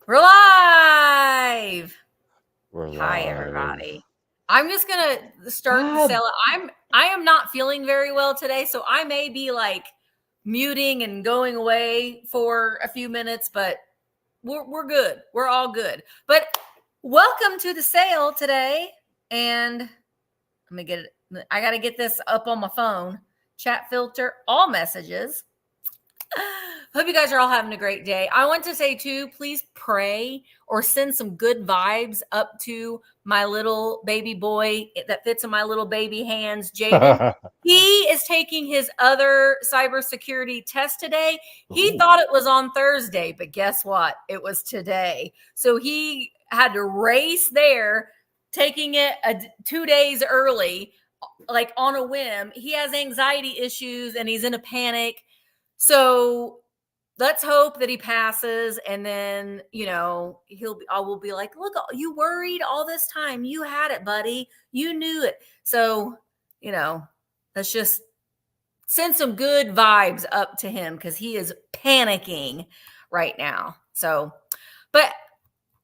We're live. We're Hi, live. everybody. I'm just gonna start the Ah, sale. I am not feeling very well today, so I may be like muting and going away for a few minutes, but we're good. We're all good. But welcome to the sale today. And let me get it. I gotta get this up on my phone. Chat filter, all messages. Hope you guys are all having a great day. I want to say too, please pray or send some good vibes up to my little baby boy that fits in my little baby hands, Jaden. He is taking his other cybersecurity test today. He thought it was on Thursday, but guess what? It was today. So he had to race there, taking it 2 days early, like on a whim. He has anxiety issues and he's in a panic. So let's hope that he passes, and then I will be like, look, you worried all this time, you had it, buddy, you knew it. So let's just send some good vibes up to him because he is panicking right now. So, but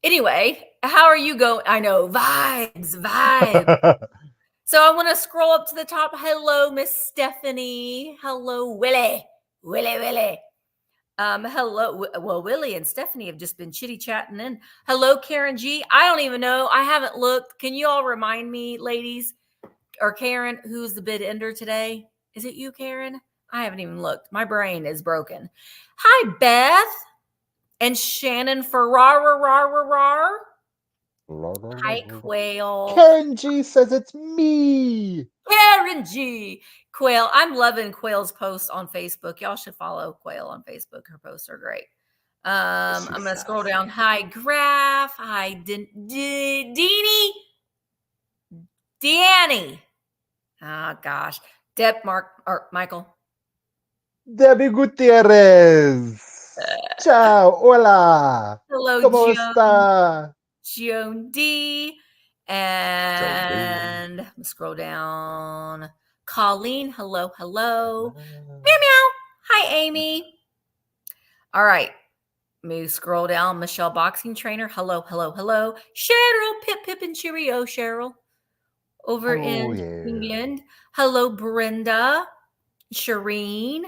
anyway, how are you going? I know, vibes. So I want to scroll up to the top. Hello, Miss Stephanie. Hello, Willie. Hello. Well, Willie and Stephanie have just been chitty chatting. And hello, Karen G. I don't even know. I haven't looked. Can you all remind me, ladies, or Karen, who's the bid ender today? Is it you, Karen? I haven't even looked. My brain is broken. Hi, Beth and Shannon Ferrara. Hi, Quail. Karen G says it's me. Karen G. Quail. I'm loving Quail's posts on Facebook. Y'all should follow Quail on Facebook. Her posts are great. I'm going to scroll down. Hi, Graph. Hi, Deanie. Deannie. Oh, gosh. Michael. Debbie Gutierrez. Ciao, hola. Hello, ¿Cómo está? Joan D. And I'm gonna scroll down. Colleen, hello. Meow, meow. Hi, Amy. All right. Let me scroll down. Michelle, boxing trainer. Hello. Cheryl, Pip, and Cheerio, Cheryl. Over in England. Hello, Brenda. Shireen.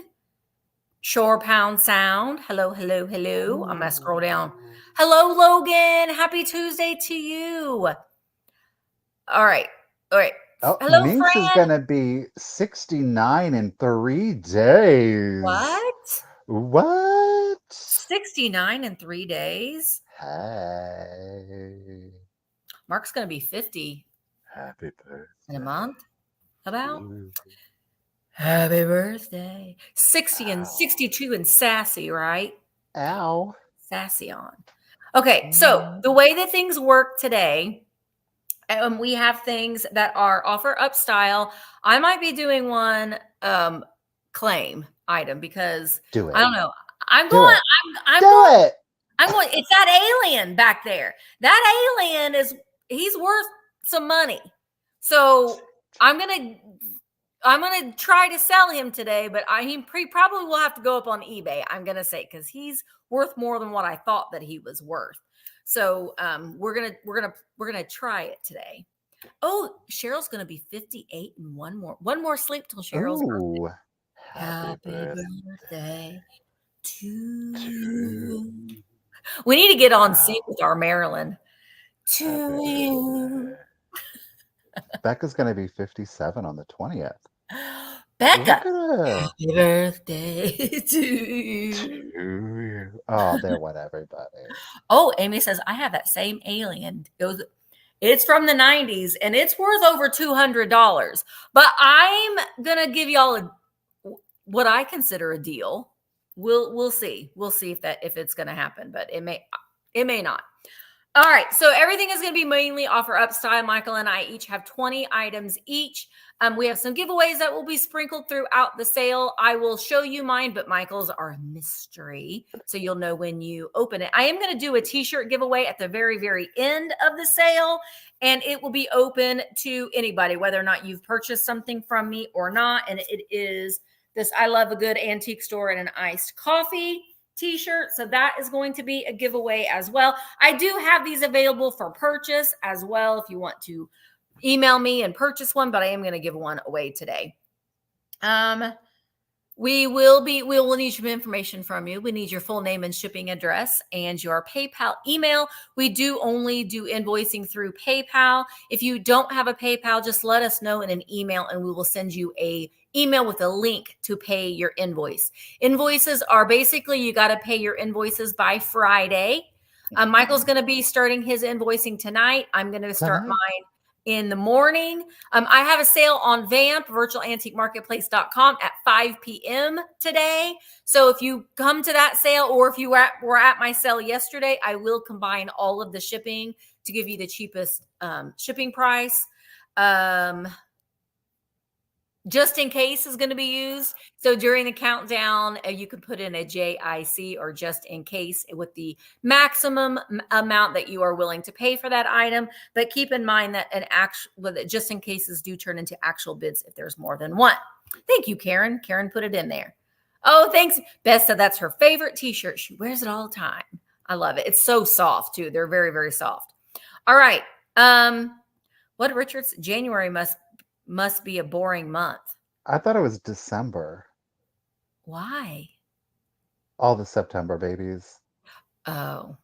Shore Pound Sound. Hello. I'm going to scroll down. Hello, Logan. Happy Tuesday to you. All right. Oh, Hello, niece Fran. is going to be 69 in 3 days. What? 69 in 3 days? Hey. Mark's going to be 50. Happy birthday. In a month? About? Ooh. Happy birthday. 60 and 62 and sassy, right? Ow. Sassy on. Okay, so the way that things work today, we have things that are offer up style. I might be doing one claim item because do it. I don't know. I'm do going. It. I'm do going. It. I'm going. It's that alien back there. That alien he's worth some money. So I'm gonna try to sell him today, but he probably will have to go up on eBay. I'm gonna say because he's worth more than what I thought that he was worth. So we're gonna try it today. Oh, Cheryl's gonna be 58 and one more sleep till Cheryl's birthday. Happy birthday to you. We need to get on sync with our Marilyn. To you. Becca's gonna be 57 on the 20th. Becca, happy birthday to you. Oh, there went everybody. Oh, Amy says, I have that same alien. It's from the 90s and it's worth over $200. But I'm going to give y'all what I consider a deal. We'll see. We'll see if it's going to happen, but it may not. All right, so everything is going to be mainly offer up style. Michael and I each have 20 items each. We have some giveaways that will be sprinkled throughout the sale. I will show you mine, but Michael's are a mystery, so you'll know when you open it. I am going to do a t-shirt giveaway at the very, very end of the sale, and it will be open to anybody, whether or not you've purchased something from me or not, and it is this I love a good antique store and an iced coffee. t-shirt. So that is going to be a giveaway as well. I do have these available for purchase as well if you want to email me and purchase one, but I am going to give one away today. We will need some information from you. We need your full name and shipping address and your PayPal email. We do only do invoicing through PayPal. If you don't have a PayPal, just let us know in an email and we will send you a email with a link to pay your invoice. Invoices are basically, you got to pay your invoices by Friday. Michael's going to be starting his invoicing tonight. I'm going to start mine in the morning. I have a sale on Vamp, virtualantiquemarketplace.com at 5 p.m. today. So if you come to that sale or if you were at my sale yesterday, I will combine all of the shipping to give you the cheapest shipping price. Just in case is going to be used. So during the countdown, you can put in a JIC or just in case with the maximum amount that you are willing to pay for that item. But keep in mind that just in cases do turn into actual bids if there's more than one. Thank you, Karen. Karen put it in there. Oh, thanks. Beth said that's her favorite t-shirt. She wears it all the time. I love it. It's so soft too. They're very, very soft. All right. What Richards? January must be a boring month. I thought it was December. Why? All the September babies. Oh.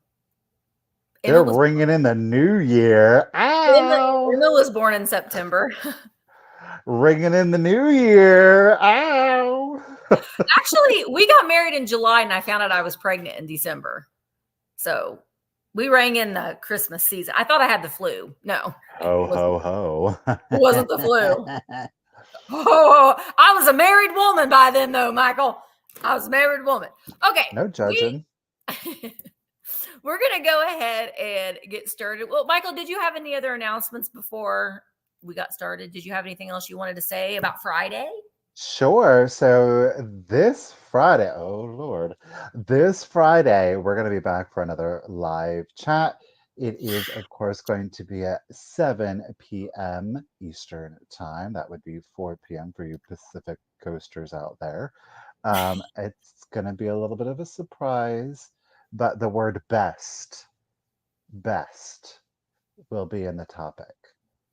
They're ringing in the new year. Ow! Emma was born in September. Ringing in the new year. Ow! Actually, we got married in July and I found out I was pregnant in December. So we rang in the Christmas season. I thought I had the flu. No. Ho, ho, ho. It wasn't the flu. Oh, I was a married woman by then, though, Michael. I was a married woman. Okay. No judging. We're going to go ahead and get started. Well, Michael, did you have any other announcements before we got started? Did you have anything else you wanted to say about Friday? Sure. So this Friday, oh Lord, this Friday, we're going to be back for another live chat. It is, of course, going to be at 7 p.m. Eastern time. That would be 4 p.m. for you Pacific coasters out there. It's going to be a little bit of a surprise, but the word best will be in the topic.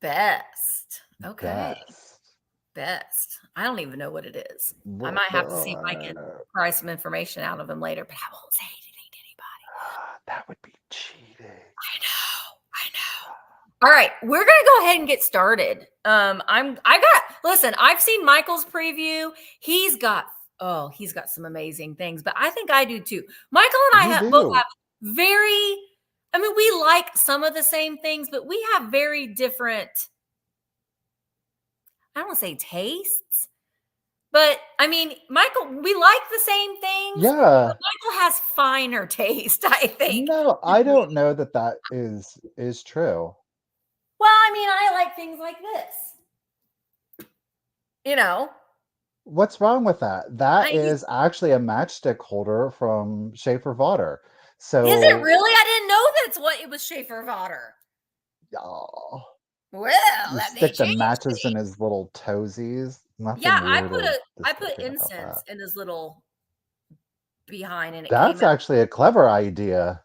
Best. Okay. Best. I don't even know what it is. I might have to see if I can pry some information out of him later, but I won't say anything to anybody. That would be cheating. I know. All right, we're gonna go ahead and get started. I've seen Michael's preview. He's got some amazing things, but I think I do too. Michael and I both have we like some of the same things, but we have very different, I don't want to say tastes, but Michael, we like the same things. Yeah. Michael has finer taste, I think. No, I don't know that is true. Well, I like things like this. What's wrong with that? That is actually a matchstick holder from Schaefer Vodder. So is it really? I didn't know that's what it was, Schaefer Vodder. Oh. Well, you stick the matches in his little toesies. Nothing I put incense in his little behind, and that's actually a clever idea.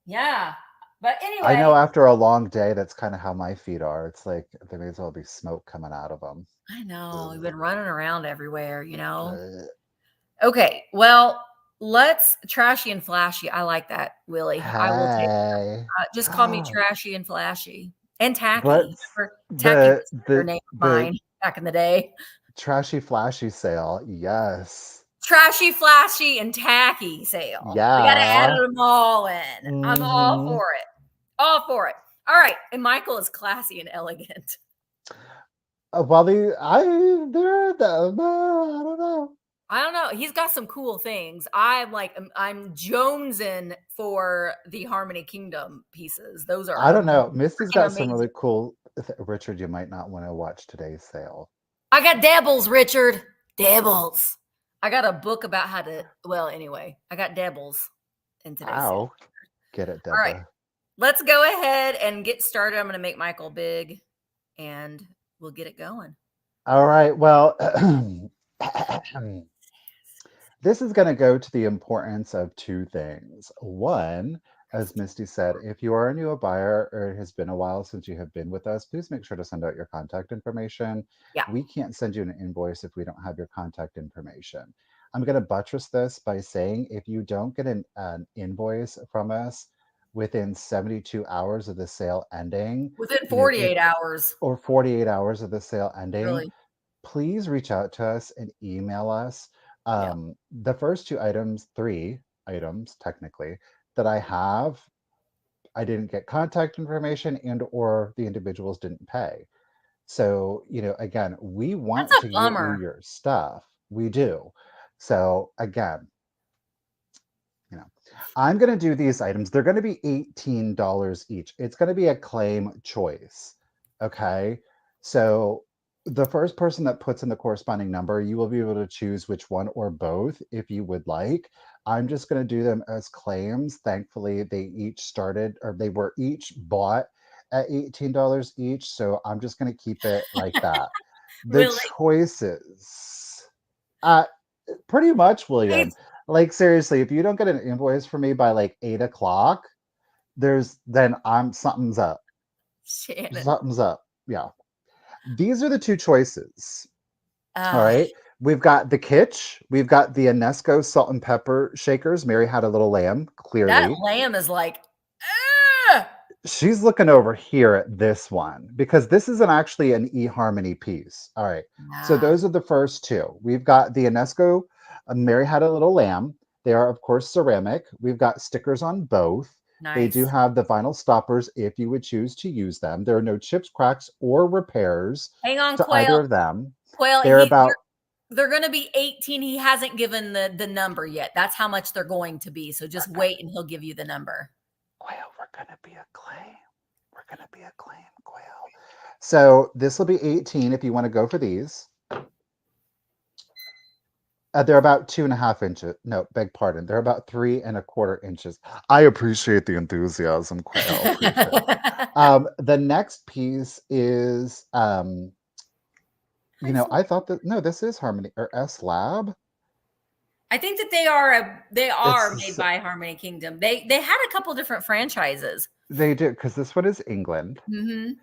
Yeah, but anyway, I know after a long day, that's kind of how my feet are. It's like there may as well be smoke coming out of them. I know. We've been running around everywhere, Okay, well, let's trashy and flashy. I like that, Willie. Hey. I will take that. Just call me trashy and flashy. And tacky. Tacky was her name of mine back in the day. Trashy flashy sale. Yes. Trashy, flashy, and tacky sale. Yeah. We got to add them all in. Mm-hmm. I'm all for it. All for it. All right. And Michael is classy and elegant. I don't know. I don't know. He's got some cool things. I'm jonesing for the Harmony Kingdom pieces. Those are. I don't know. Misty's got amazing. Some really cool. Richard, you might not want to watch today's sale. I got dabbles, Richard. Dabbles. I got a book about how to. Well, anyway, I got dabbles in today's sale. Get it, Deborah. All right. Let's go ahead and get started. I'm going to make Michael big, and we'll get it going. All right. Well. This is going to go to the importance of two things. One, as Misty said, if you are a new buyer or it has been a while since you have been with us, please make sure to send out your contact information. Yeah. We can't send you an invoice if we don't have your contact information. I'm going to buttress this by saying if you don't get an invoice from us within 72 hours of the sale ending, Within you know, 48 hours. or 48 hours of the sale ending, Really. please reach out to us and email us. Yeah. The first two items, three items technically, that I have, I didn't get contact information and or the individuals didn't pay. So, again, we That's want a to get you bummer. your stuff. We do. So, again, you know, I'm going to do these items. They're going to be $18 each. It's going to be a claim choice. Okay. So the first person that puts in the corresponding number, you will be able to choose which one or both if you would like. I'm just going to do them as claims. Thankfully, they each started or they were each bought at $18 each. So I'm just going to keep it like that. The Really. choices. Pretty much, William. It's Like seriously, if you don't get an invoice for me by like 8 o'clock, then I'm something's up. Shannon. Something's up. Yeah. These are the two choices. All Uh, right. We've got the kitsch. We've got the Anesco salt and pepper shakers. Mary had a little lamb, that clearly. lamb is like, ah! She's looking over here at this one because this isn't actually an eHarmony piece. All right. So Nah. those are the first two. We've got the Anesco Mary Had a Little Lamb. They are, of course, ceramic. We've got stickers on both. They do Nice. have the vinyl stoppers if you would choose to use them. There are no chips, cracks, or repairs Hang on, to either Quail. of them. Quail, They're about, they're going to be 18. He hasn't given the number yet. That's how much they're going to be. So just wait and he'll give you the number. Quail, we're going to be a claim. We're going to be a claim, Quail. So this will be 18 if you want to go for these. They're about 2.5 inches. No, beg pardon. They're about 3.25 inches. I appreciate the enthusiasm, Quail. Appreciate it. The next piece is, I thought that no, this is Harmony or S Lab. I think that they are made It's by Harmony Kingdom. They had a couple different franchises. they do because this one is England. Hmm.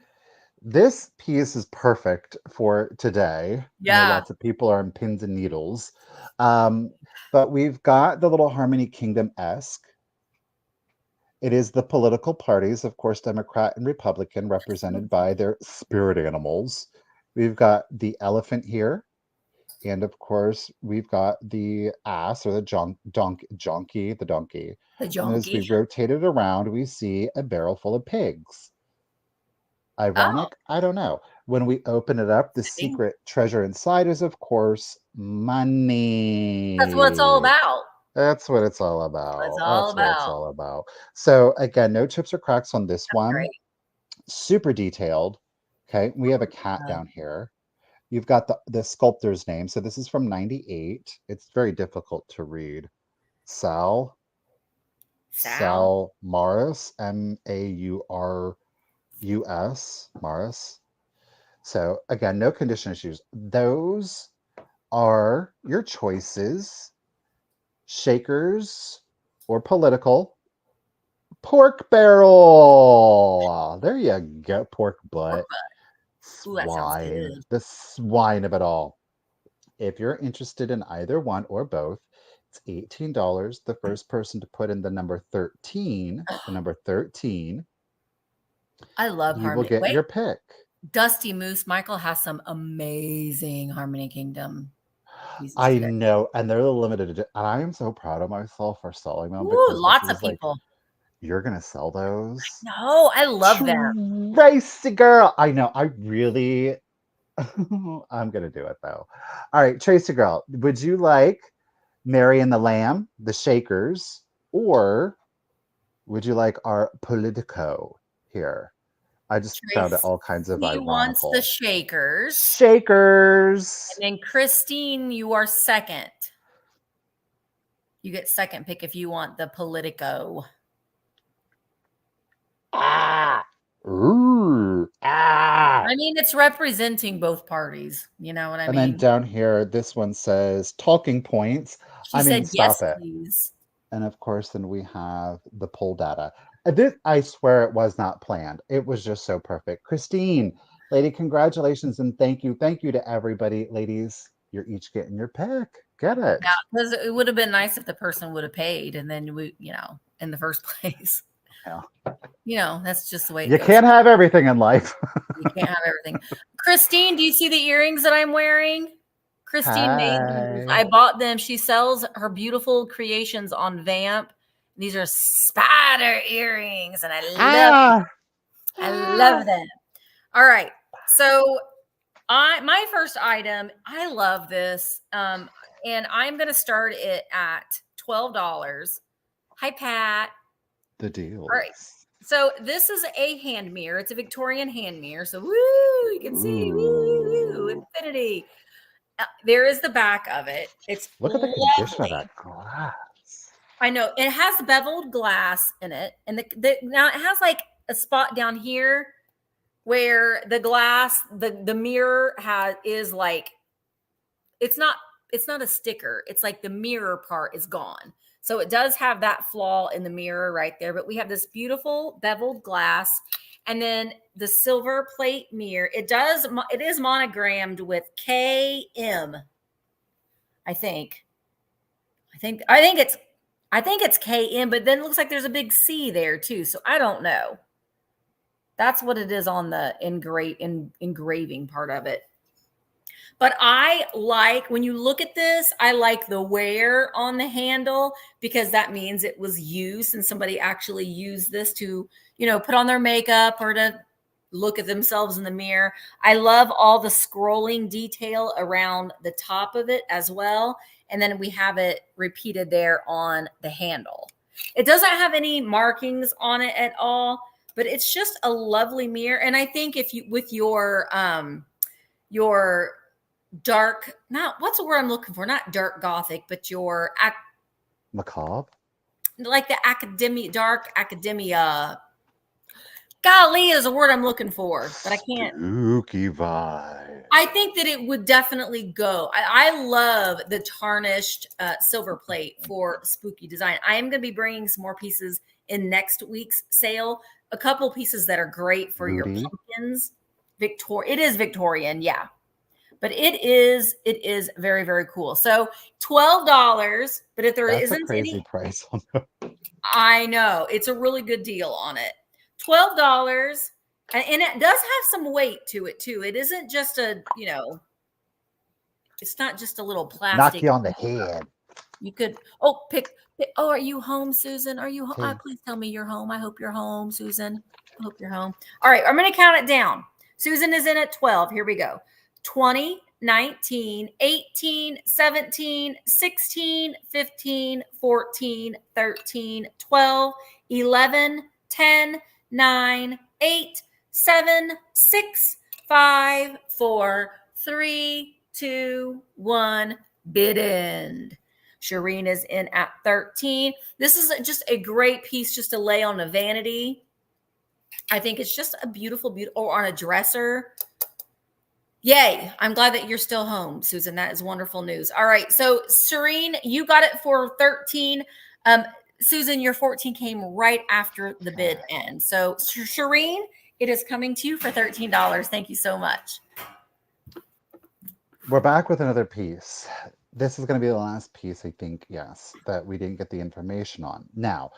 This piece is perfect for today. I know Yeah. lots of people are on pins and needles, but we've got the little Harmony Kingdom esque. It is the political parties, of course, Democrat and Republican, represented by their spirit animals. We've got the elephant here, and of course, we've got the ass or the donkey, the donkey. The And as we donkey. rotate it around, we see a barrel full of pigs. Oh, Ironic? I don't know. When we open it up, the maybe. secret treasure inside is, of course, That's what it's all money. about. That's what it's all That's what it's about. all That's what it's about. all about. So again, no chips or cracks on this That's one. great. Super detailed. Okay, we have a cat Uh, down here. You've got the sculptor's name. So this is from 98. It's very difficult to read. Sal Sal. Sal Morris, Maurus Morris. So again, no condition issues. Those are your choices: shakers or political. Pork barrel. There you go. Pork Pork butt. butt. Ooh, that sounds Swine. good. The swine of it all. If you're interested in either one or both, it's $18. The first person to put in the number 13, the number 13, I love you will Harmony. get Wait, your pick. Dusty Moose Michael has some amazing Harmony Kingdom pieces I today. know, and they're the and I am so proud of myself for selling them Ooh, because this lots of is like, people. you're gonna sell those? No, I love them. Tracy girl. I know, I really I'm gonna do it though. All right, Tracy girl, would you like Mary and the Lamb, the Shakers, or would you like our Politico here? I just found it Trace, all kinds of he wants the ironical. shakers. Shakers. And then Christine, you are second. You get second pick if you want the Politico. Ah. Ooh. Ah. I mean, it's representing both parties. You know what I And then mean? down here, this one says talking points. She I mean, said, stop yes, it. please. And of course, then we have the poll data. This, I swear it was not planned. It was just so perfect. Christine, lady, congratulations and thank you. Thank you to everybody. Ladies, you're each getting your pick. Get Yeah, it. because it would have been nice if the person would have paid and then in the first place. Yeah. That's just the way it You goes. can't have everything in life. You can't have everything. Christine, do you see the earrings that I'm wearing? Christine made these. Hi. I bought them. She sells her beautiful creations on Vamp. These are spider earrings, and Ah. I love them. All right. So my first item, I love this. And I'm gonna start it at $12. Hi, Pat. The All right. deals. So this is a hand mirror. It's a Victorian hand mirror. So woo, you can see woo, Ooh. infinity. There is the back of it. It's Look at the condition of lovely. that glass. I know it has beveled glass in it, and now it has like a spot down here where the glass, the mirror is like it's not a sticker. It's like the mirror part is gone. So it does have that flaw in the mirror right there, but we have this beautiful beveled glass and then the silver plate mirror. It is monogrammed with KM. I think. I think it's KM, but then it looks like there's a big C there too. So I don't know. That's what it is on the engraving part of it. But I like, when you look at this, I like the wear on the handle because that means it was used and somebody actually used this to, put on their makeup or to look at themselves in the mirror. I love all the scrolling detail around the top of it as well. And then we have it repeated there on the handle. It doesn't have any markings on it at all, but it's just a lovely mirror. And I think if you, with your dark, not what's the word I'm looking for? Not dark gothic, but your Macabre? like the dark academia. Golly is a word I'm looking for, but I can't. Spooky vibe. I think that it would definitely go. I love the tarnished silver plate for spooky design. I am going to be bringing some more pieces in next week's sale. A couple pieces that are great for your pumpkins. It is Victorian, yeah. But it is very, very cool. So $12, but if there That's isn't a crazy any price on I know it's a really good deal on it. $12, and it does have some weight to it too. It isn't just it's not just a little plastic. Knock you on the head. You could pick. Oh, are you home, Susan? Are you home? Please tell me you're home. I hope you're home, Susan. I hope you're home. All right, I'm going to count it down. Susan is in at 12. Here we go. 20, 19, 18, 17, 16, 15, 14, 13, 12, 11, 10, 9, 8, 7, 6, 5, 4, 3, 2, 1. Bid end. Shireen is in at 13. This is just a great piece just to lay on a vanity. I think it's just a beautiful, or on a dresser. Yay. I'm glad that you're still home, Susan. That is wonderful news. All right. So Shireen, you got it for 13. Susan, your 14 came right after the bid end. So Shireen, it is coming to you for $13. Thank you so much. We're back with another piece. This is going to be the last piece, I think, yes, that we didn't get the information on. Now,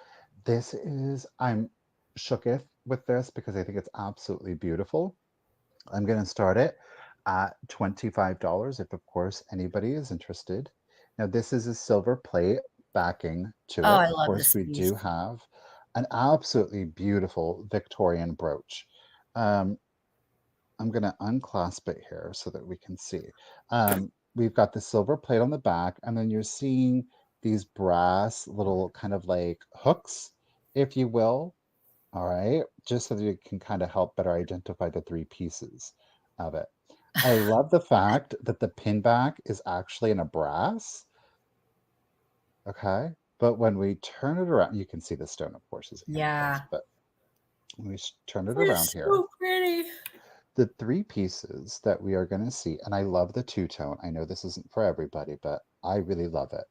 I'm shooketh with this because I think it's absolutely beautiful. I'm going to start it at $25 if, of course, anybody is interested. Now, this is a silver plate backing to it. I of love course, this we piece. do have an absolutely beautiful Victorian brooch. I'm going to unclasp it here so that we can see. We've got the silver plate on the back, and then you're seeing these brass little kind of like hooks, if you will. All right, just so that you can kind of help better identify the three pieces of it. I love the fact that the pin back is actually in a brass. Okay, but when we turn it around, you can see the stone, of course, is amethyst, but when we turn it around here, so pretty. The three pieces that we are going to see, and I love the two-tone. I know this isn't for everybody, but I really love it.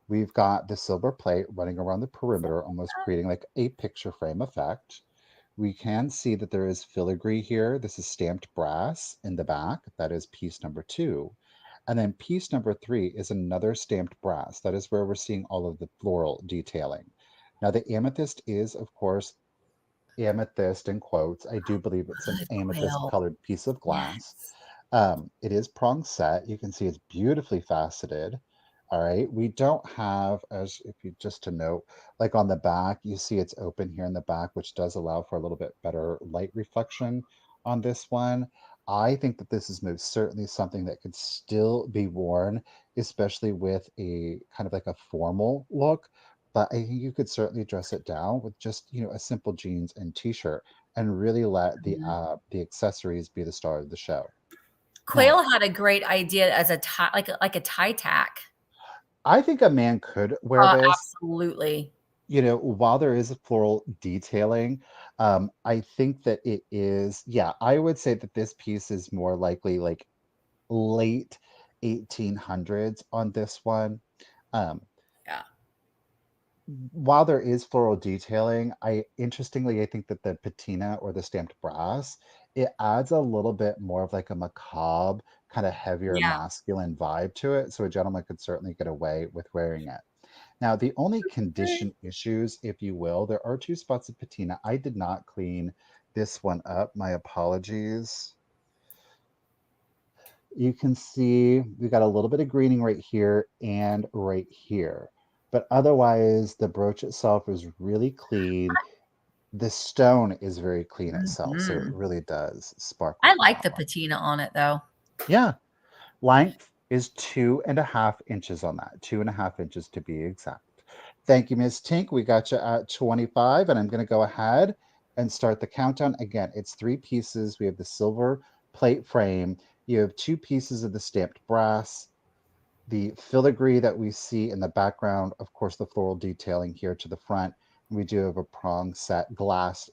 We've got the silver plate running around the perimeter, almost creating like a picture frame effect. We can see that there is filigree here. This is stamped brass in the back. That is piece number 2. And then piece number 3 is another stamped brass. That is where we're seeing all of the floral detailing. Now, the amethyst is, of course, amethyst in quotes. I do believe it's an Good amethyst quill. colored piece of glass. Yes. It is prong set. You can see it's beautifully faceted. All right. We don't have, as if you just to note, like on the back, you see it's open here in the back, which does allow for a little bit better light reflection on this one. I think that this is most certainly something that could still be worn, especially with a kind of like a formal look. But I think you could certainly dress it down with just, a simple jeans and t-shirt and really let Mhm. the accessories be the star of the show. Now, Quail had a great idea as a tie, like a tie tack. I think a man could wear this, Absolutely. while there is a floral detailing. I think that it is, yeah, I would say that this piece is more likely like late 1800s on this one. Um, Yeah. while there is floral detailing, I think that the patina or the stamped brass, it adds a little bit more of like a macabre, kind of heavier Yeah. masculine vibe to it. So a gentleman could certainly get away with wearing it. Now, the only condition issues, if you will, there are 2 spots of patina. I did not clean this one up. My apologies. You can see we got a little bit of greening right here and right here. But otherwise, the brooch itself is really clean. The stone is very clean itself, so it Mhm. really does sparkle I from like that the one. patina on it though. Yeah, length is 2.5 inches on that, 2.5 inches to be exact. Thank you, Miss Tink. We got you at 25, and I'm going to go ahead and start the countdown. Again, it's 3 pieces. We have the silver plate frame. You have 2 pieces of the stamped brass, the filigree that we see in the background, of course, the floral detailing here to the front. We do have a prong set glass,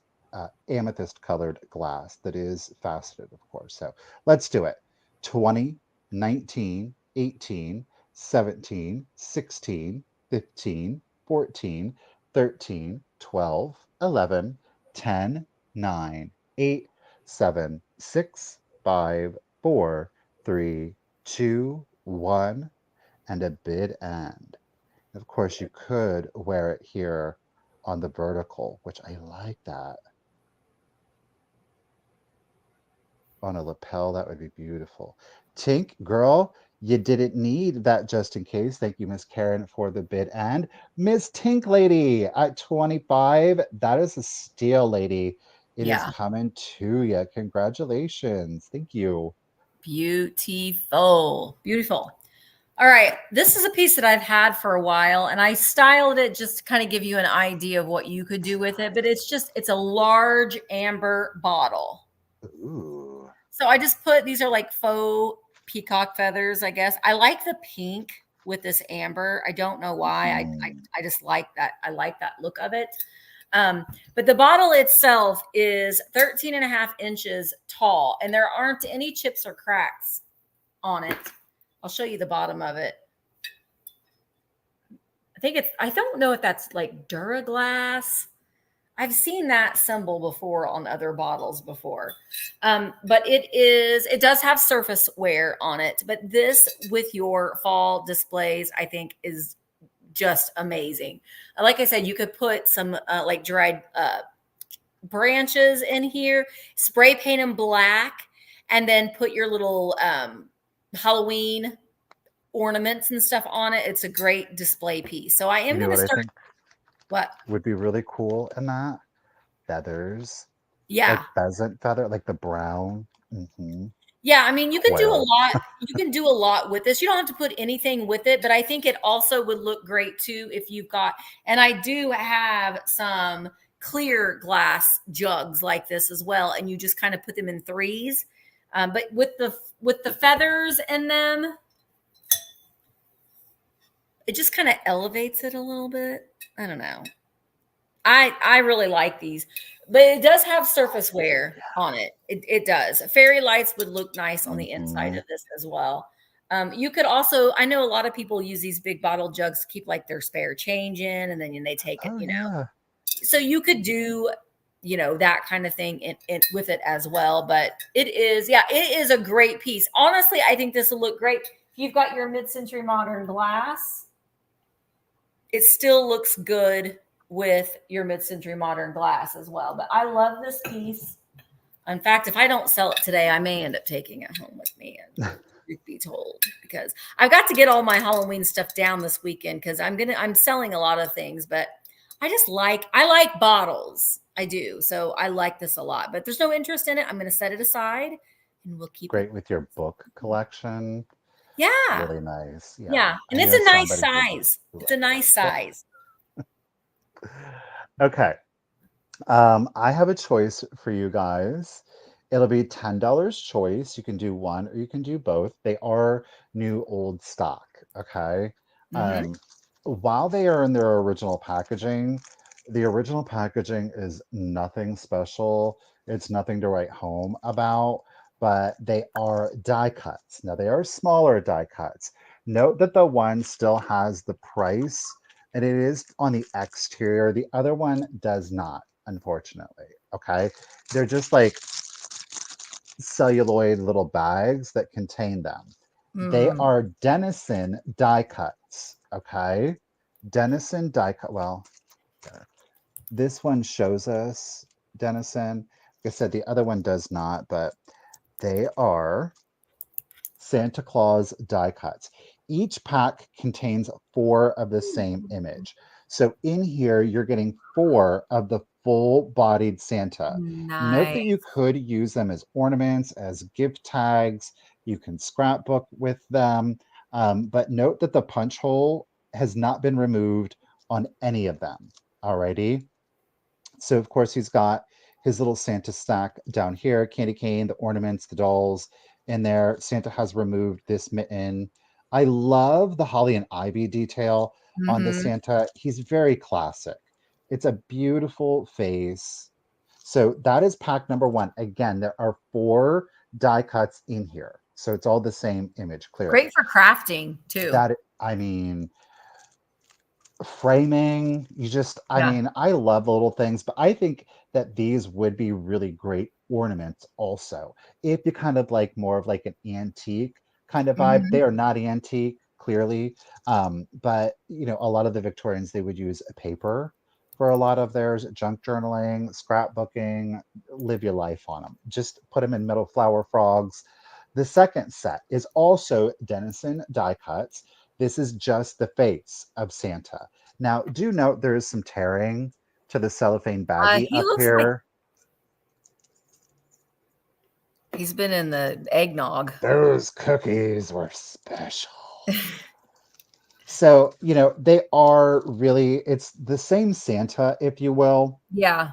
amethyst colored glass that is faceted, of course. So let's do it. 20, 19, 18, 17, 16, 15, 14, 13, 12, 11, 10, 9, 8, 7, 6, 5, 4, 3, 2, 1, and a bid end. Of course, you could wear it here on the vertical, which I like that. On a lapel, that would be beautiful. Tink, girl, you didn't need that just in case. Thank you, Miss Karen, for the bid. And Miss Tink Lady at 25. That is a steal, lady. It is Yeah. coming to you. Congratulations. Thank you. Beautiful. Beautiful. All right. This is a piece that I've had for a while and I styled it just to kind of give you an idea of what you could do with it. But it's a large amber bottle. Ooh. So I just put, these are like faux peacock feathers, I guess. I like the pink with this amber. I don't know why. Mhm. I just like that. I like that look of it. But the bottle itself is 13.5 inches tall, and there aren't any chips or cracks on it. I'll show you the bottom of it. I don't know if that's like Duraglass. I've seen that symbol before on other bottles before. But it does have surface wear on it. But this with your fall displays, I think is just amazing. Like I said, you could put some like dried branches in here, spray paint them black, and then put your little Halloween ornaments and stuff on it. It's a great display piece. So I You am know going to what I start. think What? would be really cool in that? Feathers. Yeah. Like pheasant feather, like the brown, mhm, Yeah, I mean, you can do a quill. lot. You can do a lot with this. You don't have to put anything with it, but I think it also would look great too if you've got, and I do have some clear glass jugs like this as well, and you just kind of put them in threes. But with the feathers in them, it just kind of elevates it a little bit. I don't know. I really like these, but it does have surface wear on it. It does. Fairy lights would look nice on the inside Mhm. of this as well. You could also, I know a lot of people use these big bottle jugs to keep like their spare change in, and then they take it, Oh yeah. So you could do, that kind of thing with it as well. But it is a great piece. Honestly, I think this will look great. If you've got your mid-century modern glass, it still looks good with your mid-century modern glass as well. But I love this piece. In fact, if I don't sell it today, I may end up taking it home with me, and truth be told, because I've got to get all my Halloween stuff down this weekend, because I'm selling a lot of things, but I like bottles. I do. So I like this a lot, but there's no interest in it. I'm going to set it aside, and we'll keep it. Great with your book collection. Yeah. Really nice. Yeah. Yeah. And I it's know a nice somebody size. who It's a likes nice size. Okay. I have a choice for you guys. It'll be $10 choice. You can do one or you can do both. They are new old stock. Okay. Mm-hmm. While they are in their original packaging, the original packaging is nothing special. It's nothing to write home about, but they are die cuts. Now, they are smaller die cuts. Note that the one still has the price and it is on the exterior. The other one does not, unfortunately. Okay. They're just like celluloid little bags that contain them. They Mm. are Denison die cuts. Okay. Denison die cut. Well, this one shows us Denison. Like I said, the other one does not, but they are Santa Claus die cuts. Each pack contains 4 of the same image. So in here, you're getting 4 of the full bodied Santa. Note that Nice. you could use them as ornaments, as gift tags. You can scrapbook with them. But note that the punch hole has not been removed on any of them. Alrighty. So of course he's got his little Santa stack down here, candy cane, the ornaments, the dolls in there. Santa has removed this mitten. I love the holly and ivy detail on the Mm-hmm. Santa. He's very classic. It's a beautiful face. So that is pack number 1. Again, there are 4 die cuts in here. So it's all the same image, clearly. Great for crafting too. That, I mean, framing, I Yeah. mean, I love the little things, but I think that these would be really great ornaments also. If you kind of like more of like an antique kind of vibe, Mm-hmm. they are not antique, clearly. But a lot of the Victorians, they would use a paper for a lot of theirs, junk journaling, scrapbooking, live your life on them. Just put them in metal flower frogs. The second set is also Denison die cuts. This is just the face of Santa. Now, do note there is some tearing to the cellophane baggie He up looks like here. he's been in the eggnog. Those cookies were special. So, they are really, it's the same Santa, if you will. Yeah.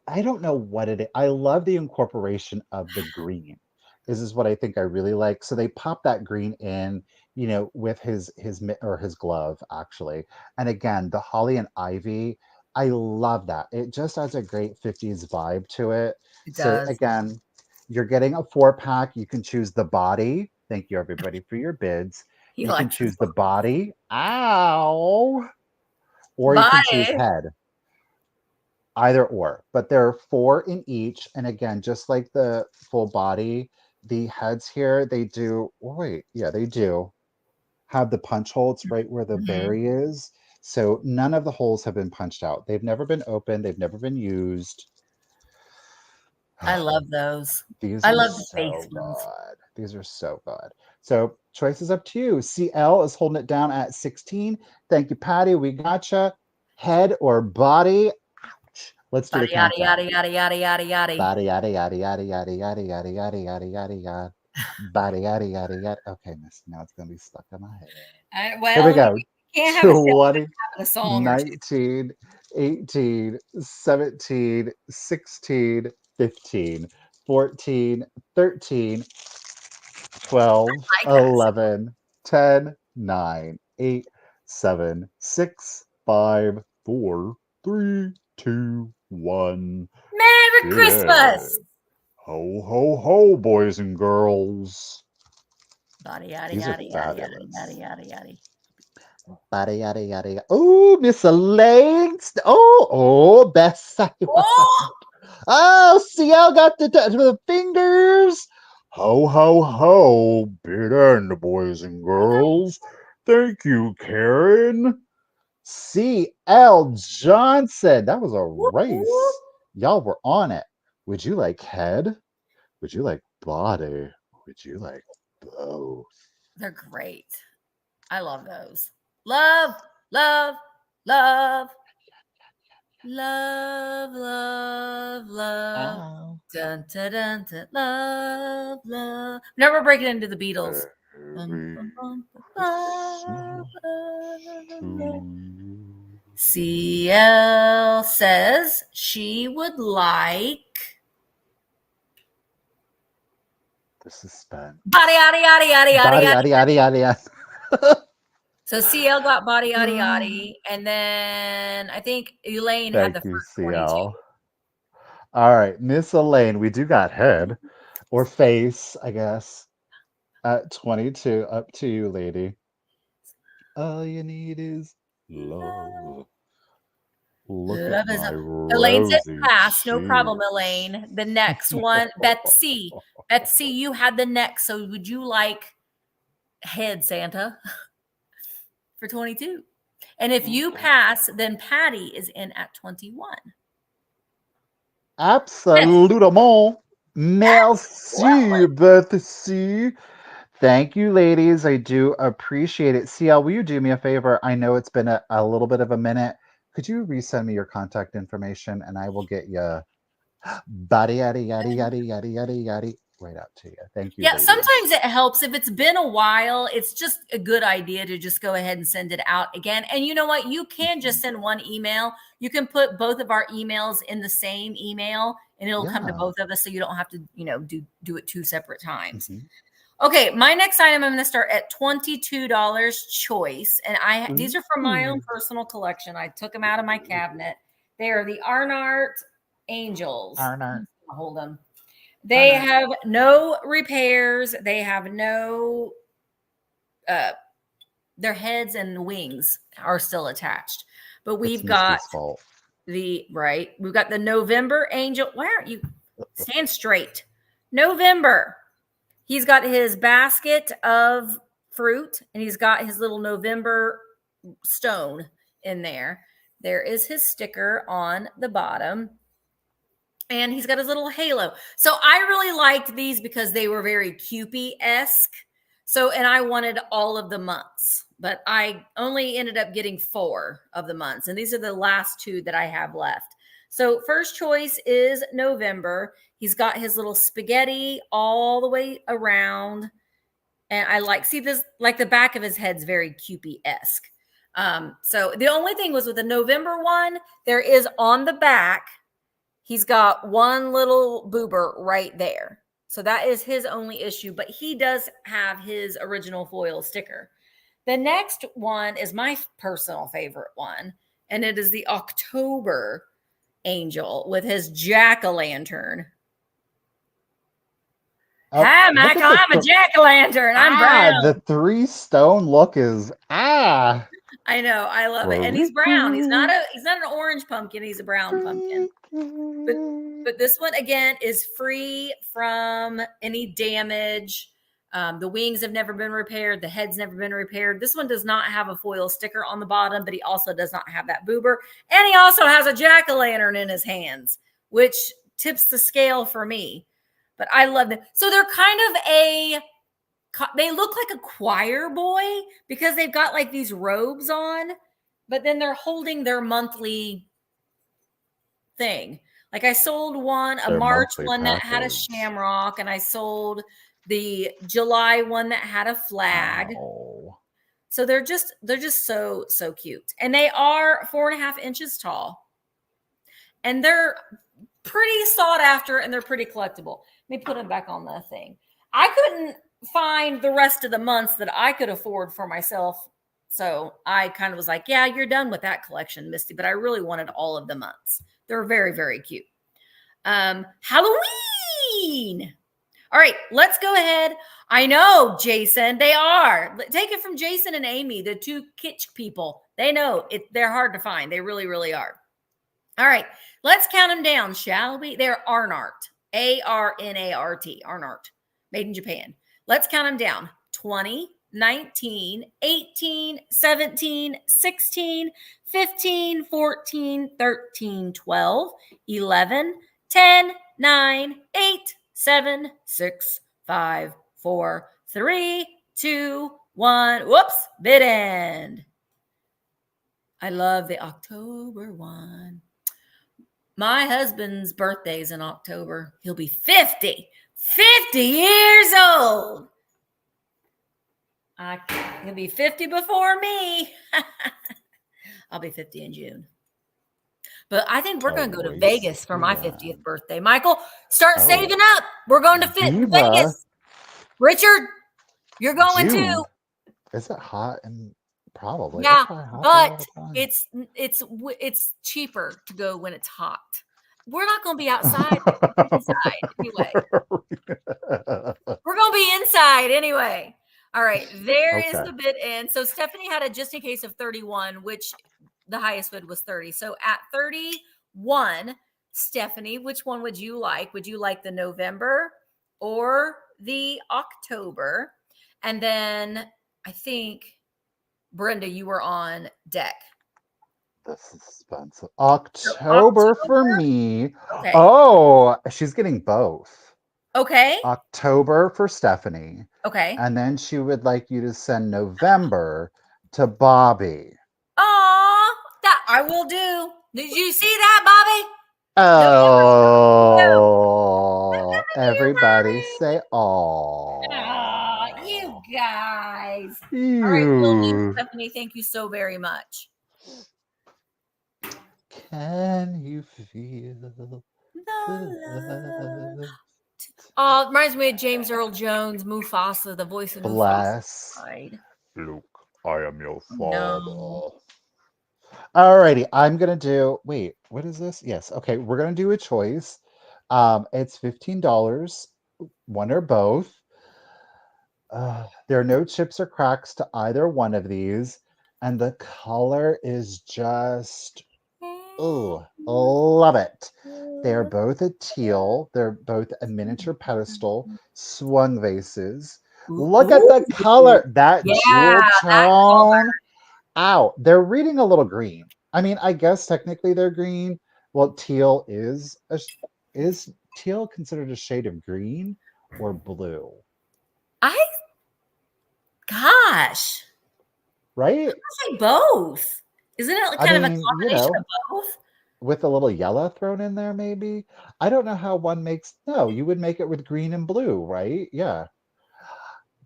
I don't know what it is. I love the incorporation of the green. This is what I think I really like. So they pop that green in, with his glove actually. And again, the holly and ivy, I love that. It just has a great 50s vibe to it. It So does. again, you're getting a 4-pack. You can choose the body. Thank you everybody for your bids. He You can likes his choose the body. Ow. Or you can choose body. head. Either or, but there are 4 in each. And again, just like the full body, the heads here, they do, wait, yeah, they do have the punch holes right where the Mhm. berry is. So none of the holes have been punched out. They've never been opened, they've never been used. I love those. These I are love the face so ones. good. These are so good. So choice is up to you. CL is holding it down at 16. Thank you, Patty. We gotcha. Head or body? Ouch. Let's do the Yada yada countdown. yada yada yada yada yada. Bada yada yada yada yada yada yada yada yada yada yada. Bada yada yada yada. Okay, Miss. Now it's gonna be stuck in my head. Here we Well, you go. can't have a sale 20, without a song or two. 19, 18, 17, 16, 15, 14, 13, 12, I like that. 11, 10, 9, 8, 7, 6, 5, 4, 3, 2, 1. Merry Hit Christmas. it. Ho, ho, ho, boys and girls. Yada, yada, These are yada, yada, yada, yada, fabulous. yada, yada. Yada, yada, yada, yada. Oh, Miss Elaine. Oh, best side. Oh! Oh, CL got the fingers. Ho, ho, ho. Bid end, boys and girls. Thank you, Karen. CL Johnson. That was a Whoop, whoop. race. Y'all were on it. Would you like head? Would you like body? Would you like both? They're great. I love those. Love, love, love, love, love, love. Ow. Dun, dun, dun, dun, love, love. Never break it into the Beatles. Bum, Merry bum, bum, love, Christmas love, to love. you. CL says she would like The suspense. body, yada, yada, yada, yada, Body, yada. yada, yada, yada, yada. So CL got body, yada, yada. And then I think Elaine had the Thank you, first 22. CL. All right, Miss Elaine, we do got head or face, I guess, at 22. Up to you, lady. All you need is love. Look at Love is my Elaine's at rosy pass. No problem, cheeks. Elaine. The next one, Betsy. Betsy, you had the next. So would you like head, Santa, for 22? And if you pass, then Patty is in at 21. Absolument. Well, Merci, Betsy. Thank you, ladies. I do appreciate it. CL, will you do me a favor? I know it's been a little bit of a minute. Could you resend me your contact information and I will get you body yada yada yada yada yada yada right out to you. Thank you, yeah, sometimes ladies. it helps. If it's been a while, it's just a good idea to just go ahead and send it out again. And you know what? You can just send one email. You can put both of our emails in the same email and it'll come to Yeah. both of us. So you don't have to, do it two separate times. Mhm. Okay, my next item I'm going to start at $22 choice, and these are from my own Ooh. personal collection. I took them out of my cabinet. They are the Arnart Angels. Arnart. Hold them. They Arnart. have no repairs. They have no. Their heads and wings are still attached, but we've It's got Misty's fault. We've got the November Angel. Why aren't you stand straight? November. He's got his basket of fruit and he's got his little November stone in there. There is his sticker on the bottom. And he's got his little halo. So I really liked these because they were very Cupid-esque. So, and I wanted all of the months, but I only ended up getting 4 of the months. And these are the last 2 that I have left. So first choice is November. He's got his little spaghetti all the way around. And I see this, like the back of his head's very Cupid-esque. So the only thing was with the November one, there is on the back, he's got one little boober right there. So that is his only issue, but he does have his original foil sticker. The next one is my personal favorite one, and it is the October Angel with his jack-o'-lantern. Hi, Michael. I'm a jack-o'-lantern. I'm brown. The 3 stone look is I know. I love it. And he's brown. He's not an orange pumpkin. He's a brown pumpkin. But this one again is free from any damage. The wings have never been repaired. The head's never been repaired. This one does not have a foil sticker on the bottom, but he also does not have that boober. And he also has a jack-o'-lantern in his hands, which tips the scale for me. But I love them. So they're kind of they look like a choir boy because they've got like these robes on, but then they're holding their monthly thing. Like I sold a March one that had a shamrock, and I sold the July one that had a flag. Oh. So they're just so cute. And they are 4.5 inches tall. And they're pretty sought after and they're pretty collectible. Let me put them back on the thing. I couldn't find the rest of the months that I could afford for myself. So I kind of was like, yeah, you're done with that collection, Misty. But I really wanted all of the months. They're very, very cute. Halloween. All right, let's go ahead. I know, Jason, they are. Take it from Jason and Amy, the two kitsch people. They know it. They're hard to find. They really, really are. All right, let's count them down, shall we? They're Arnart, Arnart, Arnart, made in Japan. Let's count them down. 20, 19, 18, 17, 16, 15, 14, 13, 12, 11, 10, 9, 8, 7, 6, 5, 4, 3, 2, 1. Whoops, bid end. I love the October one. My husband's birthday is in October. He'll be 50 years old. He'll be 50 before me. I'll be 50 in June. But I think we're going to go to Vegas for my 50th birthday. Michael, start saving up. We're going to Vegas. Richard, you're going too. Is it hot? And probably. Yeah, but it's cheaper to go when it's hot. We're not going to be outside. Inside anyway. We're going to be inside anyway. All right, there is the bid end. So Stephanie had a just in case of 31, which the highest bid was 30. So at 31, Stephanie, which one would you like? Would you like the November or the October? And then I think, Brenda, you were on deck. The suspense. October for me. Okay. Oh, she's getting both. Okay. October for Stephanie. Okay. And then she would like you to send November to Bobby. Aw, that I will do. Did you see that, Bobby? Oh, everybody say oh. You guys. All right, will do, Stephanie. Thank you so very much. Can you feel the love? Oh, it reminds me of James Earl Jones, Mufasa, the voice of Mufasa. Luke, I am your father. No. Alrighty, I'm gonna do. Wait, what is this? Yes, okay, we're gonna do a choice. It's $15, one or both. There are no chips or cracks to either one of these, and the color is just love it. They are both a teal. They're both a miniature pedestal, swung vases. Look at the color, that jewel tone. Ow, they're reading a little green. I mean, I guess technically they're green. Well, teal is teal considered a shade of green or blue? Gosh. Right? I say both. Isn't it kind of a combination of both? With a little yellow thrown in there, maybe? I don't know how one makes. No, you would make it with green and blue, right? Yeah.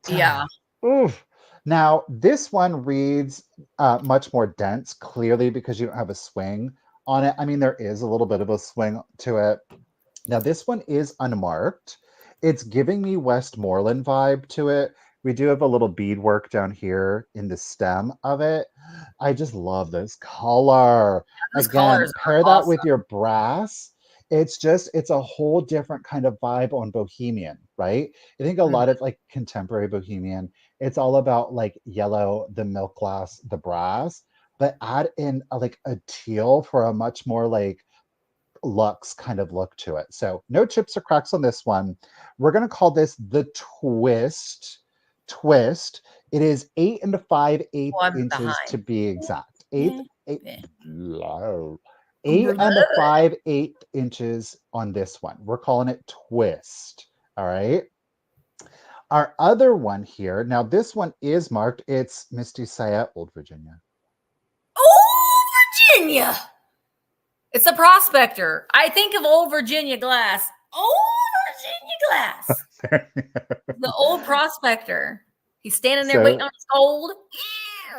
Yeah. Oof. Now, this one reads much more dense, clearly because you don't have a swing on it. I mean, there is a little bit of a swing to it. Now, this one is unmarked. It's giving me Westmoreland vibe to it. We do have a little beadwork down here in the stem of it. I just love this color. Again, pair that with your brass. It's a whole different kind of vibe on Bohemian, right? I think a lot of like contemporary Bohemian, it's all about like yellow, the milk glass, the brass, but add in like a teal for a much more like luxe kind of look to it. So no chips or cracks on this one. We're going to call this the twist. It is 8 5/8 inches to be exact. 8 and 5/8 inches on this one. We're calling it twist. All right. Our other one here. Now this one is marked. It's Misty Saya, Old Virginia. Old Virginia. It's a prospector. I think of Old Virginia glass. Old Virginia glass. The old prospector. He's standing there waiting on his gold.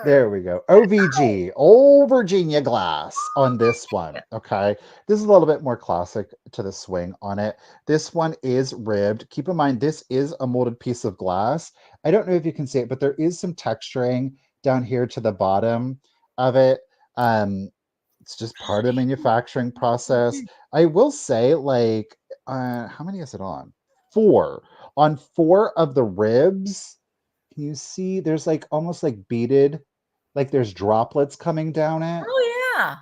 There we go. OVG, Old Virginia glass on this one. Okay. This is a little bit more classic to the swing on it. This one is ribbed. Keep in mind, this is a molded piece of glass. I don't know if you can see it, but there is some texturing down here to the bottom of it. It's just part of the manufacturing process. I will say, like, how many is it on? 4. On 4 of the ribs, can you see there's like almost like beaded, like there's droplets coming down it. Oh yeah.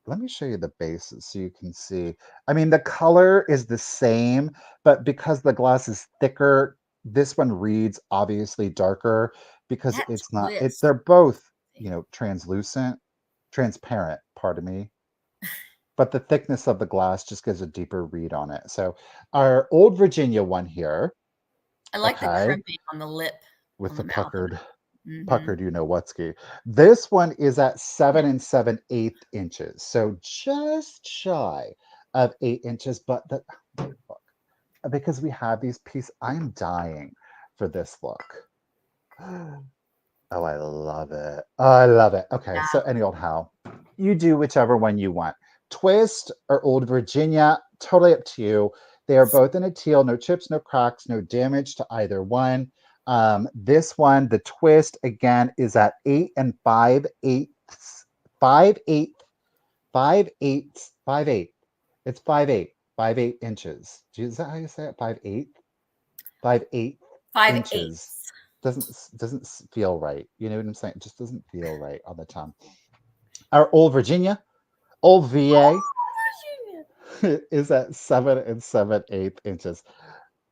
Let me show you the bases so you can see. I mean, the color is the same, but because the glass is thicker, this one reads obviously darker because That it's not, twist. they're both, translucent, transparent, pardon me. But the thickness of the glass just gives a deeper read on it. So our Old Virginia one here, I like the okay, crimping on the lip, with on the the mouth of puckered it. puckered you know whatski. This one is at 7 and 7/8 inches, so just shy of 8 inches. But the look, because we have these pieces, I'm dying for this look. Oh, I love it. I love it. Okay, so Yeah. any old how. You do whichever one you want. Twist or Old Virginia, totally up to you. They are both in a teal, no chips, no cracks, no damage to either one. This one, the twist, again, is at 8 and 5/8, 5/8, 5/8, 5/8. It's 5/8, 5/8 inches. Is that how you say it? 5/8? 5/8 5/8. inches. Doesn't feel right. You know what I'm saying? It just doesn't feel right on the tongue. Our Old Virginia, Old VA, is at 7 and 7/8 inches.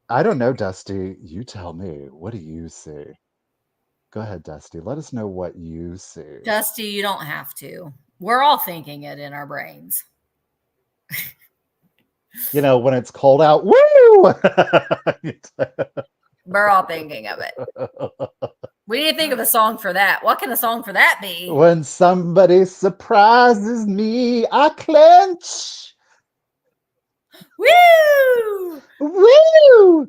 I don't know, Dusty. You tell me. What do you see? Go ahead, Dusty. Let us know what you see. Dusty, you don't have to. We're all thinking it in our brains. When it's cold out, woo! We're all thinking of it. We need to think of a song for that. What can a song for that be? When somebody surprises me, I clench. Woo! Woo!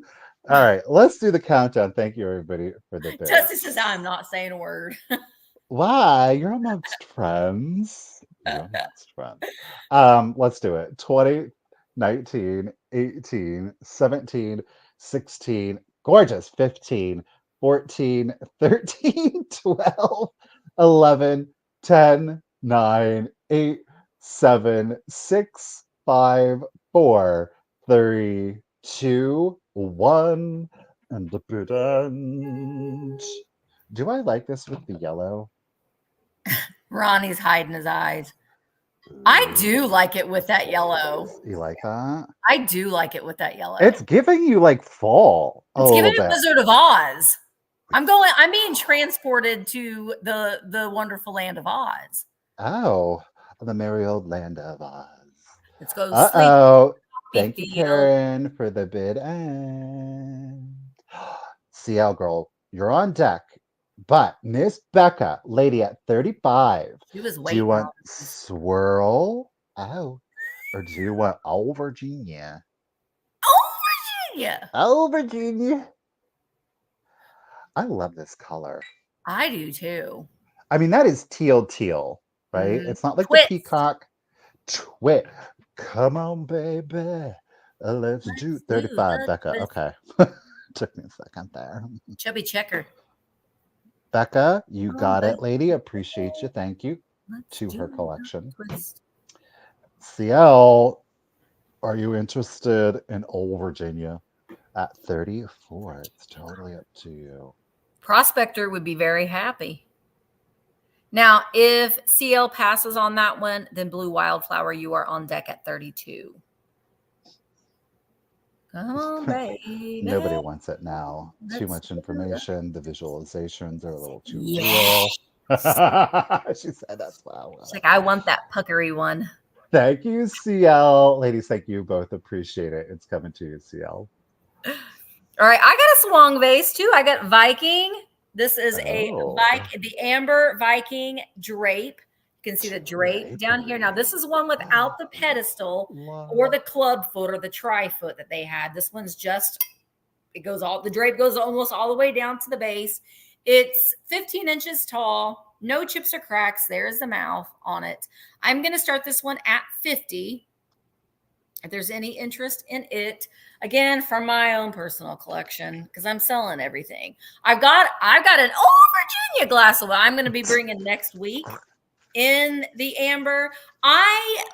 All right, let's do the countdown. Thank you, everybody, for the bits. Dusty says, I'm not saying a word. Why? You're amongst friends. You're amongst friends. Let's do it. 20, 19, 18, 17, 16, gorgeous, 15, 14, 13, 12, 11, 10, 9, 8, 7, 6, 5, 4, 3, 2, 1, and the end. Do I like this with the yellow? Ronnie's hiding his eyes. I do like it with that yellow. You like that? I do like it with that yellow. It's giving you like fall. It's giving me Wizard of Oz. I'm being transported to the wonderful land of Oz. Oh, the merry old land of Oz. Let's go Uh-oh. Thank you, field. Karen, for the bid and CL girl, you're on deck. But Miss Becca, lady at 35, She was do waiting. you want swirl? Oh. Or do you want Old Virginia? Oh, Virginia. Old Virginia. I love this color. I do too. I mean, that is teal, right? It's not like the peacock. Twit. Come on, baby. Let's do 35, Becca. Okay. Took me a second there. Chubby checker. Becca, you got it, lady. Appreciate you. Thank you to her collection. CL, are you interested in Old Virginia at 34? It's totally up to you. Prospector would be very happy. Now, if CL passes on that one, then Blue Wildflower, you are on deck at 32. Come on, baby. Nobody wants it now. Too much information. The visualizations are a little too real. She said that's wow. She's like, I want that puckery one. Thank you, CL. Ladies, thank you both. Appreciate it. It's coming to you, CL. All right. I got a swung vase too. I got Viking. This is the amber Viking drape. You can see the drape down here. Now, this is one without the pedestal or the club foot or the tri-foot that they had. This one's just, the drape goes almost all the way down to the base. It's 15 inches tall, no chips or cracks. There's the mouth on it. I'm going to start this one at 50. If there's any interest in it, again, from my own personal collection, because I'm selling everything. I've got an Old Virginia glass of wine I'm going to be bringing next week in the amber. I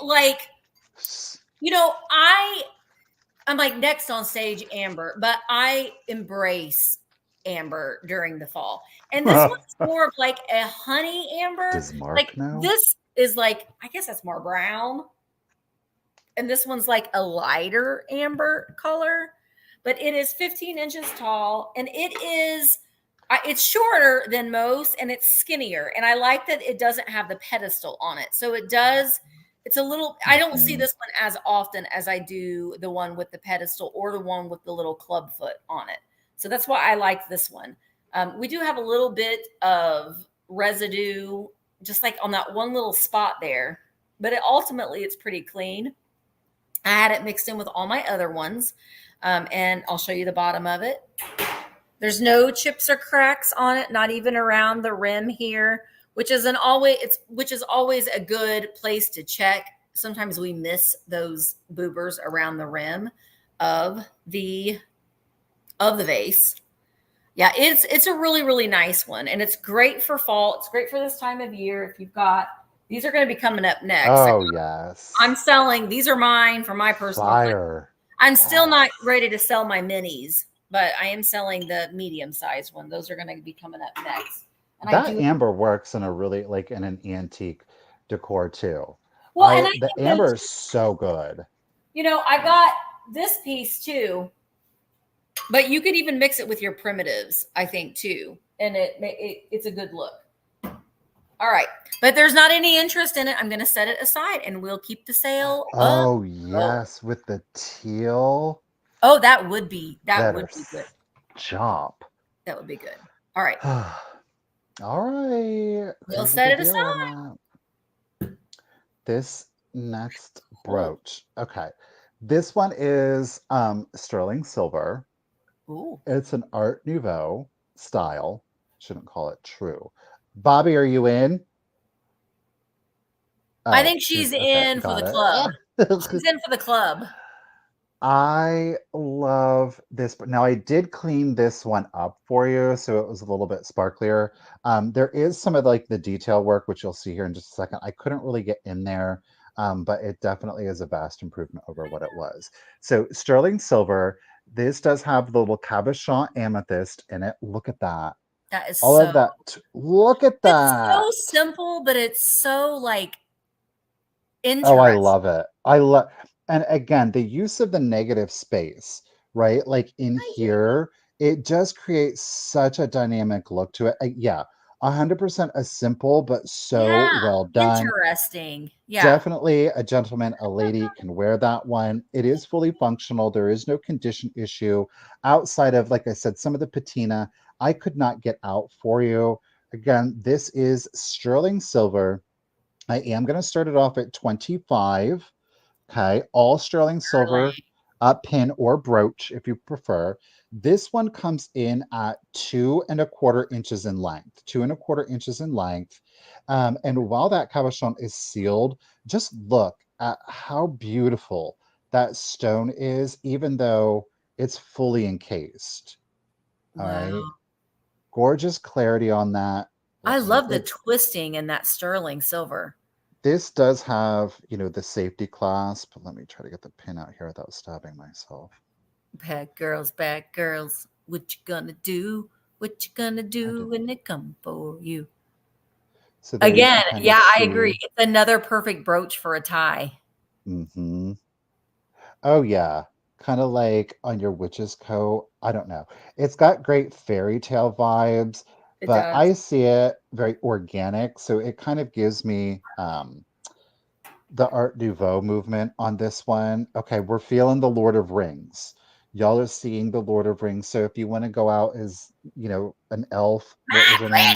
I'm like next on stage amber, but I embrace amber during the fall. And this one's more of like a honey amber. Does Mark Like know? this is like, I guess that's more brown. And this one's like a lighter amber color, but it is 15 inches tall and it's shorter than most and it's skinnier. And I like that it doesn't have the pedestal on it. So it's a little, I don't see this one as often as I do the one with the pedestal or the one with the little club foot on it. So that's why I like this one. We do have a little bit of residue, just like on that one little spot there, but ultimately it's pretty clean. I had it mixed in with all my other ones, and I'll show you the bottom of it. There's no chips or cracks on it, not even around the rim here, which is always a good place to check. Sometimes we miss those boobers around the rim of the vase. Yeah, it's a really, really nice one, and it's great for fall. It's great for this time of year. If you've got these are going to be coming up next. Oh, yes. I'm selling. These are mine for my personal collection. Fire. I'm still not ready to sell my minis, but I am selling the medium sized one. Those are going to be coming up next. And That amber works in a really like in an antique decor too. Well, and I the think amber is so good. You know, I got this piece too, but you could even mix it with your primitives, I think too, and it's a good look. All right, but there's not any interest in it. I'm going to set it aside, and we'll keep the sale. Oh yes, with the teal. Oh, that would be good. Chop. That would be good. All right. All right. We'll set it aside. This next brooch. Okay. This one is sterling silver. Ooh. It's an Art Nouveau style. Shouldn't call it true. Bobby, are you in? Oh, I think she's in for the club. She's in for the club. I love this, but now I did clean this one up for you, so it was a little bit sparklier. There is some of like the detail work, which you'll see here in just a second. I couldn't really get in there, but it definitely is a vast improvement over what it was. So sterling silver. This does have the little cabochon amethyst in it. Look at that. That is all of that. Look at that. It's so simple, but it's so like Oh, I love it. And again, the use of the negative space, right? Like in here, it just creates such a dynamic look to it. Yeah, 100% a simple, but so well done. Interesting. Yeah. Definitely a gentleman, a lady can wear that one. It is fully functional. There is no condition issue outside of, like I said, some of the patina I could not get out for you. Again, this is sterling silver. I am going to start it off at 25. Okay, all sterling silver pin or brooch if you prefer. This one comes in at 2¼ inches in length. 2¼ inches in length. And while that cabochon is sealed, just look at how beautiful that stone is, even though it's fully encased. All right. Gorgeous clarity on that. I love the twisting in that sterling silver. This does have, the safety clasp. Let me try to get the pin out here without stabbing myself. Bad girls, what you gonna do? What you gonna do when they come for you? So again, yeah, I agree. It's another perfect brooch for a tie. Mm-hmm. Oh yeah, kind of like on your witch's coat. I don't know. It's got great fairy tale vibes, but I see it very organic. So it kind of gives me the Art Nouveau movement on this one. Okay, we're feeling the Lord of Rings. Y'all are seeing the Lord of Rings. So if you want to go out as, an elf, what was her name?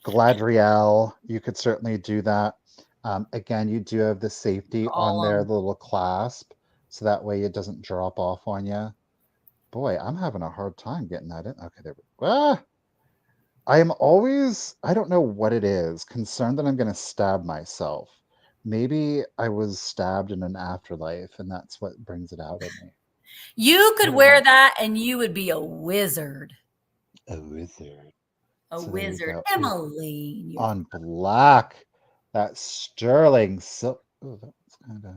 Gladriel, you could certainly do that. Again, you do have the safety on there, the little clasp, so that way it doesn't drop off on you. Boy, I'm having a hard time getting that in. Okay, there we go. I am always, I don't know what it is, concerned that I'm going to stab myself. Maybe I was stabbed in an afterlife, and that's what brings it out of me. You could wear that, and you would be a wizard. A wizard. A wizard. Emily. On black. That sterling silver. Oh, that's kind of.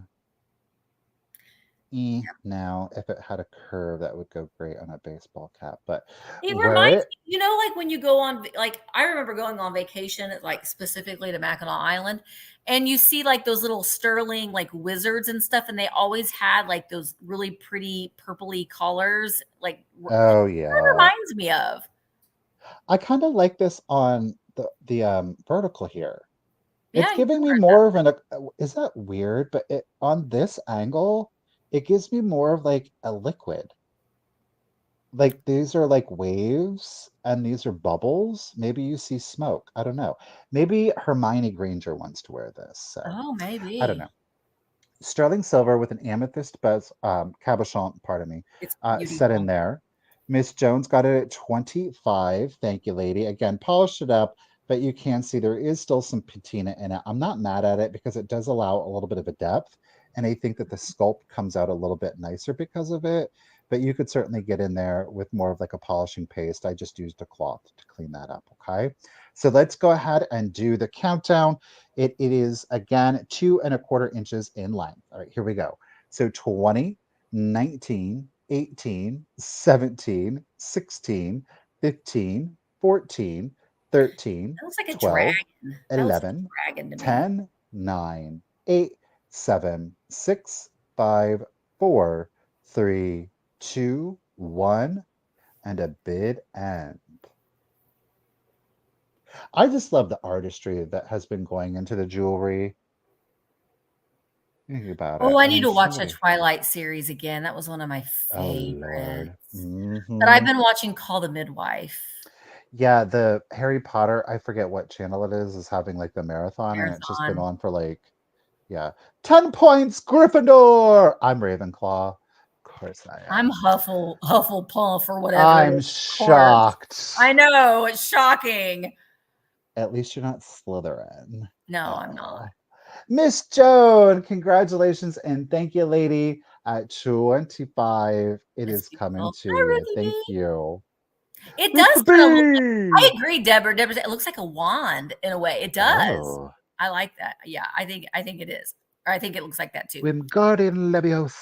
Now, if it had a curve, that would go great on a baseball cap. But It reminds where? me, you know, like when you go on, like I remember going on vacation, like specifically to Mackinac Island, and you see like those little sterling like wizards and stuff, and they always had like those really pretty purpley colors. Like that's Oh what it yeah, reminds me of. I kind of like this on the vertical here. It's Yeah, you can giving me wear that. more of is that weird? But on this angle, it gives me more of like a liquid. Like these are like waves and these are bubbles. Maybe you see smoke. I don't know. Maybe Hermione Granger wants to wear this. So Oh, I don't maybe know. Sterling silver with an amethyst cabochon, pardon me, it's set in beautiful. there. Miss Jones got it at 25. Thank you, lady. Again, polished it up, but you can see there is still some patina in it. I'm not mad at it because it does allow a little bit of a depth, and I think that the sculpt comes out a little bit nicer because of it. But you could certainly get in there with more of like a polishing paste. I just used a cloth to clean that up, okay? So let's go ahead and do the countdown. It is, again, 2¼ inches in length. All right, here we go. So 20, 19, 18, 17, 16, 15, 14, That looks like a 12, dragon. That looks like a 11, dragon to me. 10, 9, 8, 7, 6, 5, 4, 3, 2, 1, and a bid end. I just love the artistry that has been going into the jewelry. Think about it. Oh, I I need mean, to watch the somebody. Twilight series again. That was one of my Oh favorites. Lord. But I've Hmm. been watching Call the Midwife Yeah, the Harry Potter, I forget what channel it is having like the marathon, and it's just been marathon. on for like, yeah, 10 points, Gryffindor. I'm Ravenclaw. Of course I I'm am. Hufflepuff or whatever it I'm is. Of course. I shocked. know, it's shocking. At least you're not Slytherin. No, I'm not. Oh. Miss Joan, congratulations and thank you, lady. At 25, it It's is coming beautiful. to Hi, you. Ruthie Thank B. you. It does Ruth kind of look like, I B. agree, Deborah. Deborah, it looks like a wand in a way. It does. Oh, I like that. Yeah, I think it is. Or I think it looks like that too. Wingardium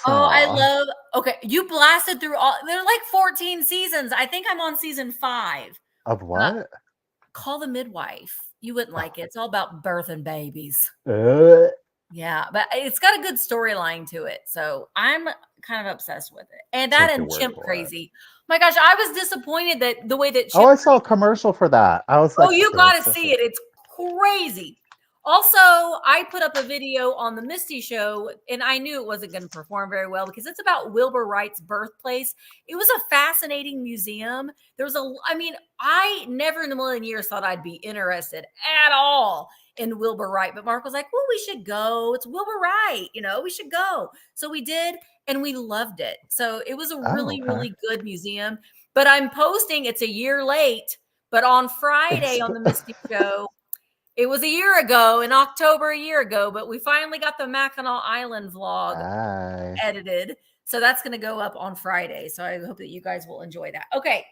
Oh, I Leviosa. love okay. You blasted through all there's like 14 seasons. I think I'm on season 5. Of Uh, what? Call the Midwife. You wouldn't like it. It's all about birth and babies. Uh, Yeah, but it's got a good storyline to it. So I'm kind of obsessed with it. And that take your and word Chimp for it. Crazy. My gosh, I was disappointed that the way that Oh, Chimp I saw a commercial for that. I was Oh, like, you okay, got to what's this? see it. It's crazy. Also, I put up a video on the Misty show and I knew it wasn't going to perform very well because it's about Wilbur Wright's birthplace. It was a fascinating museum. There was I mean, I never in a million years thought I'd be interested at all in Wilbur Wright, but Mark was like, well, we should go. It's Wilbur Wright, we should go. So we did and we loved it. So it was a Oh, really, okay. really good museum. But I'm posting, it's a year late but on Friday It's on the Misty Show, it was a year ago in October, a year ago, but we finally got the Mackinac Island vlog Bye. edited. So that's going to go up on Friday. So I hope that you guys will enjoy that. Okay.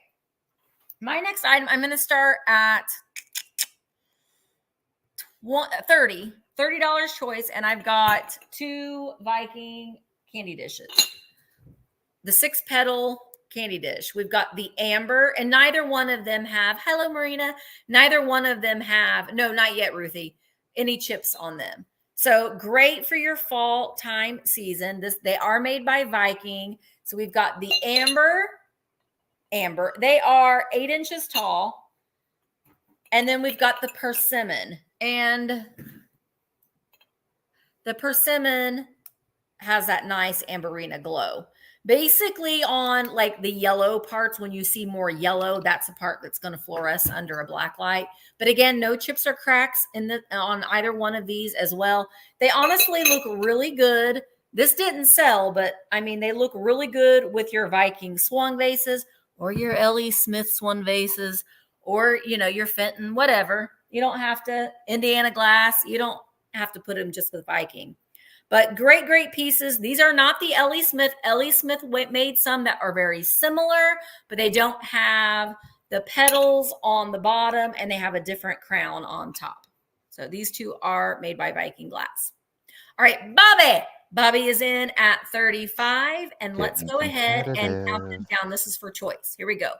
My next item, I'm going to start at 30 $30 choice. And I've got 2 Viking candy dishes. The 6-petal candy dish. We've got the amber, and neither one of them have, hello, Marina. Neither one of them have, no, not yet, Ruthie, any chips on them. So great for your fall time season. They are made by Viking. So we've got the amber. They are 8 inches tall. And then we've got the persimmon. And the persimmon has that nice amberina glow. Basically on like the yellow parts, when you see more yellow, that's the part that's going to fluoresce under a black light. But again, no chips or cracks on either one of these as well. They honestly look really good. This didn't sell, but I mean, they look really good with your Viking swung vases or your L.E. Smith swung vases or, your Fenton, whatever. You don't have to, Indiana glass, you don't have to put them just with Viking. But great, great pieces. These are not the L.E. Smith. L.E. Smith made some that are very similar, but they don't have the petals on the bottom and they have a different crown on top. So these 2 are made by Viking Glass. All right, Bobby, Bobby is in at 35. And let's Getting go ahead and count them competitive. down. This is for choice. Here we go.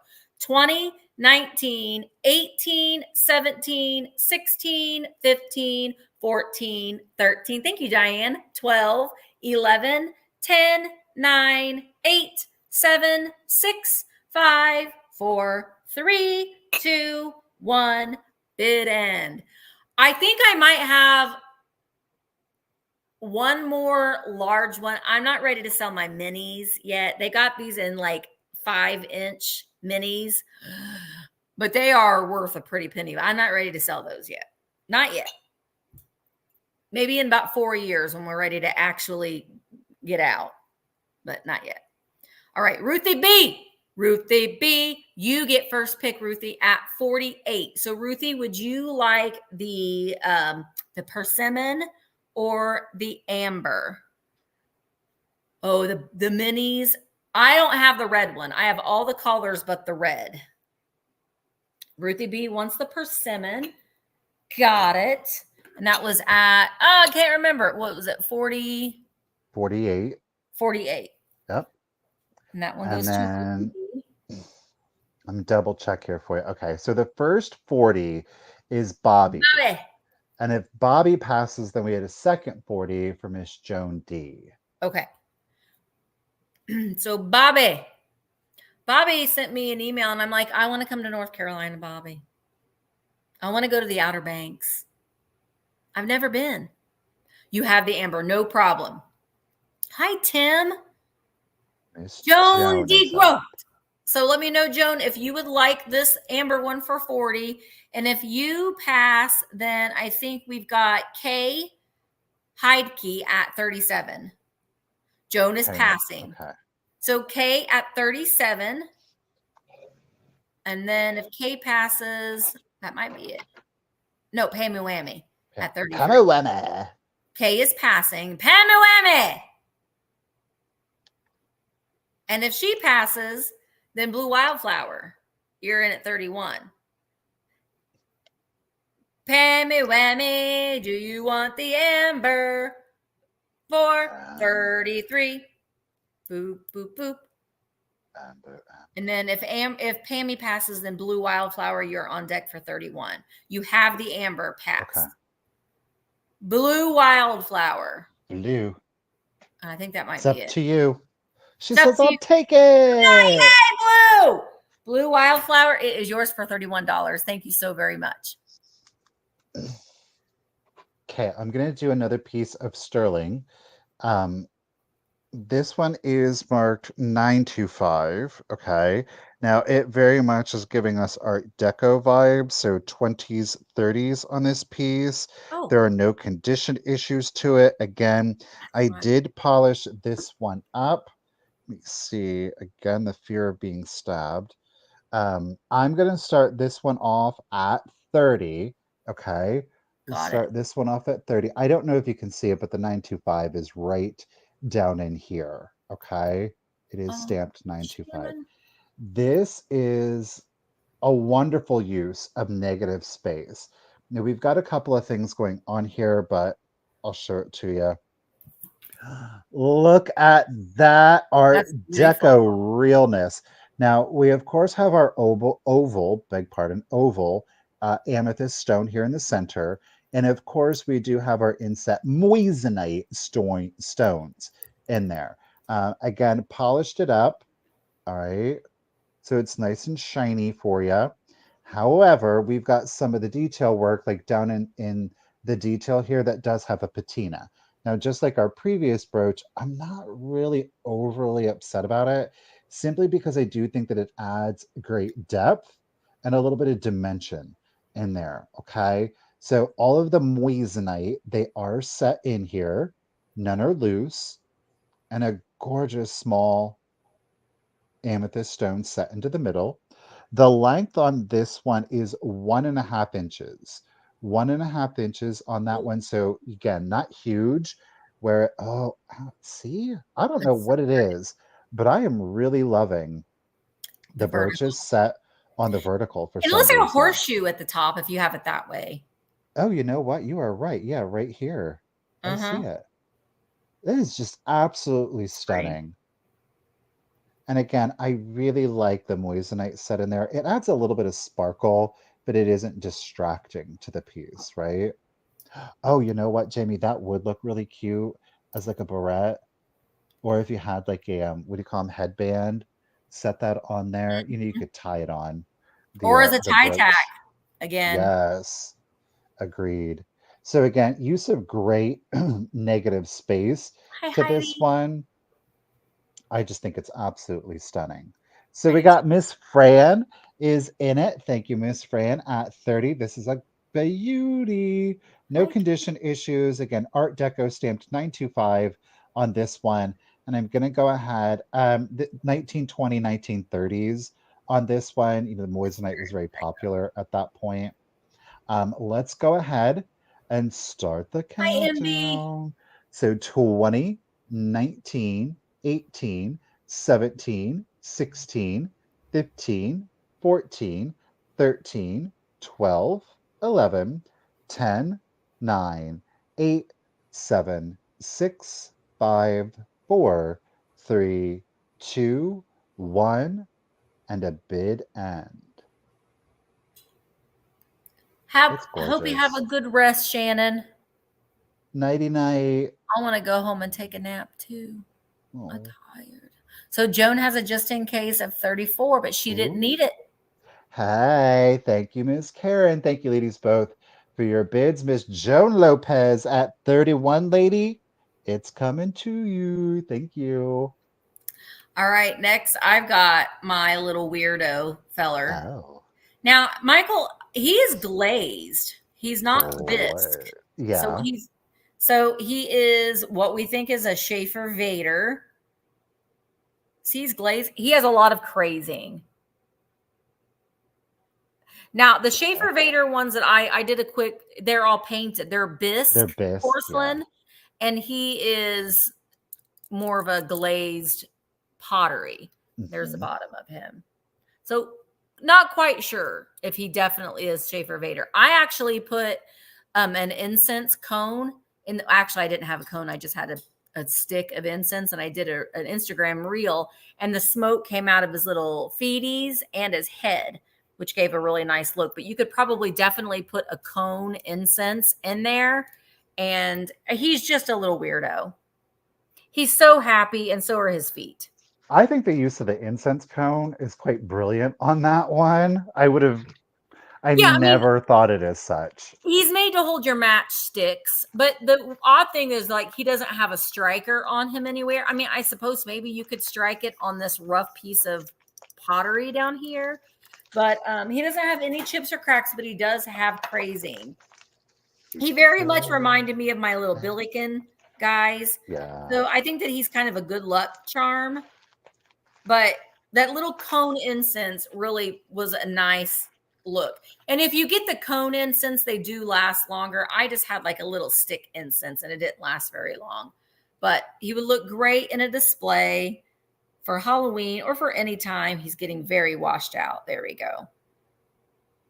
20, 19, 18, 17, 16, 15, 14, 13. Thank you, Diane. 12, 11, 10, 9, 8, 7, 6, 5, 4, 3, 2, 1. Bid end. I think I might have one more large one. I'm not ready to sell my minis yet. They got these in like 5-inch minis, but they are worth a pretty penny. I'm not ready to sell those yet. Not yet. Maybe in about 4 years when we're ready to actually get out, but not yet. All right, Ruthie B. Ruthie B, you get first pick, Ruthie, at 48. So, Ruthie, would you like the persimmon or the amber? Oh, the minis. I don't have the red one. I have all the colors but the red. Ruthie B wants the persimmon. Got it. And that was at, oh, I can't remember. What was it? 40? 48. 48. Yep. And that one And goes then to let me double check here for you. Okay, so the first 40 is Bobby. Bobby. And if Bobby passes, then we had a second 40 for Miss Joan D. Okay. So Bobby sent me an email and I'm like, I want to come to North Carolina, Bobby. I want to go to the Outer Banks. I've never been. You have the amber, no problem. Hi, Tim. Miss Joan is DeGroat. up. So let me know, Joan, if you would like this amber one for 40. And if you pass, then I think we've got Kay Heidke at 37. Joan is passing. Okay. So Kay at 37. And then if Kay passes, that might be it. No, Pammy Whammy at 33. Pammy Whammy. Kay is passing. Pammy Whammy. And if she passes, then Blue Wildflower, you're in at 31. Pammy Whammy, do you want the amber for 33? Boop, boop, boop. Amber. And then if Pammy passes, then Blue Wildflower, you're on deck for 31. You have the amber passed. Okay. Blue Wildflower. Blue. I think that might It's be up it. to you. She It's up says, to I'll you. take it. Yay, Blue! Blue Wildflower, it is yours for $31. Thank you so very much. Okay, I'm going to do another piece of sterling. This one is marked 925. Okay. Now, it very much is giving us Art Deco vibes, so 20s, 30s on this piece. Oh. There are no condition issues to it. Again, I did polish this one up. Let me see. Again, the fear of being stabbed. I'm going to start this one off at 30. Okay. Start this one off at 30. I don't know if you can see it, but the 925 is right down in here. Okay. It is stamped 925. This is a wonderful use of negative space. Now we've got a couple of things going on here, but I'll show it to you. Look at that Art Deco realness. Now we of course have our oval amethyst stone here in the center. And of course we do have our inset moissanite stones in there. Again, polished it up. All right. So it's nice and shiny for you. However, we've got some of the detail work like down in the detail here that does have a patina. Now, just like our previous brooch, I'm not really overly upset about it, simply because I do think that it adds great depth and a little bit of dimension in there, okay? So all of the moissanite, they are set in here. None are loose. And a gorgeous small amethyst stone set into the middle. The length on this one is 1.5 inches. 1.5 inches on that one. So again, not huge. Where see, I don't know what it is, but I am really loving the brooches set on the vertical for some reason. It looks like a horseshoe at the top if you have it that way. Oh, you know what? You are right. Yeah, right here. I see it. It is just absolutely Agree. stunning. And again, I really like the moissanite set in there. It adds a little bit of sparkle, but it isn't distracting to the piece, right? Oh, you know what, Jamie? That would look really cute as like a barrette, or if you had like a what do you call them, headband, set that on there. You know, you could tie it on Or as a the tie tack brooch. again. Yes, agreed. So again, use of great negative space Hi, to this Heidi. one. I just think it's absolutely stunning. So I we do too. got Miss Fran is in it. Thank you, Miss Fran, at 30. This is a beauty. No Hi. condition issues. Again, Art Deco stamped 925 on this one. And I'm going to go ahead. The 1920, 1930s on this one. You know, the Moissanite was very popular at that point. Let's go ahead and start the Hi, MB. countdown. So 20, 19, 18, 17, 16, 15, 14, 13, 12, 11, 10, 9, 8, 7, 6, 5, 4, 3, 2, 1, and a bid end. It's Hope you have gorgeous. a good rest, Shannon. Nighty night. I want to go home and take a nap too. I'm Oh. tired. So Joan has a just in case of 34, but she didn't Ooh. need it. Hey, thank you, Miss Karen. Thank you, ladies, both for your bids. Miss Joan Lopez at 31, lady. It's coming to you. Thank you. All right, next I've got my little weirdo feller. Oh, Now, Michael, he is glazed. He's not bisque. Lord. So Yeah, he is what we think is a Schaefer Vader. See, he's glazed. He has a lot of crazing. Now, the Schaefer Vader ones that I did a quick, they're all painted. They're they're bisque bisque. Yeah. porcelain, and he is more of a glazed pottery. There's the Hmm. bottom of him. So not quite sure if he definitely is Schaefer Vader. I actually put an incense cone in. Actually, I didn't have a cone. I just had a stick of incense, and I did an Instagram reel, and the smoke came out of his little feeties and his head, which gave a really nice look. But you could probably definitely put a cone incense in there, and he's just a little weirdo. He's so happy, and so are his feet. I think the use of the incense cone is quite brilliant on that one. I Yeah, I mean, never thought it as such. he's made to hold your matchsticks, but the odd thing is like he doesn't have a striker on him anywhere. I mean, I suppose maybe you could strike it on this rough piece of pottery down here, but he doesn't have any chips or cracks, but he does have crazing. He very much reminded me of my little Billiken guys. Yeah. So I think that he's kind of a good luck charm, but that little cone incense really was a nice look. And if you get the cone incense, they do last longer. I just had like a little stick incense and it didn't last very long. But he would look great in a display for Halloween or for any time. He's getting very washed out. There we go.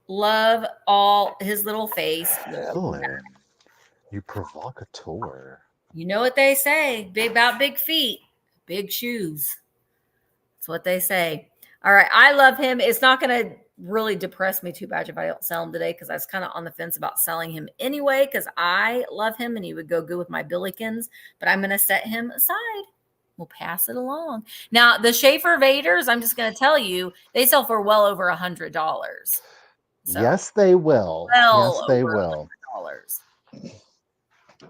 Love all his little face. Helen, you provocateur. You know what they say about big feet, big shoes. That's what they say. All right. I love him. It's not going to really depress me too bad if I don't sell him today because I was kind of on the fence about selling him anyway because I love him and he would go good with my Billikens, but I'm going to set him aside. We'll pass it along. Now, the Schaefer Vaders, I'm just going to tell you, they sell for well over $100. So, Yes, they will. well Yes, they over will. $100.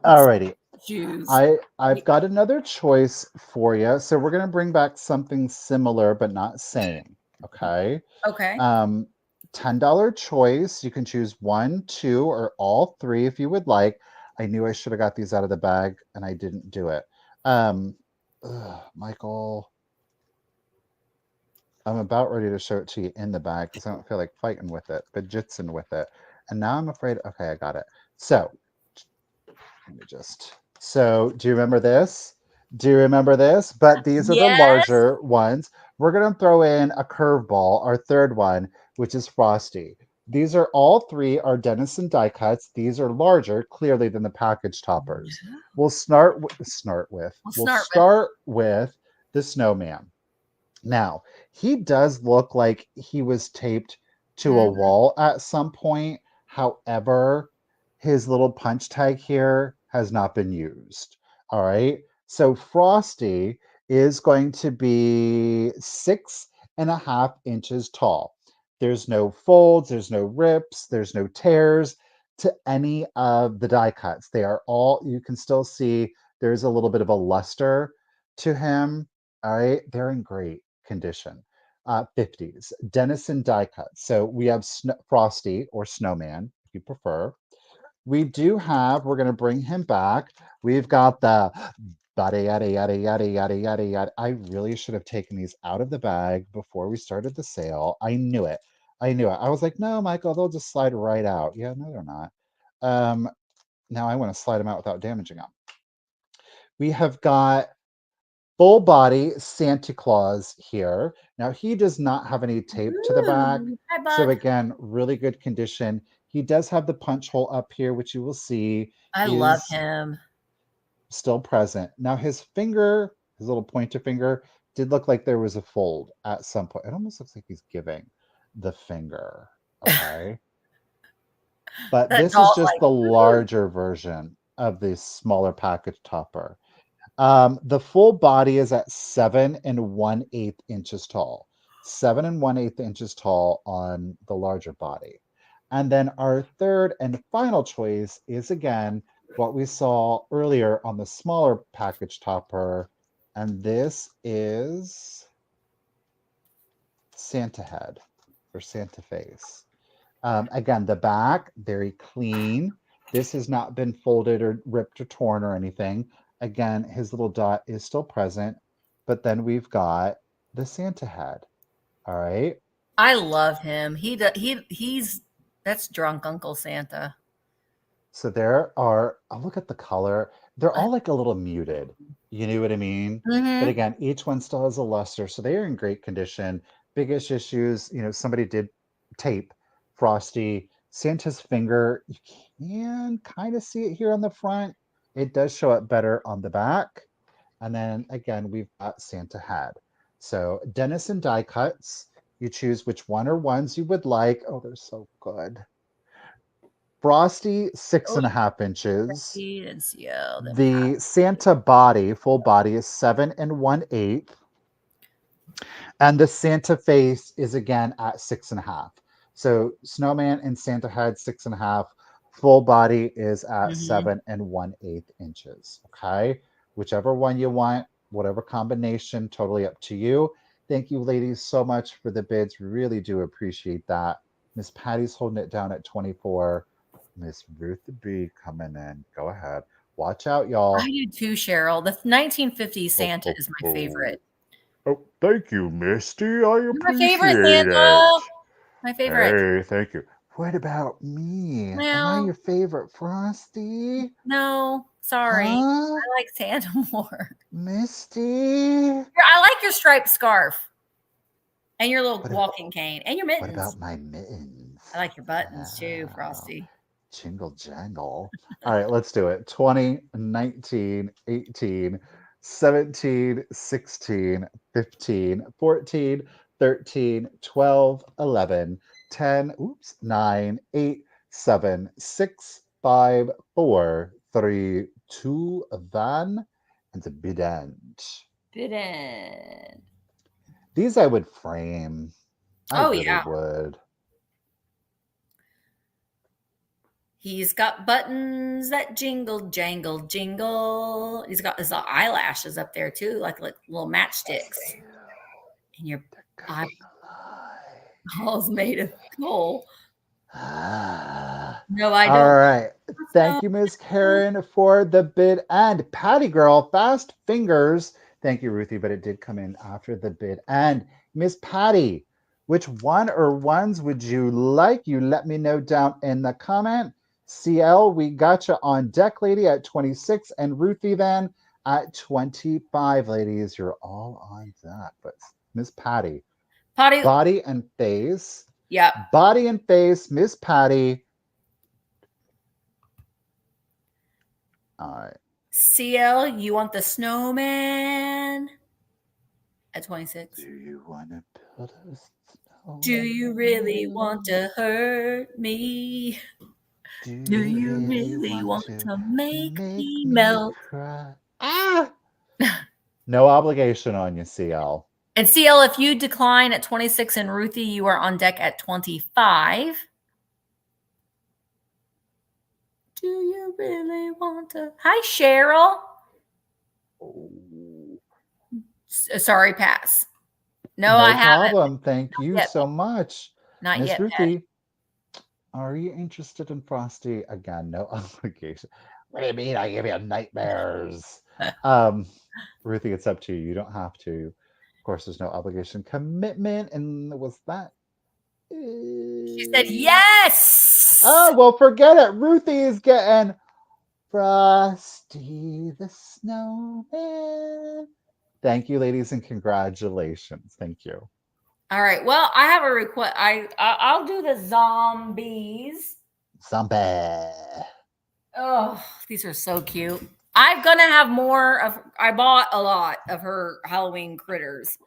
Alrighty. Shoes. I've got another choice for you. So we're gonna bring back something similar but not same. Okay. Okay. Um, $10 choice. You can choose one, two, or all three if you would like. I knew I should have got these out of the bag and I didn't do it. Michael, I'm about ready to show it to you in the bag because I don't feel like fighting with it, but jitzing with it. And now I'm afraid, okay, I got it. So let me just. So, do you remember this? Do you remember this? But these are the Yes. larger ones. We're going to throw in a curveball, our third one, which is Frosty. These are all three are Denison die cuts. These are larger, clearly, than the package toppers. We'll start with the snowman. Now, he does look like he was taped to a Mhm. wall at some point. However, his little punch tag here has not been used. All right. So Frosty is going to be 6.5 inches tall. There's no folds, there's no rips, there's no tears to any of the die cuts. They are all, you can still see there's a little bit of a luster to him. All right. They're in great condition. 50s, Denison die cut. So we have Frosty or Snowman, if you prefer. We do have, we're going to bring him back. We've got the yada, yada, yada, yada, yada, yada, yada. I really should have taken these out of the bag before we started the sale. I knew it. I knew it. I was like, no, Michael, they'll just slide right out. Yeah, no, they're not. Now I want to slide them out without damaging them. We have got full body Santa Claus here. Now, he does not have any tape to the back. Ooh, hi, So bud. again, really good condition. He does have the punch hole up here, which you will see I love is him. still present. Now, his finger, his little pointer finger, did look like there was a fold at some point. It almost looks like he's giving the finger. Okay. But That this is doll's just like, the woo. larger version of the smaller package topper. The full body is at 7.1/8 inches tall. 7.1/8 inches tall on the larger body. And then our third and final choice is again what we saw earlier on the smaller package topper. And this is Santa head or Santa face. Again, the back, very clean. This has not been folded or ripped or torn or anything. Again, his little dot is still present, but then we've got the Santa head. All right. I love him. He's that's drunk Uncle Santa. So there are, I'll look at the color. They're I, all like a little muted. You know what I mean? But mm-hmm. again, each one still has a luster. So they are in great condition. Biggest issues, somebody did tape Frosty. Santa's finger, you can kind of see it here on the front. It does show up better on the back. And then again, we've got Santa head. So Denison die cuts. You choose which one or ones you would like. Oh, they're so good. Frosty, six Oh, and a half inches. he didn't see all them. The Santa body, full body, is 7.1/8. And the Santa face is again at 6.5. So Snowman and Santa head, 6.5. Full body is at Mm-hmm. 7.1/8 inches. Okay. Whichever one you want, whatever combination, totally up to you. Thank you, ladies, so much for the bids. Really do appreciate that. Miss Patty's holding it down at 24. Miss Ruth B coming in. Go ahead. Watch out, I y'all. do too, Cheryl. The 1950s Ho, Santa ho, is my ho. favorite. Oh, thank you, Misty. I You're my favorite appreciate it. Santa. My favorite. Hey, thank you. What about me? Am I Well, your favorite Frosty? no, sorry. Huh? I like Santa more. Misty? I like your striped scarf and your little What, walking cane and your what mittens. about my mittens? I like your buttons too, Wow. Frosty. Jingle jangle. All right, let's do it. 20, 19, 18, 17, 16, 15, 14, 13, 12, 11, 10, oops, 9, 8, 7, 6, 5, 4, 3, 2, van, and a bident. Didn't. These I would frame. I Oh really yeah. would. He's got buttons that jingle, jangle, jingle. He's got his eyelashes up there too, like little matchsticks. And your They're coming eyeballs made of coal. alive. No, I All don't. right. No. Thank you, Ms. Karen, for the bid. And Patty Girl, fast fingers. Thank you, Ruthie, but it did come in after the bid. And Miss Patty, which one or ones would you like? You let me know down in the comment. CL, we got you on deck, lady, at 26, and Ruthie then at 25. Ladies, you're all on deck. But Miss Patty, Potty. body and face. Yep. Body and face, Miss Patty. All right. CL, you want the snowman at 26? Do you want to build a snowman? Do you really want to hurt me? Do you really want to make me me melt? cry? Ah! No obligation on you, CL. And CL, if you decline at 26 and Ruthie, you are on deck at 25. Do you really want to? Hi, Cheryl. Sorry, pass. No, I haven't. Problem. Thank you yet. so much. Not Miss yet, Ruthie, are you interested in Frosty? Again, no obligation. What do you mean I give you nightmares? Ruthie, it's up to you. You don't have to. Of course, there's no obligation. Commitment. And was that? She said yes. Oh, well, forget it. Ruthie is getting Frosty the Snowman. Thank you, ladies, and congratulations. Thank you. All right. Well, I have a request. I'll do the zombies. Zombie. Oh, these are so cute. I'm gonna have more of. I bought a lot of her Halloween critters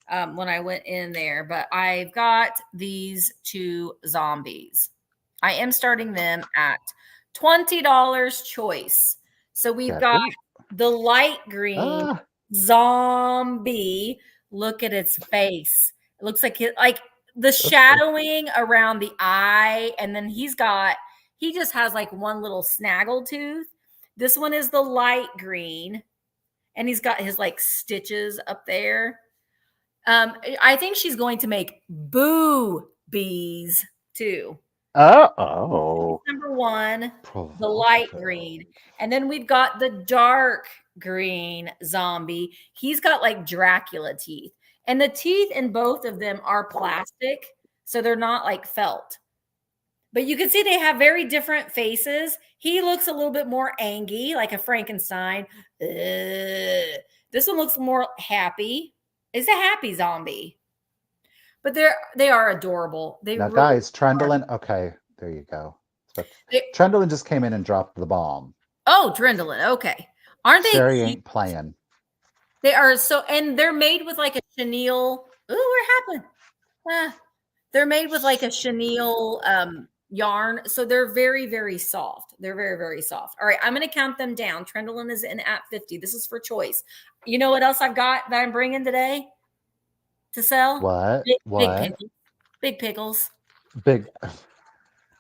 when I went in there, but I've got these two zombies. I am starting them at $20 choice. So we've got the light green zombie. Look at its face. It looks like the shadowing around the eye, and then he just has like one little snaggle tooth. This one is the light green, and he's got his like stitches up there. I think she's going to make boobies too. Number one, the light green. And then we've got the dark green zombie. He's got like Dracula teeth. And the teeth in both of them are plastic, so they're not like felt. But you can see they have very different faces. He looks a little bit more angry, like a Frankenstein. This one looks more happy. It's a happy zombie. But they are adorable. Now, really guys, Trendolin. Okay, there you go. Trendolin just came in and dropped the bomb. Oh, Trendolin. Okay. Aren't they? Sherry ain't playing. They are so, and they're made with like a chenille. Ooh, what happened? They're made with like a chenille yarn. So they're very, very soft. They're very, very soft. All right. I'm going to count them down. Trendolin is in at 50. This is for choice. You know what else I've got that I'm bringing today to sell? What? Big pickles. Big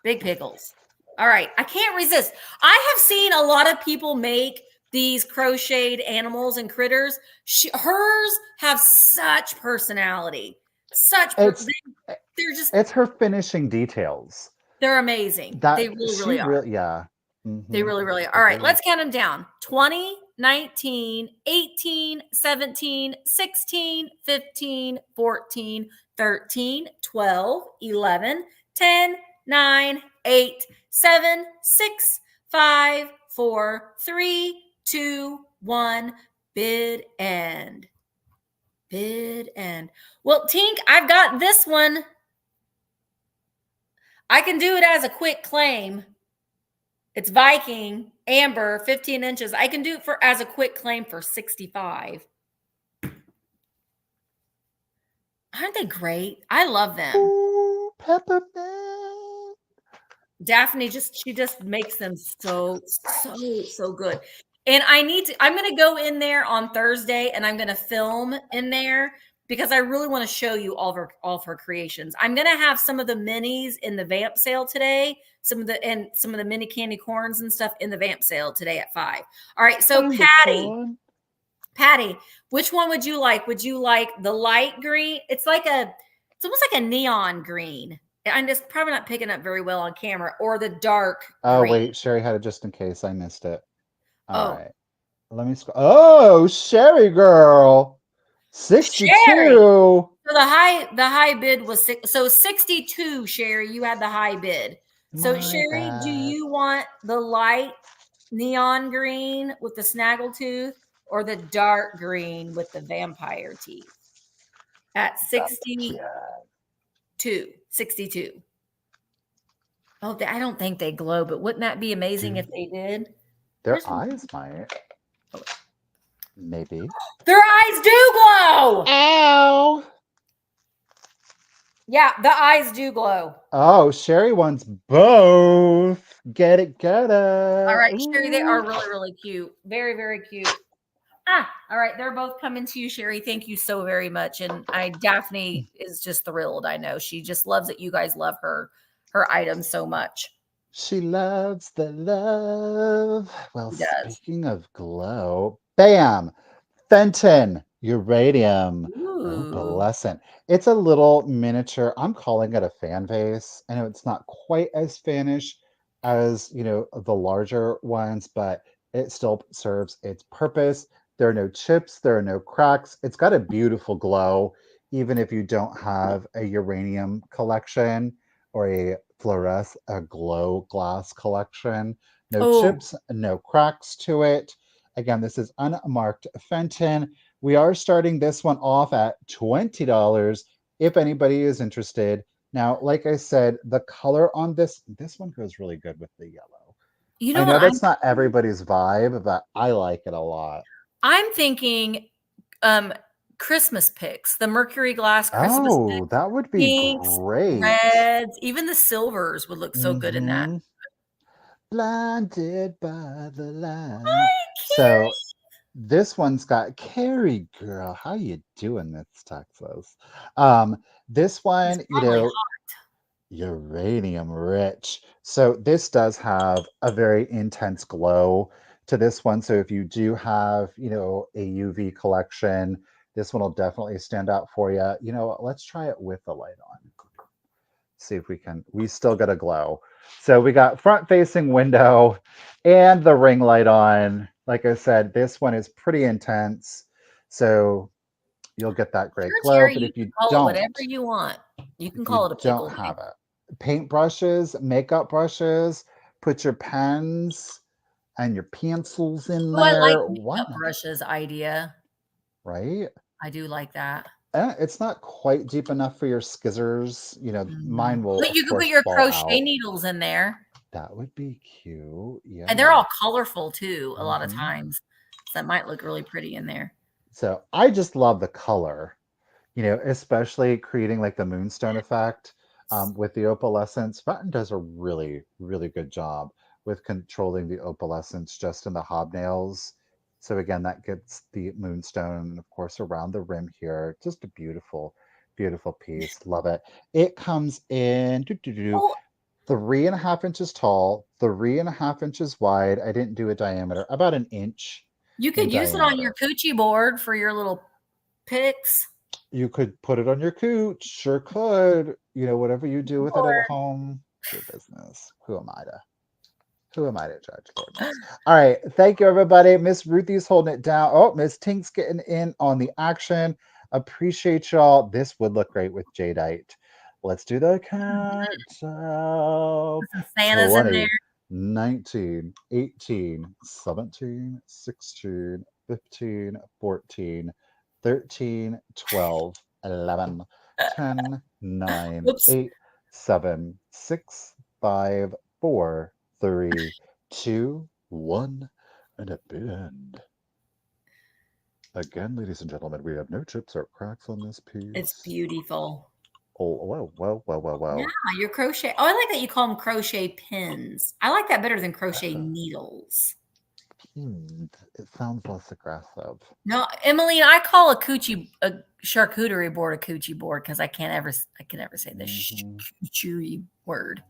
pickles. All right. I can't resist. I have seen a lot of people make these crocheted animals and critters. Hers have such personality. They're just. It's her finishing details. They're amazing. They really are. Yeah. Mm-hmm. They really, really are. All right. Let's count them down. 20, 19, 18, 17, 16, 15, 14, 13, 12, 11, 10, 9, 8, 7, 6, 5, 4, 3, 2, 1. Bid end. Well, Tink, I've got this one. I can do it as a quick claim. It's Viking, amber, 15 inches. I can do it as a quick claim for 65. Aren't they great? I love them. Ooh, peppermint. Daphne she just makes them so good. And I'm going to go in there on Thursday and I'm going to film in there because I really want to show you all of her creations. I'm going to have some of the minis in the vamp sale today. Some of the mini candy corns and stuff in the vamp sale today at 5. All right. So Patty, which one would you like? Would you like the light green? It's almost like a neon green. I'm just probably not picking up very well on camera, or the dark green. Wait, Sherry had it just in case. I missed it. All right. Let me scroll. Oh, Sherry girl. 62. Sherry. So the high bid was 62, Sherry. You had the high bid. So Sherry, do you want the light neon green with the snaggle tooth or the dark green with the vampire teeth? At 62. 62. Oh, I don't think they glow, but wouldn't that be amazing if they did? Their eyes might. Maybe. Their eyes do glow. Ow! Yeah, the eyes do glow. Oh, Sherry wants both. Get it, get All it. right, Sherry, they are Ooh. really, really cute. Very, very cute. All right. They're both coming to you, Sherry. Thank you so very much. And Daphne is just thrilled. I know she just loves it. You guys love her items so much. She loves the love. Well, She does. speaking of glow, bam! Fenton, uranium. Oh, Ooh. blessing. It's a little miniature. I'm calling it a fan vase. I know it's not quite as fanish as, the larger ones, but it still serves its purpose. There are no chips, there are no cracks. It's got a beautiful glow, even if you don't have a uranium collection or a glow glass collection. No Oh, chips, no cracks to it. Again, this is unmarked Fenton. We are starting this one off at $20 if anybody is interested. Now, like I said, the color on this one goes really good with the yellow. you I know what know that's not everybody's vibe, but I like it a lot. I'm thinking Christmas picks, the mercury glass Christmas Oh, picks, that would be pinks, great. reds, even the silvers would look so good in that. Hmm. Blinded by the light. Hi, So Carrie. this one's got Carrie girl. How you doing this, Texas? Um, this It's one, probably uranium rich. So this does have a very intense glow to this one. So if you do have, a UV collection, this one will definitely stand out for you. You know what? Let's try it with the light on. See if we still get a glow. So we got front facing window and the ring light on. Like I said, this one is pretty intense. So you'll get that great sure, glow. Terry. But You if can you call it don't, whatever you want. You can if you call it a don't pickle have it, paint brushes, makeup brushes, put your pens and your pencils in Oh, I like there. Why makeup not? brushes idea. Right? I do like that. It's not quite deep enough for your skizzers. Mine will, But of you could put course, your fall crochet out. needles in there. That would be cute. And they're Yeah. all colorful too, a lot of Hmm. times. So that might look really pretty in there. So I just love the color, especially creating like the moonstone effect with the opalescence. Fenton does a really, really good job with controlling the opalescence just in the hobnails. So again, that gets the moonstone, of course, around the rim here. Just a beautiful, beautiful piece. Love it. It comes in Oh, 3.5 inches tall, 3.5 inches wide. I didn't do a diameter, about an inch you in could use it on your diameter. coochie board for your little pics. You could put it on your cooch, sure could. Whatever you do with it at Or home, it's your business. Who am I to judge? Lord knows. All right. Thank you, everybody. Miss Ruthie's holding it down. Oh, Miss Tink's getting in on the action. Appreciate y'all. This would look great with jadeite. Let's do the countdown. some Santa's in there. 20, 19, 18, 17, 16, 15, 14, 13, 12, 11, 10, 9, Whoops. 8, 7, 6, 5, 4, 3, 2, 1, and a bend. Again, ladies and gentlemen, we have no chips or cracks on this It's piece. beautiful. Oh, Yeah, well. your crochet. Oh, I like that you call them crochet pins. I like that better than crochet needles. It sounds less aggressive. No, Emmeline, I call a charcuterie board a coochie board because I can never say the Mhm, charcuterie word.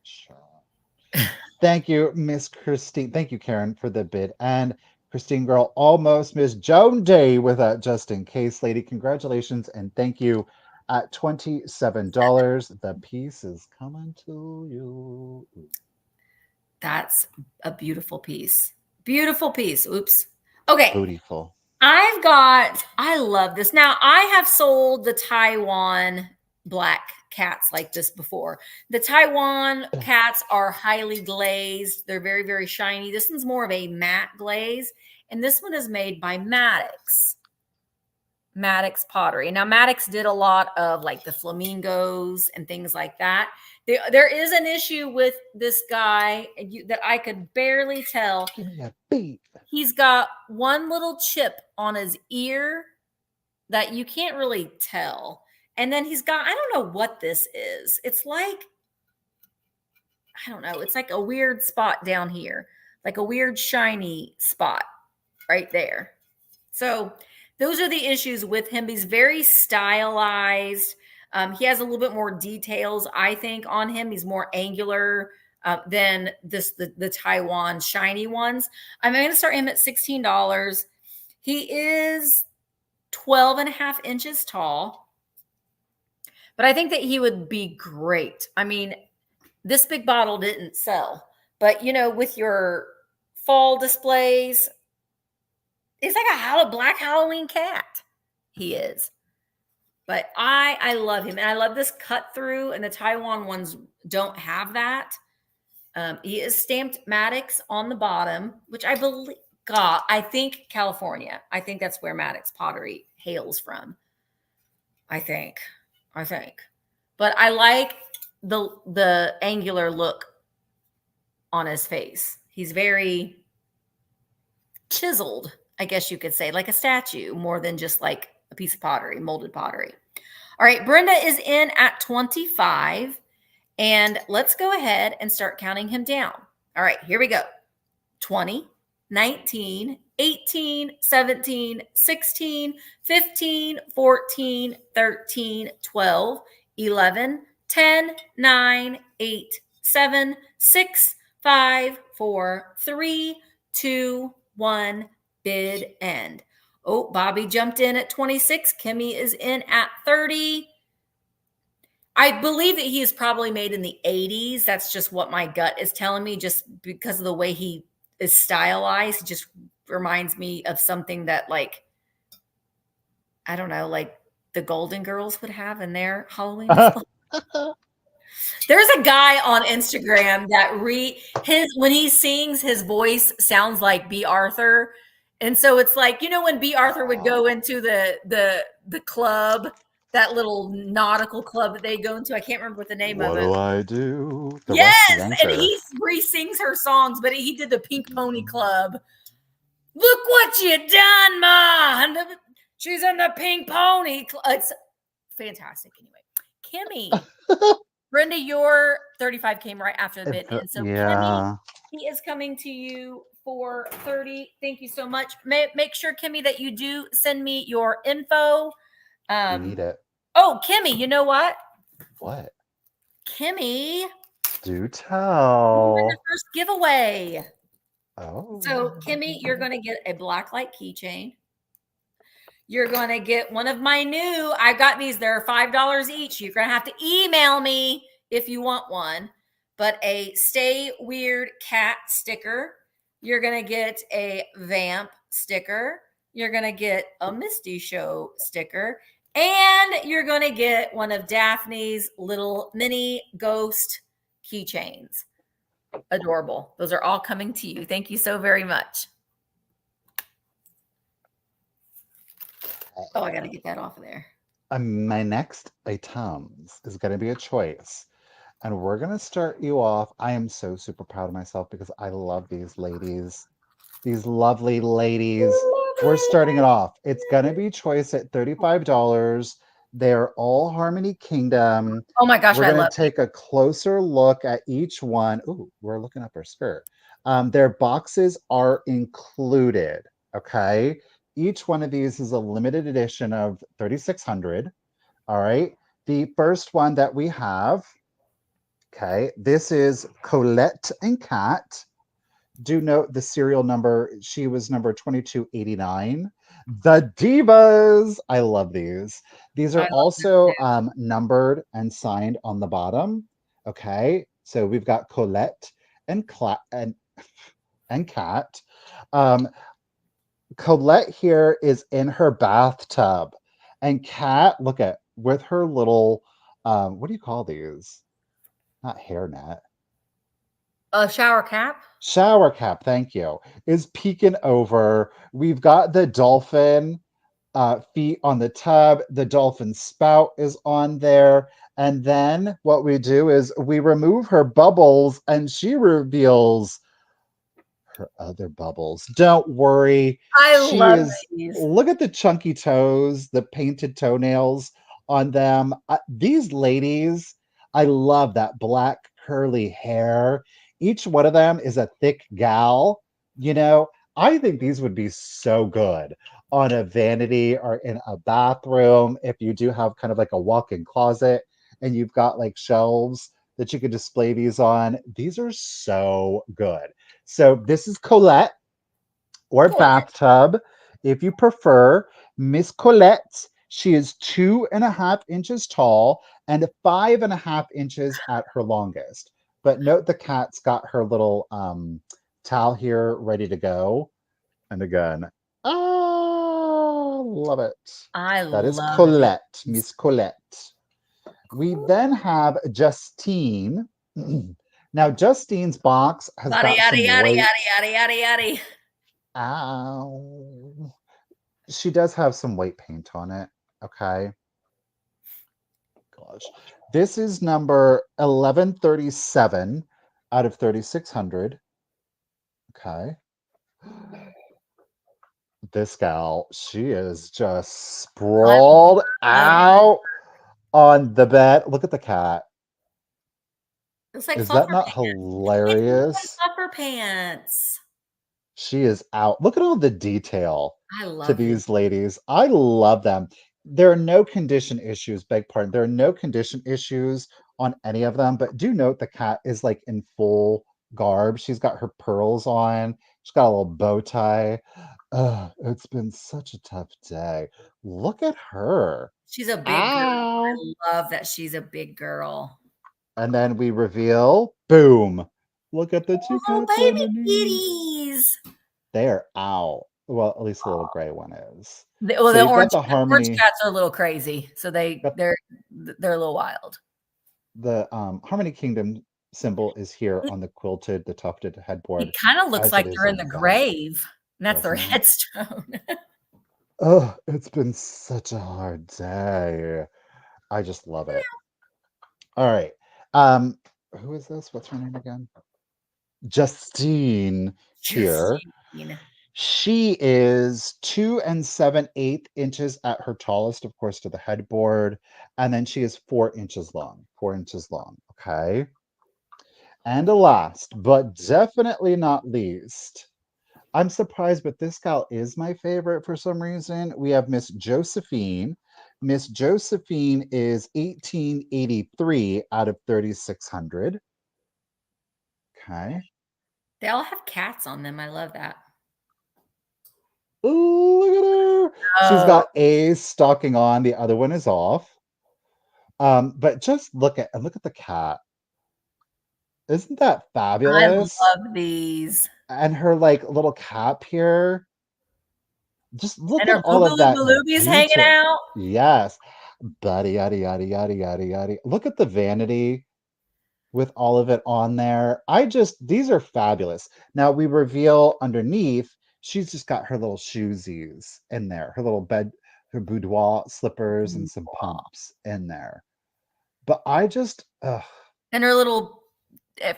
Sure. Thank you, Miss Christine. Thank you, Karen, for the bid. And Christine Girl, almost Miss Joan Day with a just in case lady. Congratulations and thank you. At $27, the piece is coming to you. That's a beautiful piece. Beautiful piece. Oops. Okay. Beautiful. I love this. Now, I have sold the Taiwan black cats like this before. The Taiwan cats are highly glazed. They're very, very shiny. This one's more of a matte glaze, and this one is made by Maddox. Maddox pottery. Now, Maddox did a lot of like the flamingos and things like that. There is an issue with this guy that I could barely tell. Give me a beat. He's got one little chip on his ear that you can't really tell. And then he's got, I don't know what this is. It's like, I don't know. It's like a weird spot down here, like a weird shiny spot right there. So those are the issues with him. He's very stylized. He has a little bit more details, I think, on him. He's more angular than the Taiwan shiny ones. I'm going to start him at $16. He is 12 and a half inches tall, but I think that he would be great. I mean, this big bottle didn't sell, but you know, with your fall displays, it's like a black Halloween cat. He is. But I love him. And I love this cut through, and the Taiwan ones don't have that. He is stamped Maddox on the bottom, which I believe, God, I think California. I think that's where Maddox pottery hails from. I think. But I like the angular look on his face. He's very chiseled, I guess you could say, like a statue more than just like a piece of pottery, molded pottery. All right, Brenda is in at 25, and let's go ahead and start counting him down. All right, here we go. 20, 19, 18, 17, 16, 15, 14, 13, 12, 11, 10, 9, 8, 7, 6, 5, 4, 3, 2, 1, bid end. Oh, Bobby jumped in at 26. Kimmy is in at 30. I believe that he is probably made in the 80s. That's just what my gut is telling me, just because of the way he is stylized. It just reminds me of something that, like, I don't know, like the Golden Girls would have in their Halloween display. There's a guy on Instagram that when he sings, his voice sounds like B. Arthur. And so it's like, you know, when B. Arthur would go into the club, that little nautical club that they go into. I can't remember what the name of it. What do I do? Yes, and he re-sings her songs, but he did the Pink Pony Club. Look what you done, Ma! She's in the Pink Pony Club. It's fantastic. Anyway, Kimmy, Brenda, your 35 came right after the bid, and so Kimmy, he is coming to you for 30. Thank you so much. Make sure, Kimmy, that you do send me your info. We need it. Oh, Kimmy, you know what? What? Kimmy, do tell. The first giveaway. Oh. So, Kimmy, you're going to get a blacklight keychain. You're going to get one of my new, I got these, they're $5 each. You're going to have to email me if you want one, but a Stay Weird cat sticker. You're going to get a vamp sticker. You're going to get a Misty Show sticker. And you're going to get one of Daphne's little mini ghost keychains. Adorable. Those are all coming to you. Thank you so very much. Oh, I got to get that off of there. My next items is going to be a choice. And we're going to start you off. I am so super proud of myself because I love these ladies. These lovely ladies. We're starting it off. It's going to be choice at $35. They're all Harmony Kingdom. Oh my gosh, we're going to take a closer look at each one. Ooh, we're looking up our skirt. Their boxes are included. Okay. Each one of these is a limited edition of 3,600. All right. The first one that we have, okay, this is Colette and Kat. Do note the serial number. She was number 2289. The Divas. I love these. These are also numbered and signed on the bottom. Okay. So we've got Colette and Kat. Colette here is in her bathtub, and Kat, look at, with her little, what do you call these? Not hairnet. A shower cap? Shower cap, thank you, is peeking over. We've got the dolphin feet on the tub. The dolphin spout is on there. And then what we do is we remove her bubbles and she reveals her other bubbles. Don't worry. I She love is, these. look at the chunky toes, the painted toenails on them. These ladies, I love that black curly hair. Each one of them is a thick gal. You know, I think these would be so good on a vanity or in a bathroom if you do have kind of like a walk-in closet and you've got like shelves that you could display these on. These are so good. So this is Colette or Cool. bathtub, if you prefer. Miss Colette, she is 2.5 inches tall and 5.5 inches at her longest. But note the cat's got her little towel here ready to go. And again, love it. I That is love Colette, these. Miss Colette. We then have Justine. Now, Justine's box has Yada got yada some yada weight. yada yada yada yada. Ow. She does have some white paint on it. Okay. Gosh. This is number 1137 out of 3600. Okay. This gal, she is just I sprawled love. out on the bed. Look at the cat. It's like Is that fluffer not pants. It looks like hilarious? fluffer pants. She is out. Look at all the detail I to love these. these ladies. I love them. There are no condition issues, beg pardon. There are no condition issues on any of them, but do note the cat is like in full garb. She's got her pearls on. She's got a little bow tie. Ugh, it's been such a tough day. Look at her. She's a big girl. Ow. I love that she's a big girl. And then we reveal, boom. Look at the two Oh, cats baby underneath. kitties. They are out. Well, at least the little gray one is. Well, So the you've got orange the orange harmony, cats are a little crazy, so got they're a little wild. the Harmony Kingdom symbol is here It, on the quilted, the tufted it headboard, kind of looks as it like is they're in on the the back, grave, and that's their doesn't it? headstone. Oh, it's been such a hard day. I just love it. All right. Um, who is this? What's her name again? Justine here. Justine. She is 2 7/8 inches at her tallest, of course, to the headboard. And then she is 4 inches long, 4 inches long. Okay. And last, but definitely not least, I'm surprised, but this gal is my favorite for some reason. We have Miss Josephine. Miss Josephine is 1883 out of 3600. Okay. They all have cats on them. I love that. Ooh, look at her. She's Oh, got A's stalking on, the other one is off. But just look at the cat. Isn't that I fabulous? love these. And her like little cap here. Just look And at her all of boogaloo that baloobies hanging detail. out. Yes. Buddy, yada, yada, yada, yada, yada. Look at the vanity with all of it on there. These are fabulous. Now we reveal underneath, she's just got her little shoesies in there, her little her boudoir slippers and some pumps in there. But And her little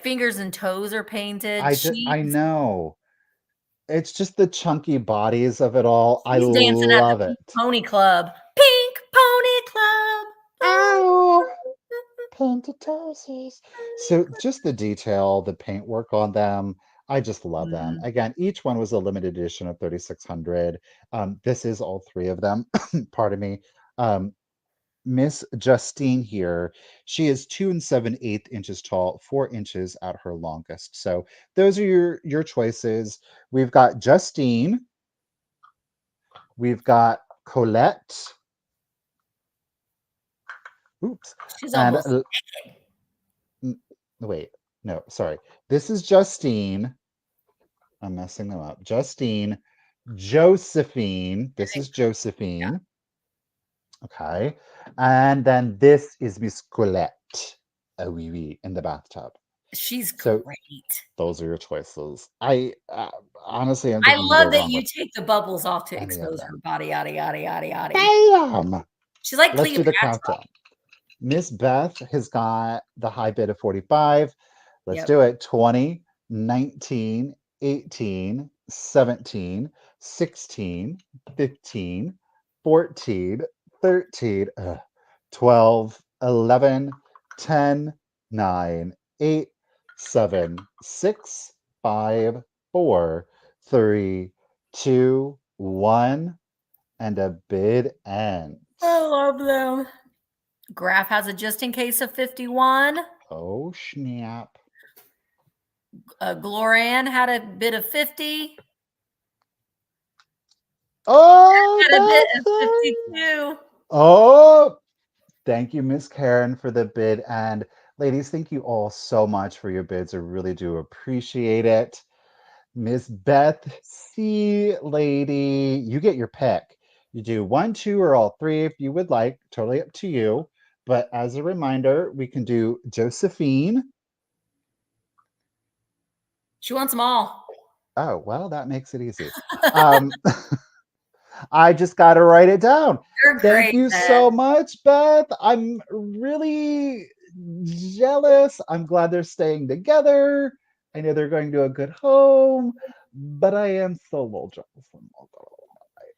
fingers and toes are painted. I know. It's just the chunky bodies of it all. I She's dancing at the love Pink it. Pony Club. Pink Pony Club. Ow! Painted toesies. So just the detail, the paintwork on them, I just love them. Mhm. Again, each one was a limited edition of 3600. This is all three of them. Pardon me. Um, Miss Justine here, she is 2 7/8 inches tall, 4 inches at her longest. So those are your choices. We've got Justine, we've got Colette, oops, She's and almost naked. n- wait, no, sorry. This is Justine. I'm messing them up. Justine, Josephine. This is Josephine. Okay. And then this is Miss Colette. Oh, oui, oui, in the bathtub. She's So great. those are your choices. I honestly, I don't I think you can go love that wrong you with take the bubbles off to any of expose her them. body, yada, yada, yada, yada. Bam! She's like Let's do the Cleopatra. countdown. Miss Beth has got the high bid of 45. Let's Yep. do it. 20, 19, 18, 17, 16, 15, 14, 13, 12, 11, 10, 9, 8, 7, 6, 5, 4, 3, 2, 1, and a bid ends. I love them. Graph has a just in case of 51. Oh, snap. Glorianne had a bid of 50. Oh, Had a bid that's of 52. oh, thank you, Miss Karen, for the bid. And ladies, thank you all so much for your bids. I really do appreciate it. Miss Beth C. Lady, you get your pick. You do one, two, or all three if you would like. Totally up to you. But as a reminder, we can do Josephine. She wants them all. Oh, well, that makes it easy. Um, I just got to write it down. You're Thank great, you Beth. so much, Beth. I'm really jealous. I'm glad they're staying together. I know they're going to a good home, but I am still a little jealous. I'm not gonna lie.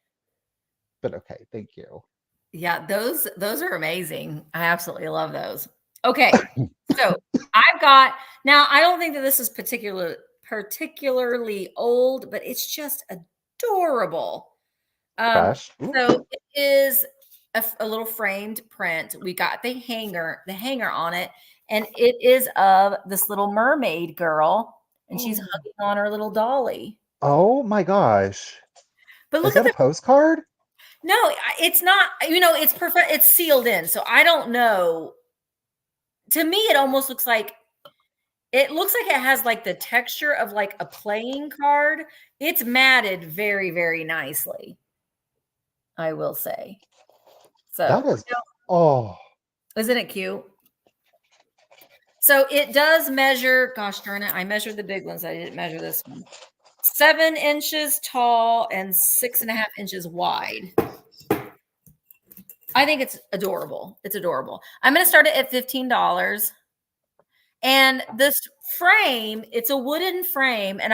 But okay, thank you. Yeah, those are amazing. I absolutely love those. Okay. So I've got now I don't think that this is particularly old, but it's just adorable. Fresh. Ooh. So it is a little framed print. We got the hanger on it, and it is of this little mermaid girl, and she's hugging on her little dolly. Oh my gosh. But Is look at that a the postcard? no, it's not. It's perfect. It's sealed in, so I don't know. To me, it almost looks like it has like the texture of like a playing card. It's matted very, very nicely, I will say. That So, is, oh, isn't it cute? So it does measure, gosh darn it, I measured the big ones. I didn't measure this one. 7 inches tall and 6.5 inches wide. I think it's adorable. It's adorable. I'm going to start it at $15. And this frame, it's a wooden frame, and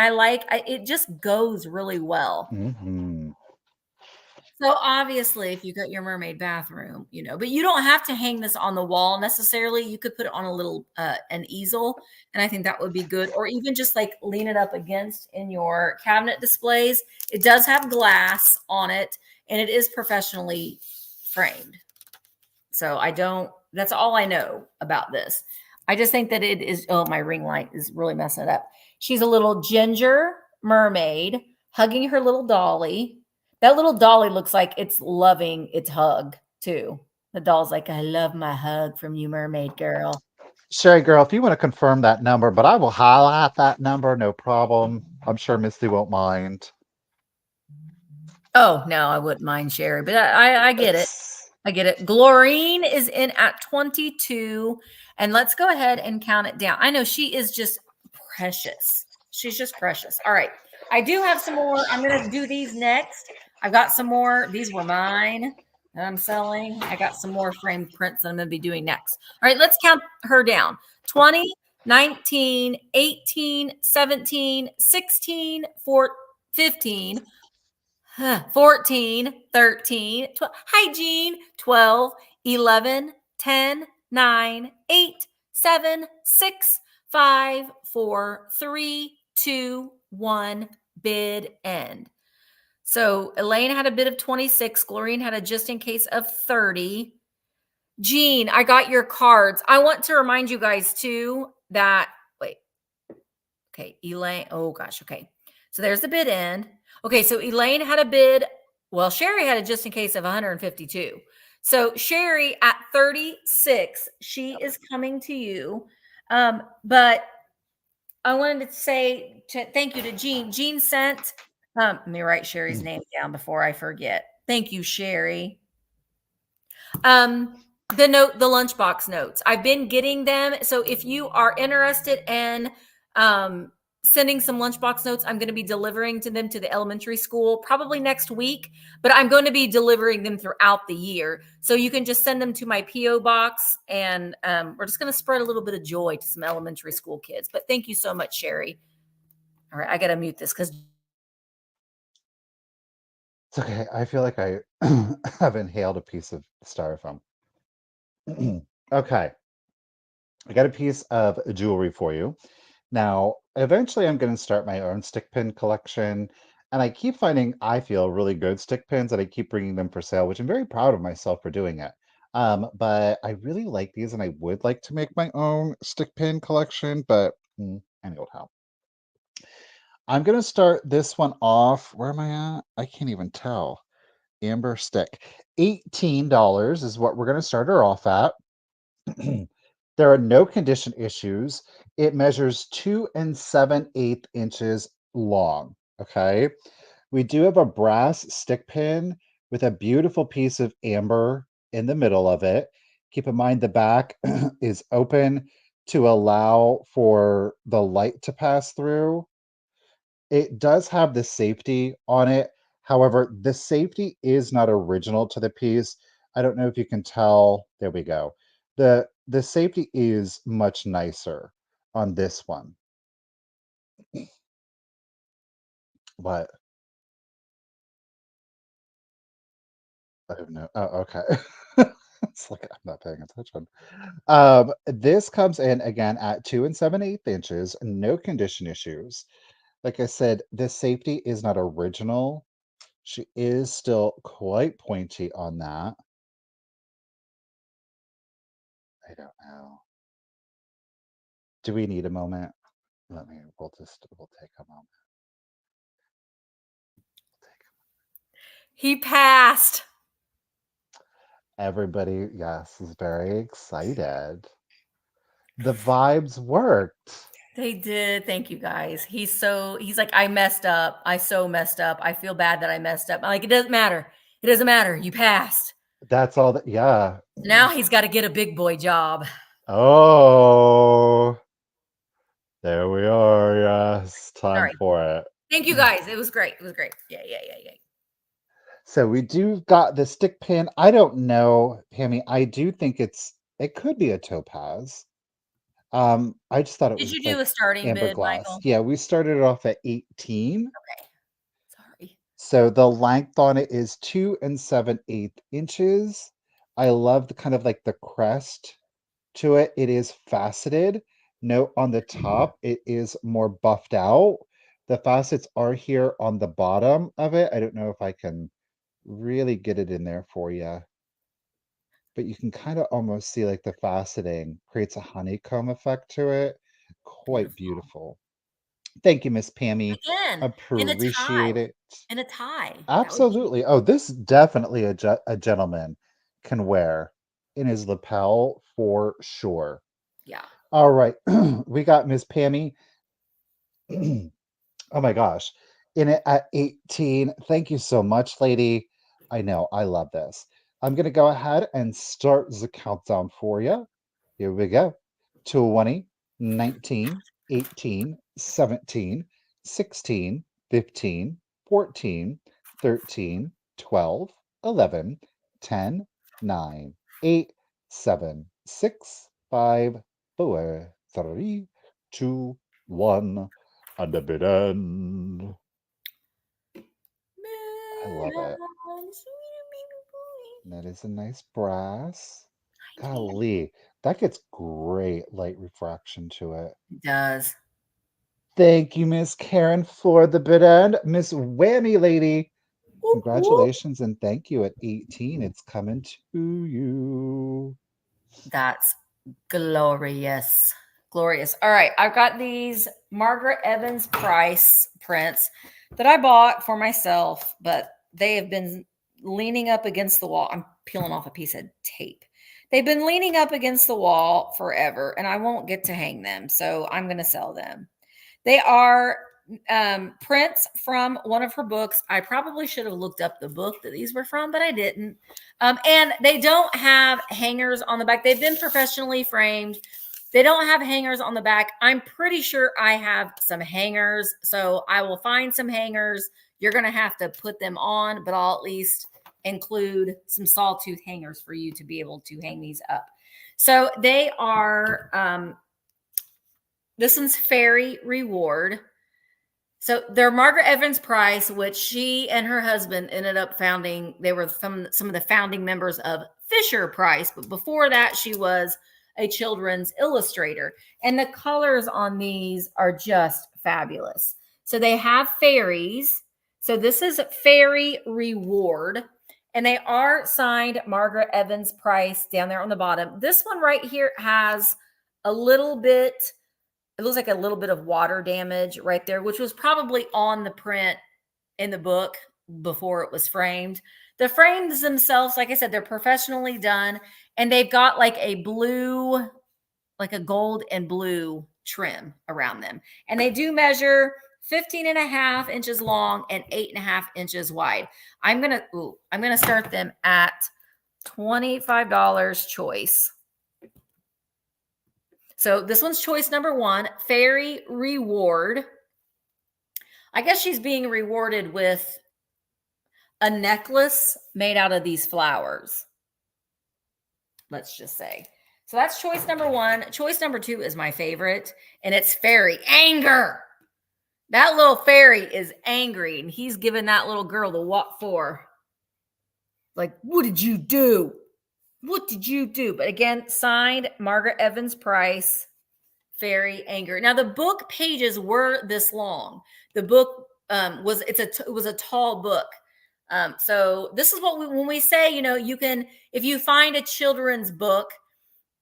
it just goes really well. hmm. So obviously, if you got your mermaid bathroom, but you don't have to hang this on the wall necessarily. You could put it on a little an easel, and I think that would be good. Or even just like lean it up against in your cabinet displays. It does have glass on it, and it is professionally framed. So that's all I know about this. I just think that it is, oh, my ring light is really messing it up. She's a little ginger mermaid hugging her little dolly. That little dolly looks like it's loving its hug too. The doll's like, I love my hug from you, mermaid girl. Sherry girl, if you want to confirm that number, but I will highlight that number, no problem. I'm sure Misty won't mind. Oh, no, I wouldn't mind Sherry, but I get it. I get it. Glorine is in at 22. And let's go ahead and count it down. I know she is just precious. She's just precious. All right. I do have some more. I'm going to do these next. I've got some more. These were mine that I'm selling. I got some more framed prints that I'm going to be doing next. All right. Let's count her down 20, 19, 18, 17, 16, 14, 15. 14, 13, 12. Hi, Jean. 12, 11, 10, 9, 8, 7, 6, 5, 4, 3, 2, 1. Bid end. So Elaine had a bid of 26. Glorine had a just in case of 30. Jean, I got your cards. I want to remind you guys too that, wait. Okay, Elaine. Oh gosh. Okay. So there's the bid end. Okay, so Elaine had a bid. Well, Sherry had a just in case of 152. So Sherry at 36, she is coming to you. But I wanted to say thank you to Jean. Jean sent, let me write Sherry's name down before I forget. Thank you, Sherry. The lunchbox notes. I've been getting them. So if you are interested in sending some lunchbox notes, I'm going to be delivering to them to the elementary school probably next week, but I'm going to be delivering them throughout the year. So you can just send them to my P.O. box, and we're just going to spread a little bit of joy to some elementary school kids. But thank you so much, Sherry. All right, I got to mute this because It's okay. I feel like I have inhaled a piece of styrofoam. Okay, I got a piece of jewelry for you. Now, eventually, I'm going to start my own stick pin collection, and I keep finding I feel really good stick pins, and I keep bringing them for sale, which I'm very proud of myself for doing it. But I really like these, and I would like to make my own stick pin collection, but any old how. I'm going to start this one off. Where am I at? I can't even tell. Amber stick. $18 is what we're going to start her off at. There are no condition issues. It measures 2 7/8 inches long. Okay. We do have a brass stick pin with a beautiful piece of amber in the middle of it. Keep in mind the back is open to allow for the light to pass through. It does have the safety on it. However, the safety is not original to the piece. I don't know if you can tell. There we go. The safety is much nicer on this one. But I don't know. Oh, okay. It's like I'm not paying attention. This comes in again at 2 7/8 inches, no condition issues. Like I said, the safety is not original. She is still quite pointy on that. I don't know. Do we need a moment? We'll take a moment. he passed. Everybody, yes, is very excited. The vibes worked. They did. Thank you guys. He's like, I messed up. I so messed up. I feel bad that I messed up. I'm like, it doesn't matter. It doesn't matter. You passed. That's all that, yeah. Now he's got to get a big boy job. Oh, there we are. Yes, time Sorry. for it. Thank you guys. It was great. It was great. Yeah, yeah, yeah, yeah. So we do got the stick pin. I don't know, Pammy. I do think it could be a topaz. I just thought it Did was you do a like starting amber bid, glass. Michael? Yeah, we started it off at 18. Okay. Sorry. So the length on it is 2 7/8 inches. I love the kind of like the crest to it. It is faceted. Note on the top, it is more buffed out. The facets are here on the bottom of it. I don't know if I can really get it in there for you, but you can kind of almost see like the faceting creates a honeycomb effect to it. Quite Beautiful. beautiful. Thank you, Miss Pammy. Again, in a Appreciate tie. it. In a tie. That would be Absolutely. Oh, this definitely a gentleman can wear in his lapel for sure. yeah. All right. We got Miss Pammy. Oh my gosh. In it at 18. Thank you so much, lady. I know. I love this. I'm going to go ahead and start the countdown for you. Here we go. 20, 19, 18, 17, 16, 15, 14, 13, 12, 11, 10, 9, 8, 7, 6, 5, 4, 3, 2, 1. And a bit end. I love it. That is a nice brass. Golly, that gets great light refraction to it. It does. Thank you, Miss Karen, for the bid end. Miss Whammy Lady, Whoop, whoop. congratulations and thank you at 18. It's coming to you. That's glorious. Glorious. All right. I've got these Margaret Evans Price prints that I bought for myself, but they have been leaning up against the wall. I'm peeling off a piece of tape. They've been leaning up against the wall forever, and I won't get to hang them. So I'm going to sell them. They are prints from one of her books. I probably should have looked up the book that these were from, but I didn't. And they don't have hangers on the back. They've been professionally framed. They don't have hangers on the back. I'm pretty sure I have some hangers, so I will find some hangers. You're going to have to put them on, but I'll at least include some sawtooth hangers for you to be able to hang these up. So they are, this one's Fairy Reward. So they're Margaret Evans Price, which she and her husband ended up founding. They were some of the founding members of Fisher Price, but before that, she was a children's illustrator. And the colors on these are just fabulous. So they have fairies. So this is Fairy Reward. And they are signed Margaret Evans Price down there on the bottom. This one right here has a little bit, it looks like a little bit of water damage right there, which was probably on the print in the book before it was framed. The frames themselves, like I said, they're professionally done. And they've got like a blue, like a gold and blue trim around them. And they do measure 15.5 inches long and 8.5 inches wide. I'm gonna start them at $25 choice. So this one's choice number 1, Fairy Reward. I guess she's being rewarded with a necklace made out of these flowers. Let's just say. So that's choice number 1. Choice number 2 is my favorite, and it's Fairy Anger. That little fairy is angry, and he's giving that little girl the what for. Like, what did you do? What did you do? But again, signed Margaret Evans Price, Fairy Anger. Now, the book pages were this long. The book it was a tall book. So this is what when we say, you know, you can, if you find a children's book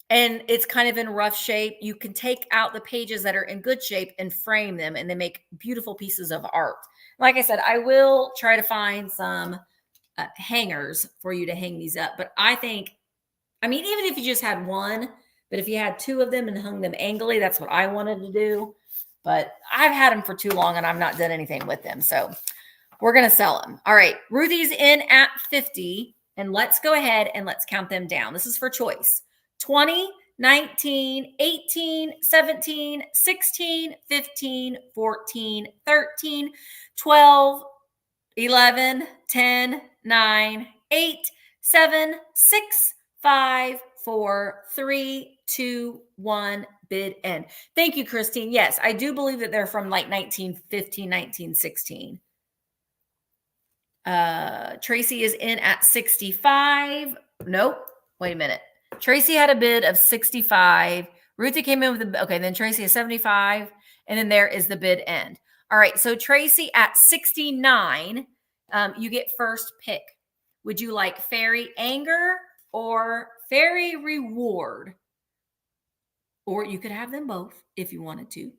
and it's kind of in rough shape, you can take out the pages that are in good shape and frame them, and they make beautiful pieces of art. Like I said, I will try to find some hangers for you to hang these up. But I think, I mean, even if you just had one, but if you had 2 of them and hung them angrily, that's what I wanted to do. But I've had them for too long and I've not done anything with them. So we're going to sell them. All right. Ruthie's in at 50. And let's go ahead and let's count them down. This is for choice. 20, 19, 18, 17, 16, 15, 14, 13, 12, 11, 10, 9, 8, 7, 6, 5, 4, 3, 2, 1, bid end. Thank you, Christine. Yes, I do believe that they're from like 1915, 1916. Tracy is in at 65. Nope. Wait a minute. Tracy had a bid of 65. Ruthie came in with okay, then Tracy is 75. And then there is the bid end. All right. So Tracy at 69, you get first pick. Would you like Fairy Anger or Fairy Reward? Or you could have them both if you wanted to.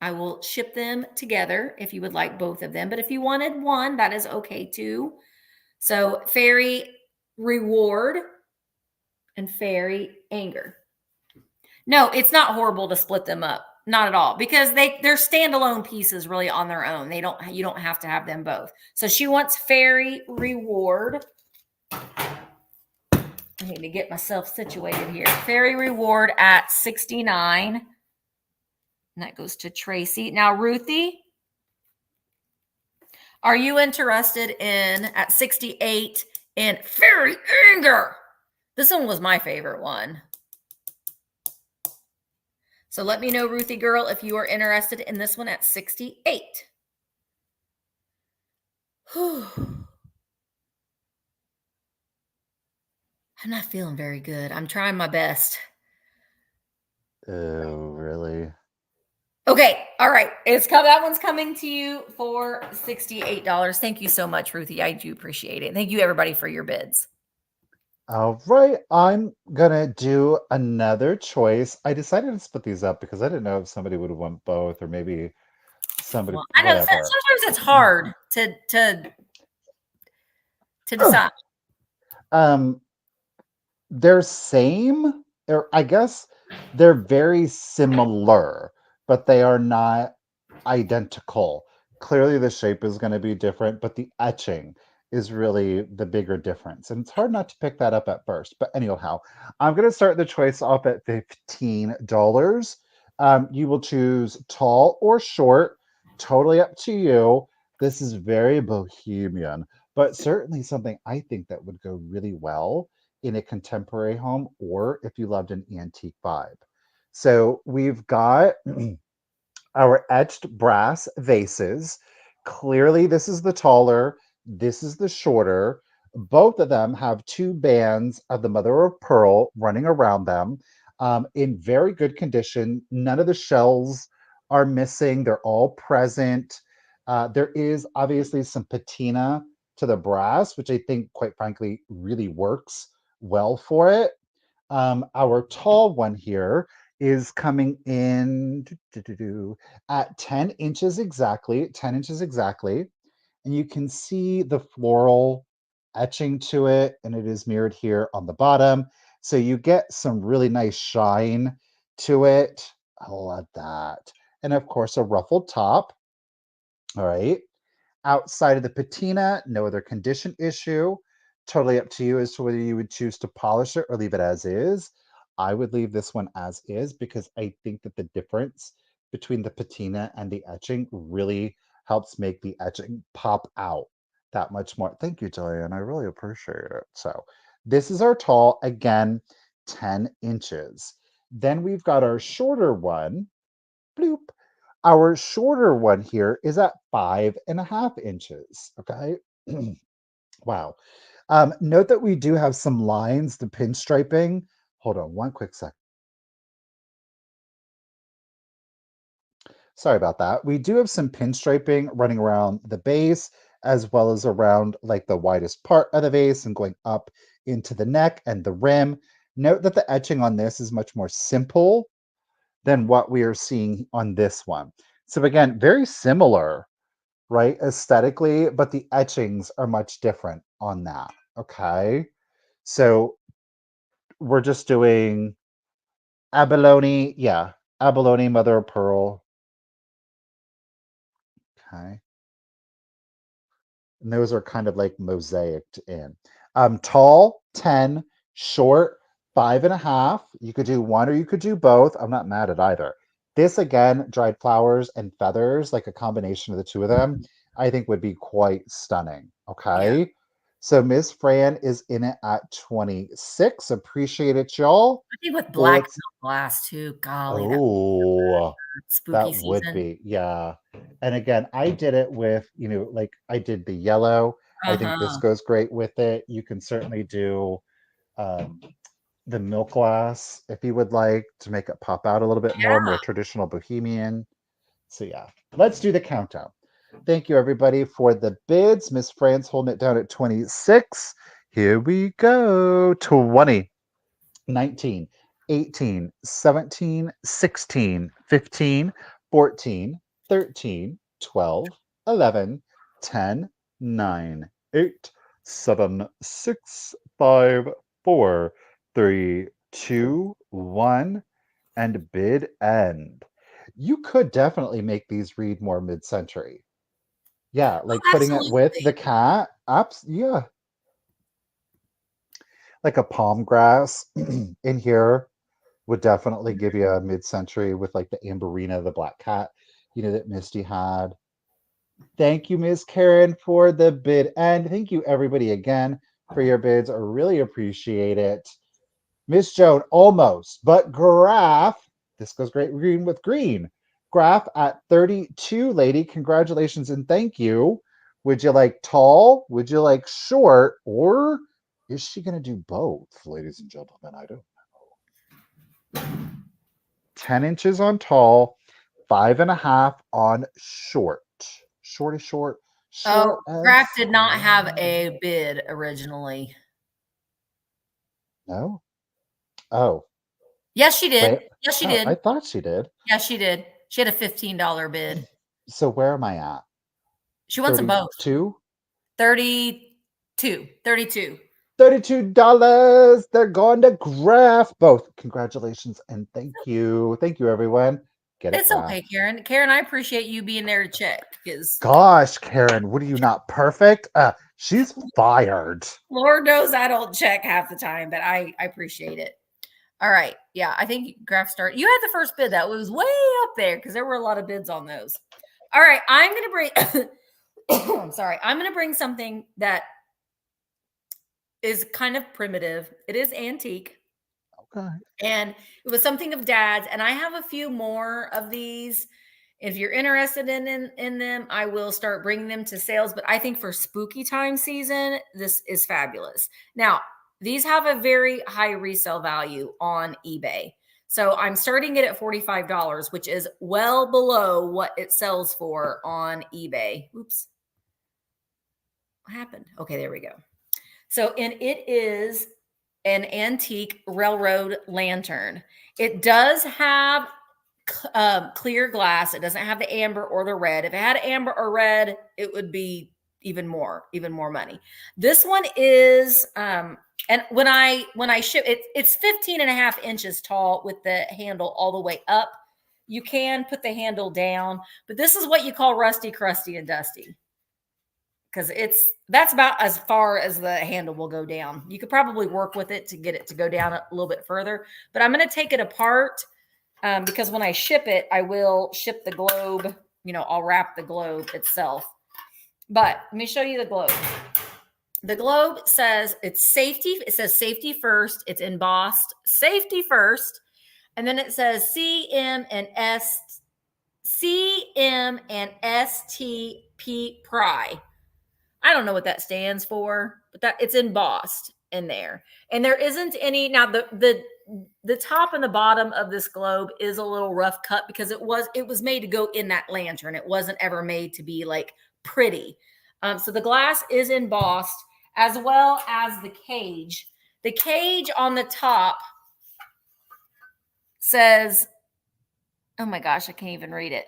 I will ship them together if you would like both of them. But if you wanted one, that is okay too. So Fairy Reward and Fairy Anger. No, it's not horrible to split them up. Not at all, because they're standalone pieces really on their own. You don't have to have them both. So she wants Fairy Reward. I need to get myself situated here. Fairy Reward at 69. And that goes to Tracy. Now, Ruthie, are you interested in, at 68, in Fairy Anger? This one was my favorite one. So let me know, Ruthie girl, if you are interested in this one at 68. Whew. I'm not feeling very good. I'm trying my best. Oh, really? Okay. All right. That one's coming to you for $68. Thank you so much, Ruthie. I do appreciate it. Thank you, everybody, for your bids. All right, I'm gonna do another choice. I decided to split these up because I didn't know if somebody would want both, or maybe somebody, Well, I know whatever. sometimes it's hard to decide. They're same, or I guess they're very similar, but they are not identical. Clearly, the shape is going to be different, but the etching is really the bigger difference. And it's hard not to pick that up at first. But anyhow, I'm going to start the choice off at $15. You will choose tall or short, totally up to you. This is very bohemian, but certainly something I think that would go really well in a contemporary home or if you loved an antique vibe. So we've got our etched brass vases. Clearly, this is the taller, this is the shorter. Both of them have two bands of the mother of pearl running around them in very good condition. None of the shells are missing, they're all present. There is obviously some patina to the brass, which I think, quite frankly, really works well for it. Our tall one here is coming in at 10 inches exactly, 10 inches exactly. And you can see the floral etching to it, and it is mirrored here on the bottom. So you get some really nice shine to it. I love that. And of course, a ruffled top. All right. Outside of the patina, no other condition issue. Totally up to you as to whether you would choose to polish it or leave it as is. I would leave this one as is because I think that the difference between the patina and the etching really helps make the etching pop out that much more. Thank you, Jillian. I really appreciate it. So this is our tall, again, 10 inches. Then we've got our shorter one. Bloop. Our shorter one here is at 5.5 inches. Okay. Wow. Note that we do have some lines, the pinstriping. Hold on one quick sec. Sorry about that. We do have some pinstriping running around the base as well as around like the widest part of the vase and going up into the neck and the rim. Note that the etching on this is much more simple than what we are seeing on this one. So again, very similar, right, aesthetically, but the etchings are much different on that. Okay. So we're just doing abalone. Yeah. Abalone, mother of pearl. Okay. And those are kind of like mosaicked in. Tall, 10, short, 5.5. You could do one or you could do both. I'm not mad at either. This again, dried flowers and feathers, like a combination of the two of them, I think would be quite stunning. Yeah. Okay. So Miss Fran is in it at 26. Appreciate it, y'all. I think with black Bullets. milk glass too. Golly, that Oh, spooky that would season. be, yeah. And again, I did it with, like I did the yellow. I think this Uh-huh. goes great with it. You can certainly do um, the milk glass if you would like to make it pop out a little bit more, Yeah. more traditional bohemian. So yeah, let's do the countdown. Thank you everybody for the bids. Miss Fran's holding it down at 26. Here we go. 20. 19, 18, 17, 16, 15, 14, 13, 12, 11, 10, 9, 8, 7, 6, 5, 4, 3, 2, 1, and bid end. You could definitely make these read more mid-century. Yeah, Oh, like putting it with absolutely. the cat. Yeah, like a palm grass in here would definitely give you a mid-century with like the Amberina, the black cat, that Misty had. Thank you, Ms. Karen, for the bid. And thank you, everybody, again for your bids. I really appreciate it. Miss Joan, almost, but Graph, this goes great green with green. Graph at 32, lady. Congratulations and thank you. Would you like tall? Would you like short? Or is she going to do both, ladies and gentlemen? I don't know. 10 inches on tall, 5.5 on short. Short is short. Oh, Short and Graf did not have sweet. a bid originally. No? Oh, Yes, she wait. did. Yes, she Oh, I did. thought she did. Yes, she did. She had a $15 bid. So where am I at? She wants them both. 32? 32. 32. $32. They're going to Graph. Both. Congratulations and thank you. Thank you, everyone. get it It's fast. okay, Karen. Karen, I appreciate you being there to check because Gosh, Karen, what are you not perfect? She's fired. Lord knows I don't check half the time, but I appreciate it. All right. Yeah, I think graph start. You had the first bid. That was way up there because there were a lot of bids on those. All right. I'm going to bring, I'm sorry. I'm going to bring something that is kind of primitive. It is antique. Okay. And it was something of Dad's. And I have a few more of these. If you're interested in them, I will start bringing them to sales. But I think for spooky time season, this is fabulous. Now, these have a very high resale value on eBay. So I'm starting it at $45, which is well below what it sells for on eBay. Oops. What happened? Okay, there we go. So, and it is an antique railroad lantern. It does have clear glass. It doesn't have the amber or the red. If it had amber or red, it would be even more money. This one is, and when I ship it, it's 15.5 inches tall with the handle all the way up. You can put the handle down, but this is what you call rusty, crusty, and dusty. Because that's about as far as the handle will go down. You could probably work with it to get it to go down a little bit further, but I'm going to take it apart because when I ship it, I will ship the globe. I'll wrap the globe itself. But let me show you the globe. The globe says it's safety. It says safety first. It's embossed safety first, and then it says CM and STP Pry. I don't know what that stands for, but that it's embossed in there. And there isn't any. Now the top and the bottom of this globe is a little rough cut because it was made to go in that lantern. It wasn't ever made to be like pretty. So the glass is embossed as well as the cage. The cage on the top says, oh my gosh, I can't even read it.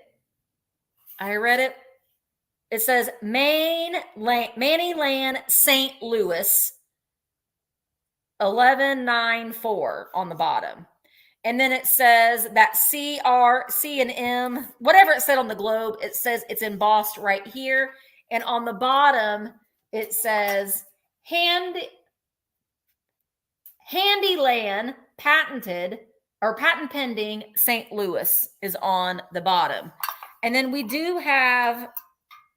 I read it. It says Mannyland, St. Louis, 1194 on the bottom. And then it says that C and M, whatever it said on the globe, it says it's embossed right here. And on the bottom, it says Handyland patented or patent pending St. Louis is on the bottom. And then we do have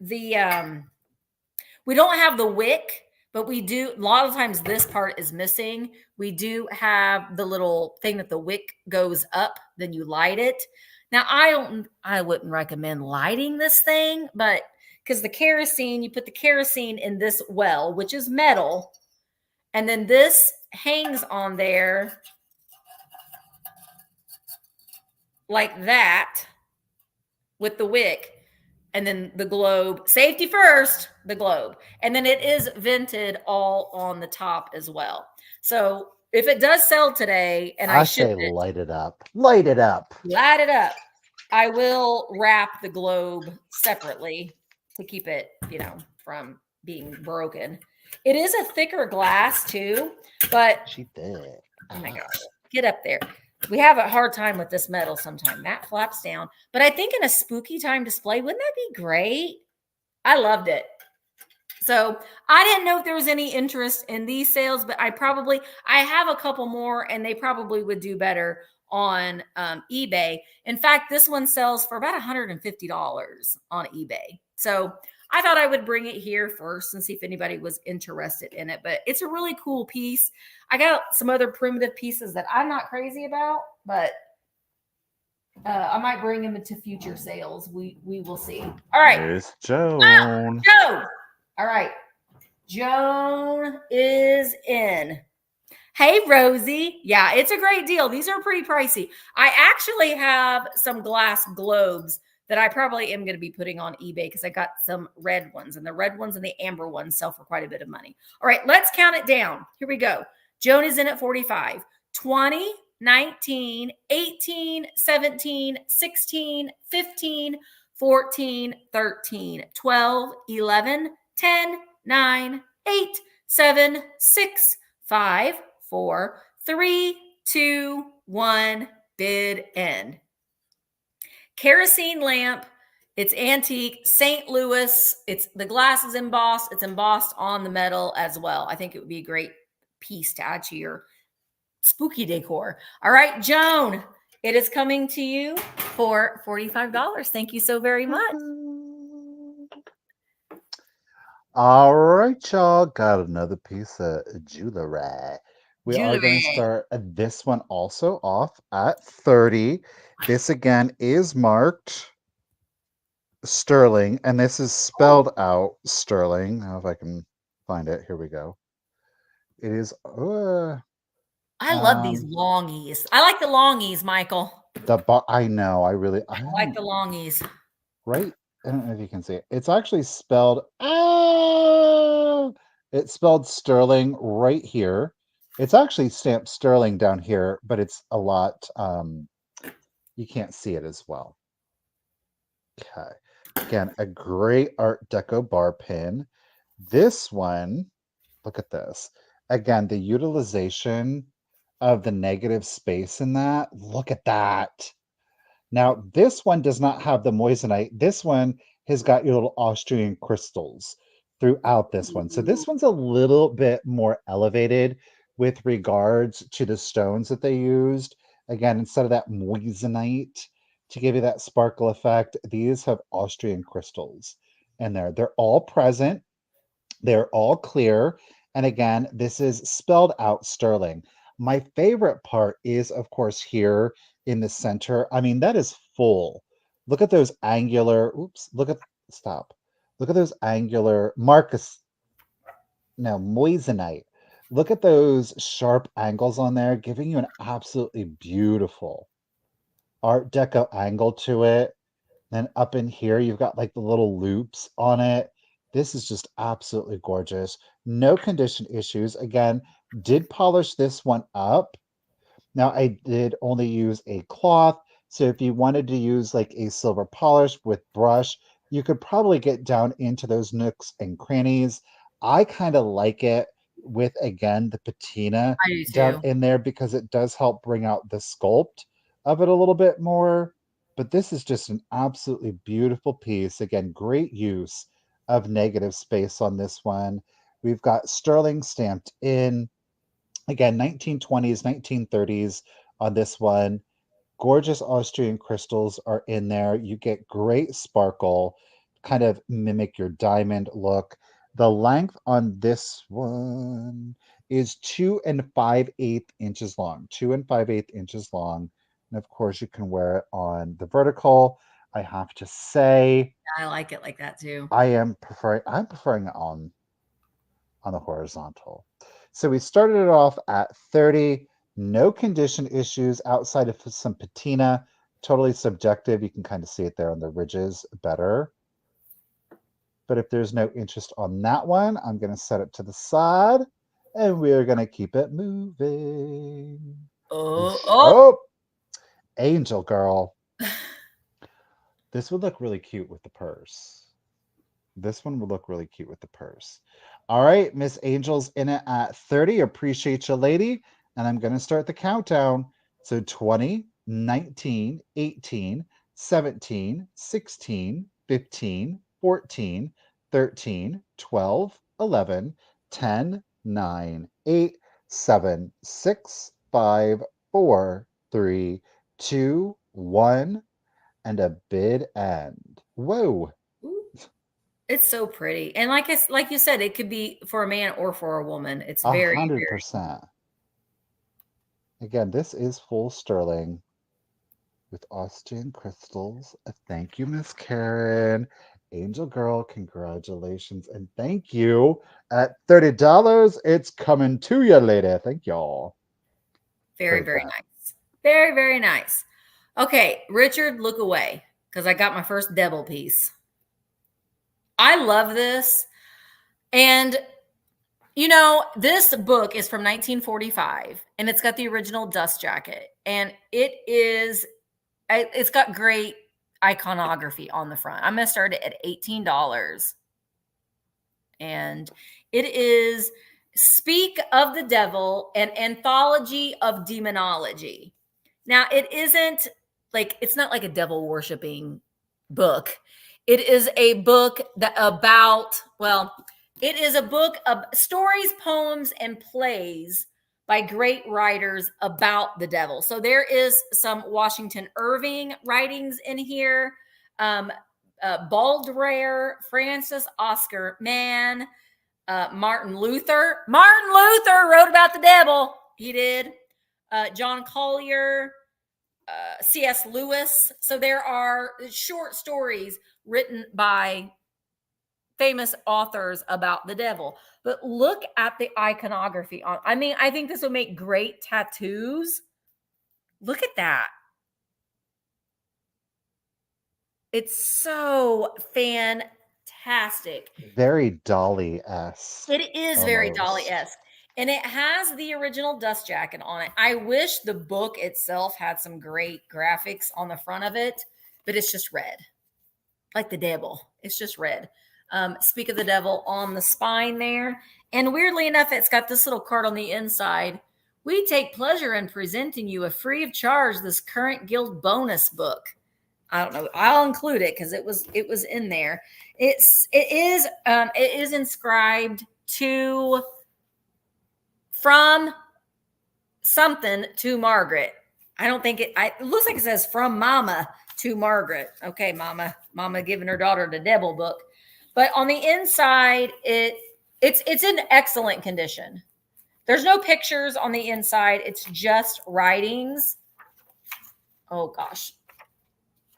we don't have the wick, but we do, a lot of times this part is missing. We do have the little thing that the wick goes up, then you light it. Now I wouldn't recommend lighting this thing, but because the kerosene, you put the kerosene in this well, which is metal, and then this hangs on there like that with the wick. And then the globe, safety first, the globe. And then it is vented all on the top as well. So if it does sell today and I ship it, light it up. Light it up. Light it up. I will wrap the globe separately to keep it, from being broken. It is a thicker glass too, but She did. oh my gosh, get up there. We have a hard time with this metal sometimes. That flaps down. But I think in a spooky time display, wouldn't that be great? I loved it. So I didn't know if there was any interest in these sales, but I have a couple more and they probably would do better on eBay. In fact, this one sells for about $150 on eBay. So I thought I would bring it here first and see if anybody was interested in it. But it's a really cool piece. I got some other primitive pieces that I'm not crazy about, but I might bring them into future sales. We will see. All right. There's Joan. Joan. All right. Joan is in. Hey, Rosie. Yeah, it's a great deal. These are pretty pricey. I actually have some glass globes that I probably am going to be putting on eBay because I got some red ones, and the red ones and the amber ones sell for quite a bit of money. All right, let's count it down. Here we go. Joan is in at 45, 20, 19, 18, 17, 16, 15, 14, 13, 12, 11, 10, 9, 8, 7, 6, 5, 4, 3, 2, 1, bid end. kerosene lamp. It's antique, St. Louis. The glass is embossed. It's embossed on the metal as well. I think it would be a great piece to add to your spooky decor. All right, Joan, it is coming to you for $45. Thank you so very much. All right, y'all. Got another piece of jewelry. We are going to start this one also off at 30. This again is marked sterling, and this is spelled out sterling. Now, if I can find it, here we go. It is. I love these longies. I like the longies, Michael. I know. I like the longies. Right? I don't know if you can see it. It's actually spelled. Oh, it's spelled sterling right here. It's actually stamped sterling down here, but it's a lot. You can't see it as well. Okay. Again, a great Art Deco bar pin. This one, look at this. Again, the utilization of the negative space in that. Look at that. Now, this one does not have the moissanite. This one has got your little Austrian crystals throughout this one. So this one's a little bit more elevated with regards to the stones that they used. Again, instead of that moissanite to give you that sparkle effect, these have Austrian crystals in there. They're all present. They're all clear. And again, this is spelled out sterling. My favorite part is, of course, here in the center. I mean, that is full. Look at those angular, stop. Look at those angular moissanite. Look at those sharp angles on there, giving you an absolutely beautiful Art Deco angle to it. Then up in here, you've got like the little loops on it. This is just absolutely gorgeous. No condition issues. Again, did polish this one up. Now, I did only use a cloth. So if you wanted to use like a silver polish with brush, you could probably get down into those nooks and crannies. I kind of like it with, again, the patina down in there because it does help bring out the sculpt of it a little bit more. But this is just an absolutely beautiful piece. Again, great use of negative space on this one. We've got sterling stamped in. Again, 1920s, 1930s on this one. Gorgeous Austrian crystals are in there. You get great sparkle, kind of mimic your diamond look. The length on this one is 2 5/8 inches long. 2 5/8 inches long. And of course, you can wear it on the vertical. I have to say, I like it like that too. I'm preferring it on the horizontal. So we started it off at 30. No condition issues outside of some patina. Totally subjective. You can kind of see it there on the ridges better. But if there's no interest on that one, I'm going to set it to the side and we're going to keep it moving. Oh, Angel Girl. This would look really cute with the purse. This one would look really cute with the purse. All right, Miss Angel's in it at 30. Appreciate you, lady. And I'm going to start the countdown. So 20, 19, 18, 17, 16, 15, 14, 13, 12, 11, 10, 9, 8, 7, 6, 5, 4, 3, 2, 1, and a bid end. Whoa. It's so pretty. And like you said, it could be for a man or for a woman. It's very 100%. Again, this is full sterling with Austrian crystals. Thank you, Miss Karen. Angel Girl, congratulations. And thank you. At $30, it's coming to you, lady. Thank y'all. Very, very nice. Very, very nice. Okay, Richard, look away because I got my first devil piece. I love this. And, you know, this book is from 1945 and it's got the original dust jacket. And it's got great iconography on the front. I'm going to start it at $18. And it is Speak of the Devil, an anthology of demonology. Now, it isn't like, it's not like a devil worshiping book. It is a book that about, well, it is a book of stories, poems, and plays by great writers about the devil. So there is some Washington Irving writings in here. Um, Baldrere, Francis Oscar Mann, Martin Luther. Martin Luther wrote about the devil. He did. John Collier, C.S. Lewis. So there are short stories written by famous authors about the devil. But look at the iconography on. I mean, I think this would make great tattoos. Look at that. It's so fantastic. Very Dolly-esque. It is very Almost. Dolly-esque. And it has the original dust jacket on it. I wish the book itself had some great graphics on the front of it, but it's just red. Like the devil. It's just red. Speak of the devil on the spine there. And weirdly enough, it's got this little card on the inside. We take pleasure in presenting you a free of charge this current guild bonus book. I don't know. I'll include it because it was in there. It is inscribed to from something to Margaret. I don't think it looks like it says from Mama to Margaret. Okay, Mama giving her daughter the devil book. But on the inside, it's in excellent condition. There's no pictures on the inside. It's just writings. Oh gosh.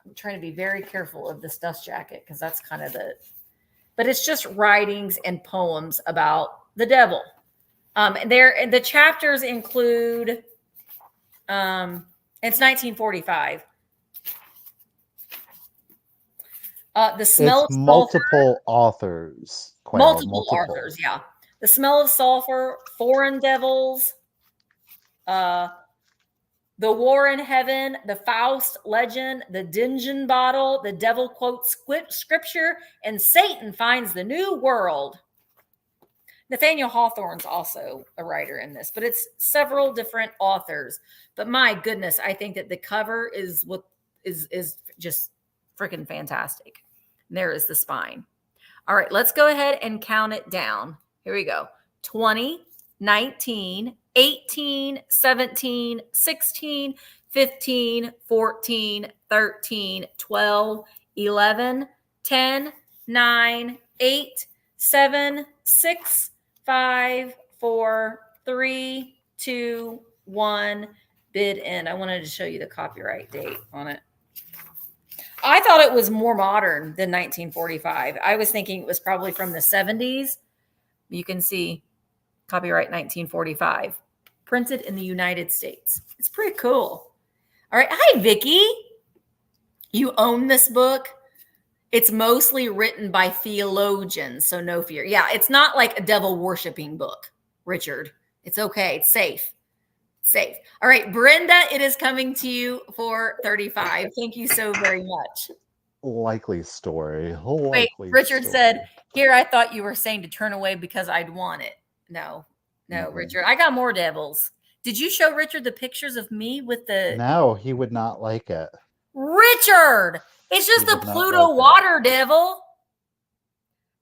I'm trying to be very careful of this dust jacket because that's kind of but it's just writings and poems about the devil. The chapters include, it's 1945. The smell It's of multiple sulfur, authors. Quail, multiple authors, yeah. The smell of sulfur, foreign devils, the war in heaven, the Faust legend, the Dingeon bottle, the devil quotes scripture, and Satan finds the new world. Nathaniel Hawthorne's also a writer in this, but it's several different authors. But my goodness, I think that the cover is what is just freaking fantastic. And there is the spine. All right, let's go ahead and count it down. Here we go. 20, 19, 18, 17, 16, 15, 14, 13, 12, 11, 10, 9, 8, 7, 6, 5, 4, 3, 2, 1. Bid end. I wanted to show you the copyright date on it. I thought it was more modern than 1945. I was thinking it was probably from the 70s. You can see copyright 1945, printed in the United States. It's pretty cool. All right. Hi, Vicki. You own this book. It's mostly written by theologians, so no fear. Yeah, it's not like a devil worshiping book, Richard. It's okay. It's safe. Safe. All right, Brenda, it is coming to you for 35. Thank you so very much. Likely story. Wait, Richard said, here, I thought you were saying to turn away because I'd want it. No, Richard. I got more devils. Did you show Richard the pictures of me with the... No, he would not like it. Richard! It's just the Pluto water devil.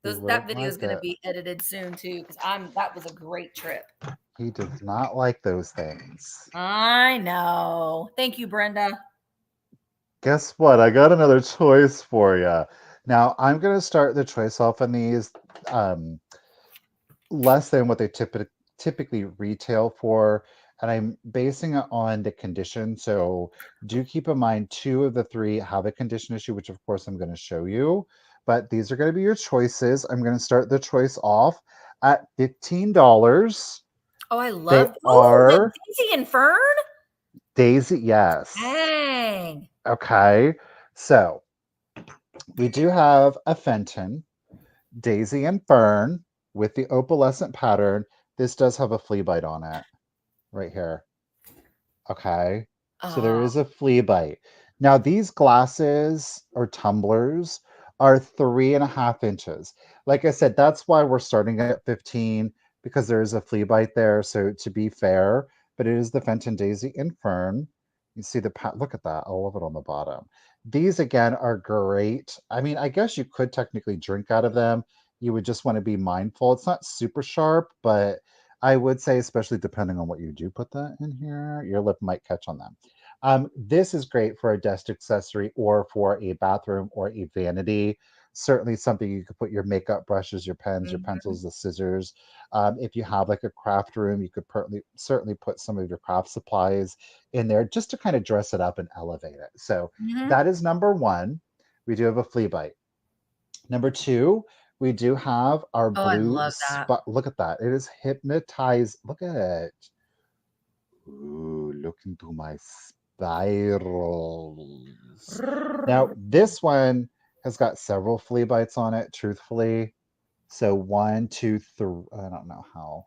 That video is going to be edited soon, too, because that was a great trip. He does not like those things. I know. Thank you, Brenda. Guess what? I got another choice for you. Now, I'm going to start the choice off on these less than what they typically retail for, and I'm basing it on the condition. So do keep in mind 2 of the 3 have a condition issue, which of course I'm going to show you. But these are going to be your choices. I'm going to start the choice off at $15. Oh, I love the Daisy and Fern. Daisy, yes. Dang. Okay, so we do have a Fenton, Daisy and Fern with the opalescent pattern. This does have a flea bite on it, right here. Okay, so there is a flea bite. Now these glasses or tumblers are 3.5 inches. Like I said, that's why we're starting at 15. Because there is a flea bite there, so to be fair, but it is the Fenton Daisy and Fern. You see the look at that. I love it on the bottom. These again are great. I mean, I guess you could technically drink out of them. You would just want to be mindful. It's not super sharp, but I would say, especially depending on what you do put that in here, your lip might catch on them. This is great for a desk accessory or for a bathroom or a vanity. Certainly something you could put your makeup brushes, your pens, your Mhm. pencils, the scissors. If you have like a craft room, you could certainly put some of your craft supplies in there just to kind of dress it up and elevate it. So Mhm. that is number one. We do have a flea bite. Number two, we do have our Oh, I blue love that. spot. Look at that. It is hypnotized. Look at it. Ooh, look into my spirals. Now, this one has got several flea bites on it, truthfully. So one, two, three. I don't know how.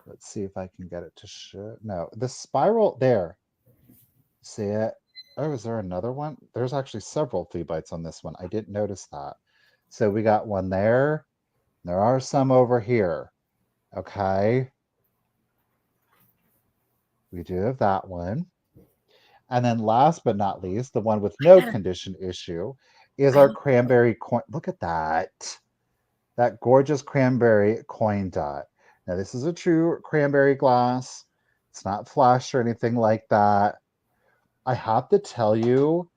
Let's see if I can get it to show. No, the spiral there. See it? Oh, is there another one? There's actually several flea bites on this one. I didn't notice that. So we got one there. There are some over here. Okay. We do have that one. And then last but not least, the one with I no gotta. condition issue is I our need. cranberry coin. Look at that. That gorgeous cranberry coin dot. Now, this is a true cranberry glass. It's not flashed or anything like that. I have to tell you,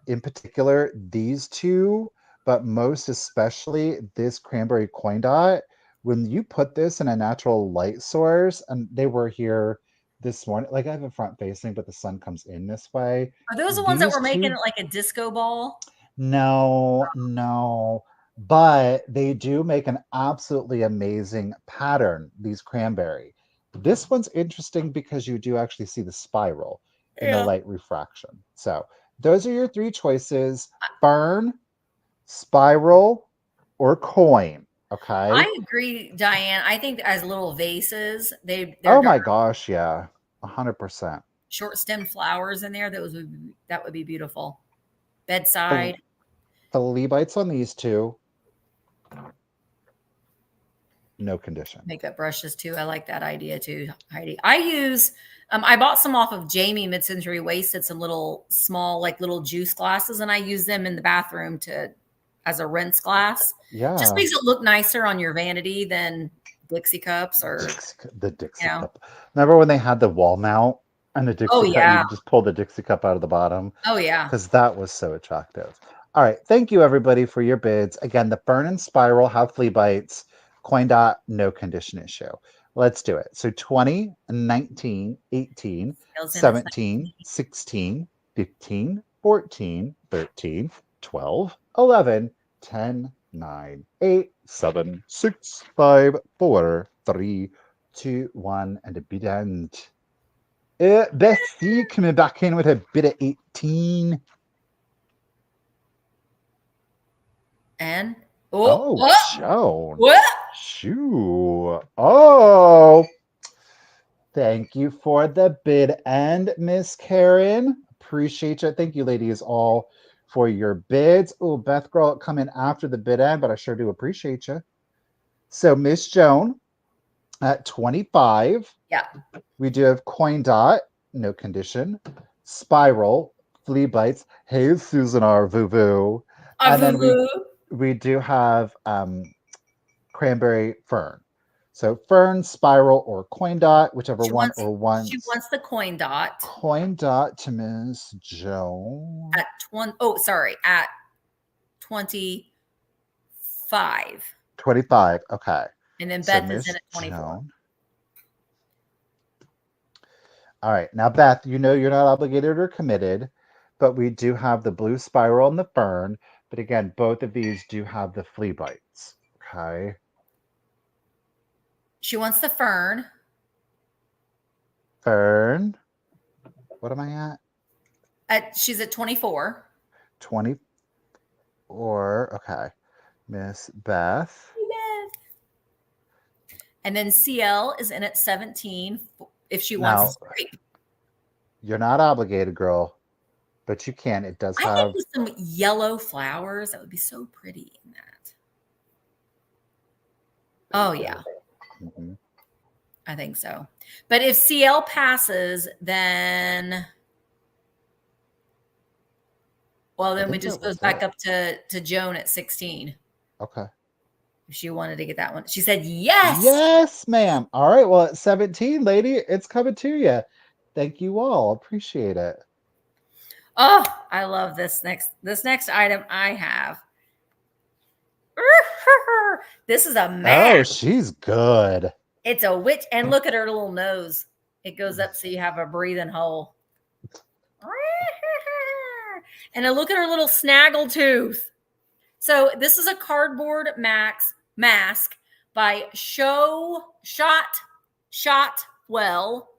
in particular, these two, but most especially this cranberry coin dot, when you put this in a natural light source, and they were here this morning, like I have a front facing, but the sun comes in this way. Are those the ones that These were making two, it like a disco ball? no, no, but they do make an absolutely amazing pattern, these cranberry. This one's interesting because you do actually see the spiral in the Yeah. light refraction. So those are your three choices: fern, spiral, or coin. Okay. I agree, Diane. I think as little vases, they're Oh got my gosh, yeah. 100%. short stem flowers in there. That would be beautiful. The Bedside the Levites on these two, no condition. makeup brushes too. I like that idea too, Heidi. I use. I bought some off of Jamie Mid Century Wasted, some little small like little juice glasses, and I use them in the bathroom to as a rinse glass. Just Yeah. makes it look nicer on your vanity than Dixie cups or The you Dixie know. cup. Remember when they had the wall mount and the Oh Dixie cup? You yeah. could just pull the Dixie cup out of the bottom Oh yeah. because that was so attractive. All right. Thank you, everybody, for your bids. Again, the Fern and Spiral have flea bites. Coin dot, no condition issue. Let's do it. So 20, 19, 18, Scales in its 17, 16, 15, 14, 13, 12, 11, 10, 9, 8, 7, 6, 5, 4, 3, 2, 1, and a bit end. Bessie coming back in with a bit of 18. and oh Oh, what Joan. what Shoo. Oh, thank you for the bid end, Miss Karen. Appreciate you. Thank you, ladies, all for your bids. Oh, Beth Girl coming after the bid end, but I sure do appreciate you. So, Miss Joan at 25. yeah. We do have Coin Dot, no condition. Spiral, Flea Bites. Hey, Susan R. Voo Voo. And then Avulu. we do have Cranberry Fern. So Fern, Spiral, or Coin Dot, whichever She one wants or she once. wants the coin dot Coin Dot to Miss Joan. at 20. Oh, sorry, at 25. 25. Okay. And then So Beth is in Miss at 24. Joan. All right. Now, Beth, you know you're not obligated or committed, but we do have the blue spiral and the fern. But again, both of these do have the flea bites. Okay. She wants the fern. Fern. What am I at? She's at 24. 24. Okay. Miss Beth. Hey, Beth. And then CL is in at 17 if she Now, wants grape. you're not obligated, girl, but you can. It does I think have. with some yellow flowers, that would be so pretty in that. Oh, yeah. Mhm. I think so. But if CL passes, then Well, I then we think that just goes was back it. up to Joan at 16. Okay. If she wanted to get that one. She said, yes. Yes, ma'am. All right. Well, at 17, lady, it's coming to you. Thank you all. Appreciate it. Oh, I love this next item I have. This is a Oh, mask. she's good. It's a witch. And look at her little nose. It goes up so you have a breathing hole. And then look at her little snaggle tooth. So this is a cardboard mask by Shot Well.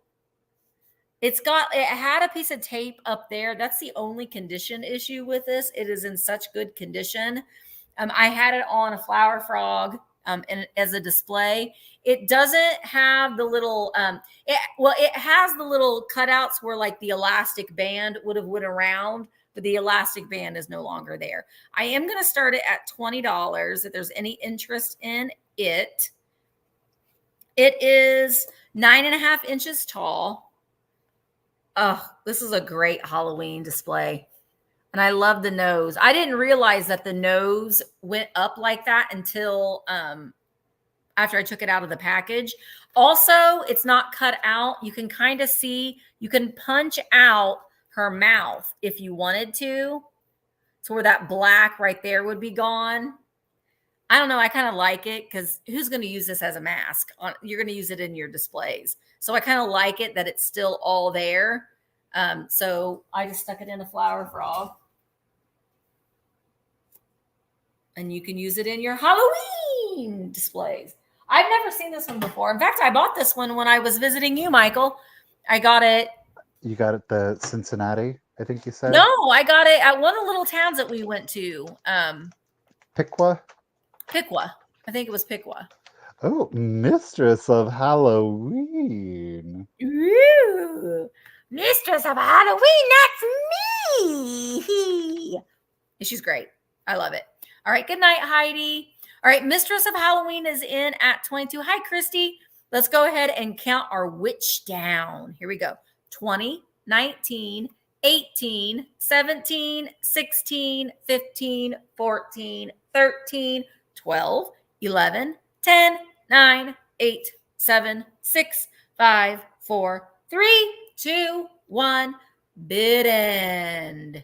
It had a piece of tape up there. That's the only condition issue with this. It is in such good condition. I had it on a flower frog as a display. It doesn't have the little it has the little cutouts where like the elastic band would have went around, but the elastic band is no longer there. I am going to start it at $20 if there's any interest in it. It is 9.5 inches tall. Oh, this is a great Halloween display. And I love the nose. I didn't realize that the nose went up like that until after I took it out of the package. Also, it's not cut out. You can kind of see, you can punch out her mouth if you wanted to. So where that black right there would be gone. I don't know. I kind of like it because who's going to use this as a mask? You're going to use it in your displays. So I kind of like it that it's still all there. So I just stuck it in a flower frog. And you can use it in your Halloween displays. I've never seen this one before. In fact, I bought this one when I was visiting you, Michael. I got it. You got it the Cincinnati, I think you said? No, I got it at one of the little towns that we went to. Piqua? Piqua. I think it was Piqua. Oh, Mistress of Halloween. Ooh, Mistress of Halloween, that's me. She's great. I love it. All right, good night, Heidi. All right, Mistress of Halloween is in at 22. Hi, Christy. Let's go ahead and count our witch down. Here we go. 20, 19, 18, 17, 16, 15, 14, 13, 12, 11, 10, 9, 8, 7, 6, 5, 4, 3, 2, 1. Bid end.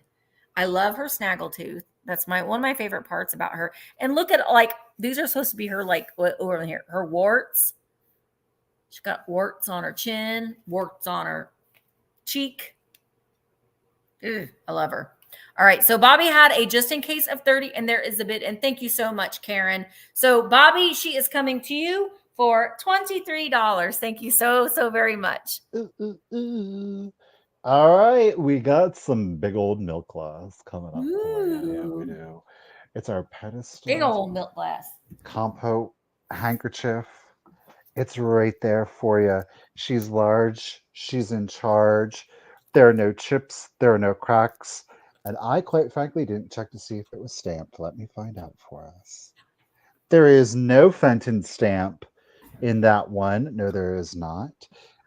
I love her snaggletooth. That's one of my favorite parts about her. And look at like these are supposed to be her like over here, her warts. She's got warts on her chin, warts on her cheek. Ew, I love her. All right, so Bobby had a just in case of 30, and there is a bid. And thank you so much, Karen. So Bobby, she is coming to you for $23. Thank you so very much. Ooh, ooh, ooh. All right, we got some big old milk glass coming up for you. Yeah, we Ooh, do. It's our big pedestal old milk glass. compote handkerchief. It's right there for you. She's large. She's in charge. There are no chips. There are no cracks. And I, quite frankly, didn't check to see if it was stamped. Let me find out for us. There is no Fenton stamp in that one. No, there is not.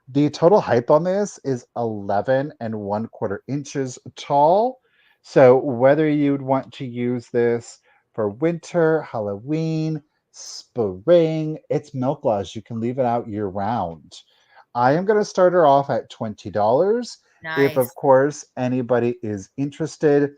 The total height on this is 11 1/4 inches tall. So whether you'd want to use this for winter, Halloween, spring, it's milk glass. You can leave it out year round. I am going to start her off at $20. If, of Nice. course, anybody is interested,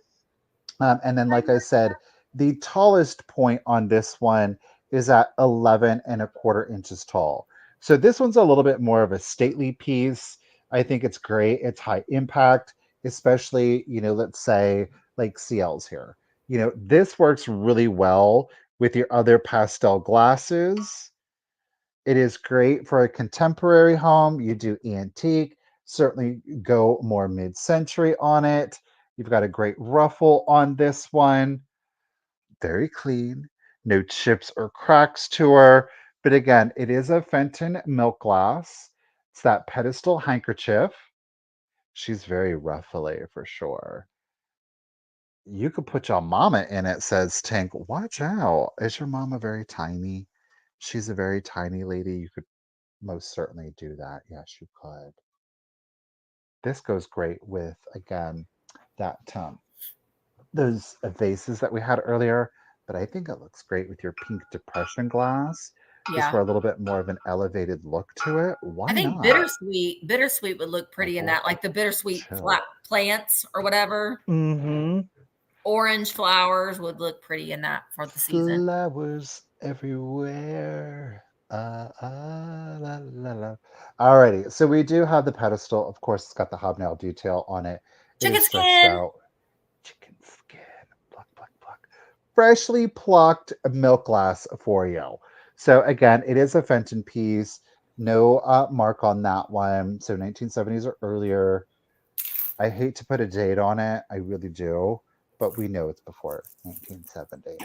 and then, like I said, the tallest point on this one is at 11 1/4 inches tall. So this one's a little bit more of a stately piece. I think it's great. It's high impact, especially, let's say like CL's here. This works really well with your other pastel glasses. It is great for a contemporary home. You do antique, certainly go more mid-century on it. You've got a great ruffle on this one. Very clean. No chips or cracks to her. But again, it is a Fenton milk glass. It's that pedestal handkerchief. She's very ruffly for sure. You could put your mama in it, says Tink. Watch out. Is your mama very tiny? She's a very tiny lady. You could most certainly do that. Yes, you could. This goes great with, again, that those vases that we had earlier, but I think it looks great with your pink depression glass, just Yeah. for a little bit more of an elevated look to it. I Why think not? bittersweet would look pretty in that, like the bittersweet Chill. plants or whatever. Mm-hmm. Orange flowers would look pretty in that for the season. Flowers everywhere. La, la, la. Alrighty, so we do have the pedestal. Of course, it's got the hobnail detail on it. It Chicken is stretched skin. out. Chicken skin. Pluck, pluck, pluck. Freshly plucked milk glass for you. So again, it is a Fenton piece. No mark on that one. So 1970s or earlier. I hate to put a date on it. I really do. But we know it's before 1970.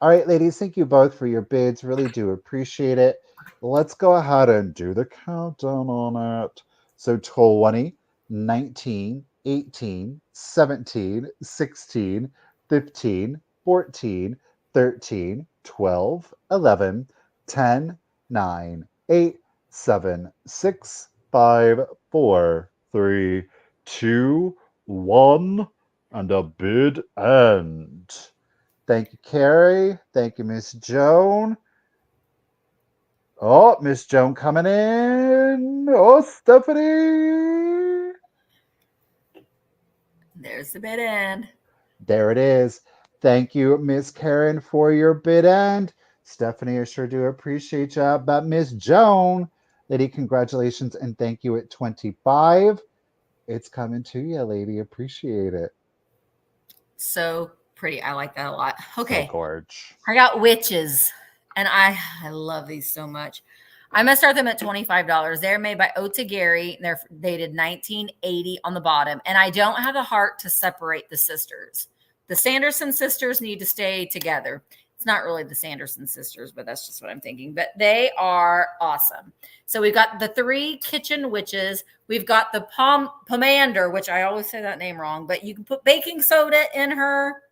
All right, ladies, thank you both for your bids. Really do appreciate it. Let's go ahead and do the countdown on it. So 20, 19, 18, 17, 16, 15, 14, 13, 12, 11, 10, 9, 8, 7, 6, 5, 4, 3, 2, 1, and a bid end. Thank you, Carrie. Thank you, Miss Joan. Oh, Miss Joan coming in. Oh, Stephanie. There's the bid end. There it is. Thank you, Miss Karen, for your bid end. Stephanie, I sure do appreciate you. But Miss Joan, lady, congratulations and thank you at 25. It's coming to you, lady. Appreciate it. So pretty. I like that a lot. So Okay. gorge. I got witches, and I love these so much. I'm gonna start them at $25. They're made by Otagari. They're dated 1980 on the bottom, and I don't have the heart to separate the sisters. The Sanderson sisters need to stay together. It's not really the Sanderson sisters, but that's just what I'm thinking. But they are awesome. So we've got the 3 kitchen witches. We've got the pomander, which I always say that name wrong, but you can put baking soda in her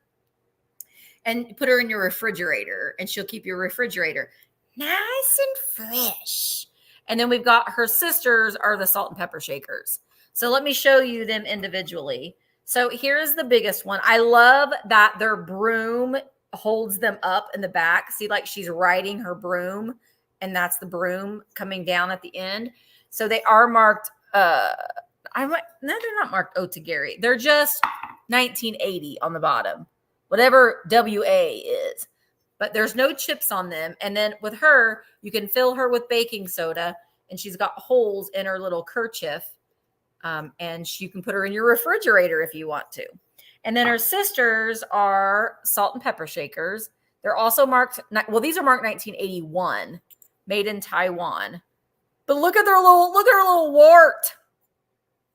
and put her in your refrigerator, and she'll keep your refrigerator nice and fresh. And then we've got her sisters are the salt and pepper shakers. So let me show you them individually. So here's the biggest one. I love that their broom holds them up in the back. See, like she's riding her broom, and that's the broom coming down at the end. So they are marked. No, they're not marked Otagari. They're just 1980 on the bottom, whatever WA is. But there's no chips on them. And then with her, you can fill her with baking soda, and she's got holes in her little kerchief. And you can put her in your refrigerator if you want to. And then her sisters are salt and pepper shakers. They're also marked, well, these are marked 1981, made in Taiwan. But look at her little wart.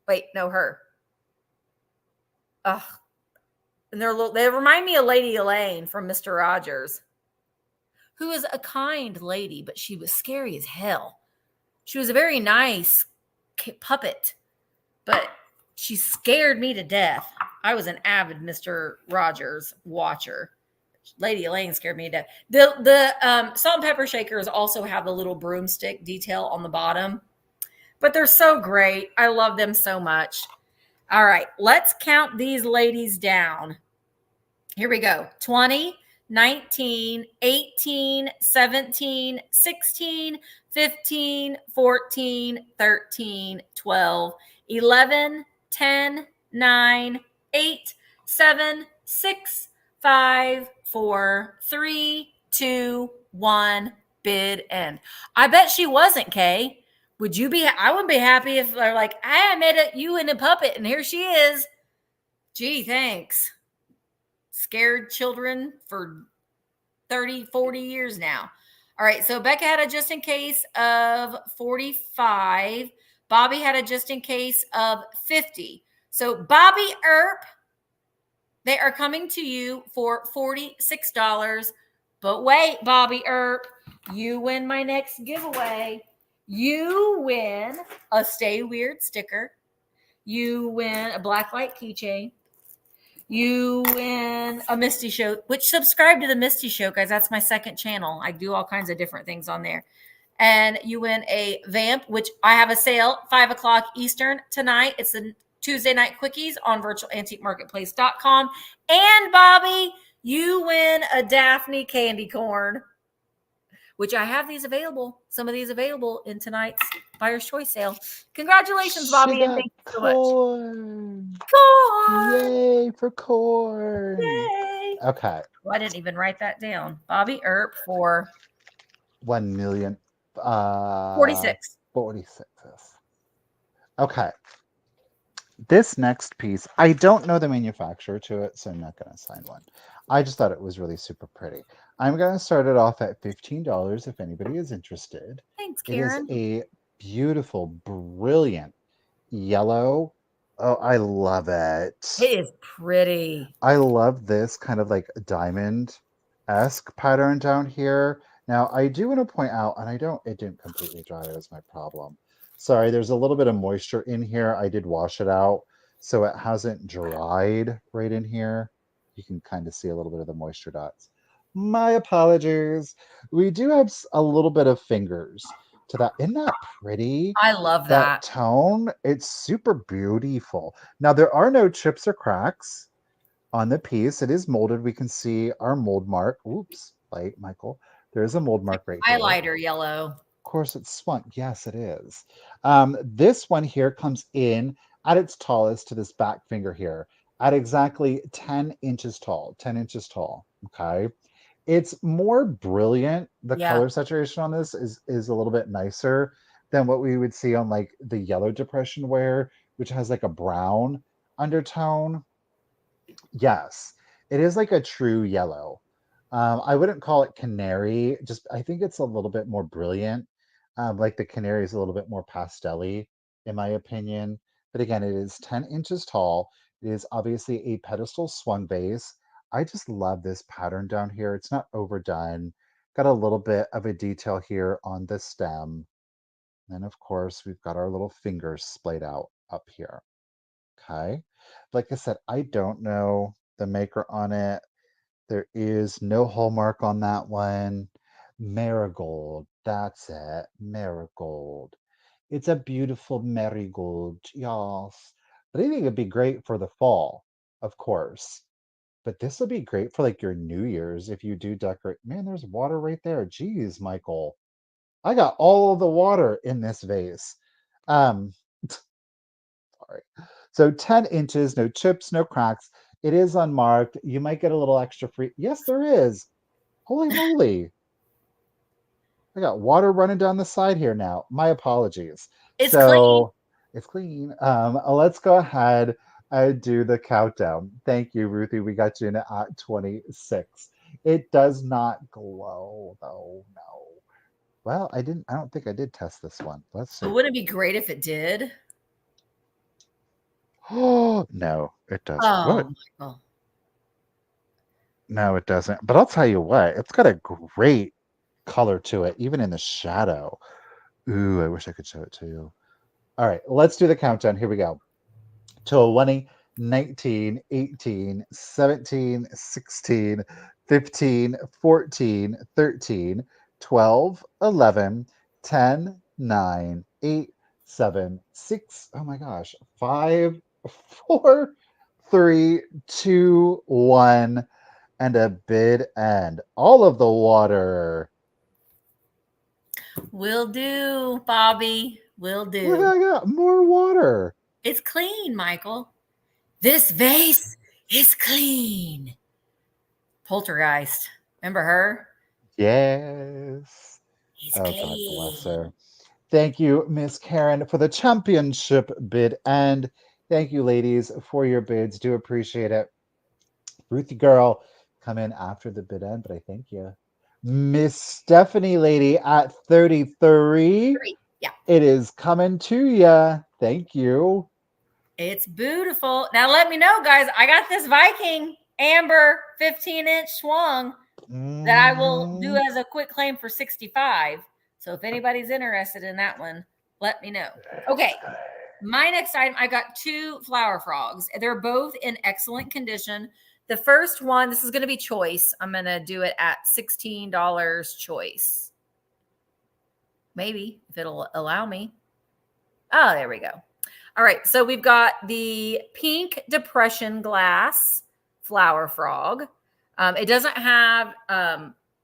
Wait, no, her. Ugh. And they remind me of Lady Elaine from Mr. Rogers, who is a kind lady, but she was scary as hell. She was a very nice puppet, but she scared me to death. I was an avid Mr. Rogers watcher. Lady Elaine scared me to death. The salt and pepper shakers also have the little broomstick detail on the bottom, but they're so great. I love them so much. All right, let's count these ladies down. Here we go. 20, 19, 18, 17, 16, 15, 14, 13, 12, 11, 10, 9, 8, 7, 6, 5, 4, 3, 2, 1, bid end. I bet she wasn't, Kay. Would you be? I wouldn't be happy if they're like, I made you in a puppet, and here she is. Gee, thanks. Scared children for 30, 40 years now. All right, so Becca had a just in case of 45. Bobby had a just in case of 50. So Bobby Earp, they are coming to you for $46. But wait, Bobby Earp, you win my next giveaway. You win a Stay Weird sticker. You win a blacklight keychain. You win a Misty show, which subscribe to the Misty show, guys. That's my second channel. I do all kinds of different things on there. And you win a vamp, which I have a sale 5 o'clock Eastern tonight. It's the Tuesday night quickies on virtualantiquemarketplace.com. And Bobby, you win a Daphne candy corn, which I have these available. Some of these available in tonight's Buyer's Choice sale. Congratulations, Bobby, She and got thank you so much. corn. Corn! Yay for corn. Yay! Okay. Well, I didn't even write that down. Bobby Earp for 1 million. 46. 46. Okay. This next piece, I don't know the manufacturer to it, so I'm not going to assign one. I just thought it was really super pretty. I'm going to start it off at $15 if anybody is interested. Thanks, It is Karen. a beautiful, brilliant yellow. Oh, I love it. It is pretty. I love this kind of like diamond-esque pattern down here. Now, I do want to point out, and it didn't completely dry, that was my problem. Sorry, there's a little bit of moisture in here. I did wash it out, so it hasn't dried right in here. You can kind of see a little bit of the moisture dots. My apologies. We do have a little bit of fingers to that. Isn't that pretty? I love That that. tone, it's super beautiful. Now, there are no chips or cracks on the piece. It is molded. We can see our mold mark. Oops, light, Michael. There is a mold mark right here. Highlighter yellow. Of course, it's swung. Yes, it is. This one here comes in at its tallest to this back finger here at exactly 10 inches tall. 10 inches tall. Okay. It's more brilliant. The Yeah. color saturation on this is a little bit nicer than what we would see on like the yellow depression wear, which has like a brown undertone. Yes, it is like a true yellow. I wouldn't call it canary. Just I think it's a little bit more brilliant. Like the canary is a little bit more pastel-y, in my opinion. But again, it is 10 inches tall. It is obviously a pedestal swung vase. I just love this pattern down here. It's not overdone. Got a little bit of a detail here on the stem. And of course, we've got our little fingers splayed out up here. Okay. Like I said, I don't know the maker on it. There is no hallmark on that one. Marigold. That's it. Marigold. It's a beautiful marigold. Yes. But I think it'd be great for the fall, of course. But this would be great for like your New Year's if you do decorate. Man, there's water right there. Geez, Michael. I got all of the water in this vase. Um, sorry. So 10 inches, no chips, no cracks. It is unmarked. You might get a little extra free. Yes, there is. Holy moly. I got water running down the side here now. My apologies. It's clean. So it's clean. Let's go ahead and do the countdown. Thank you, Ruthie. We got you in at 26. It does not glow, though. No. Well, I don't think I did test this one. Let's see. But wouldn't it be great if it did? Oh, no, it doesn't. Oh, What? Michael. No, it doesn't. But I'll tell you what, it's got a great color to it, even in the shadow. Ooh, I wish I could show it to you. All right, let's do the countdown. Here we go. 20, 19, 18, 17, 16, 15, 14, 13, 12, 11, 10, 9, 8, 7, 6. Oh my gosh. 5, 4, 3, 2, 1. And a bid end. All of the water. Will do, Bobby. Will Look, do. I got more water. It's clean, Michael. This vase is clean. Poltergeist. Remember her? Yes. He's Oh, clean. God bless her. Thank you, Miss Karen, for the championship bid. And thank you, ladies, for your bids. Do appreciate it. Ruthie girl, come in after the bid end, but I thank you. Miss Stephanie lady at 33. Yeah. It is coming to ya. Thank you. It's beautiful. Now let me know, guys. I got this Viking amber 15-inch swung that I will do as a quick claim for 65. So if anybody's interested in that one, let me know. Okay. My next item, I got 2 flower frogs. They're both in excellent condition. The first one, this is going to be choice. I'm going to do it at $16 choice. Maybe, if it'll allow me. Oh, there we go. All right, so we've got the pink depression glass flower frog. It doesn't have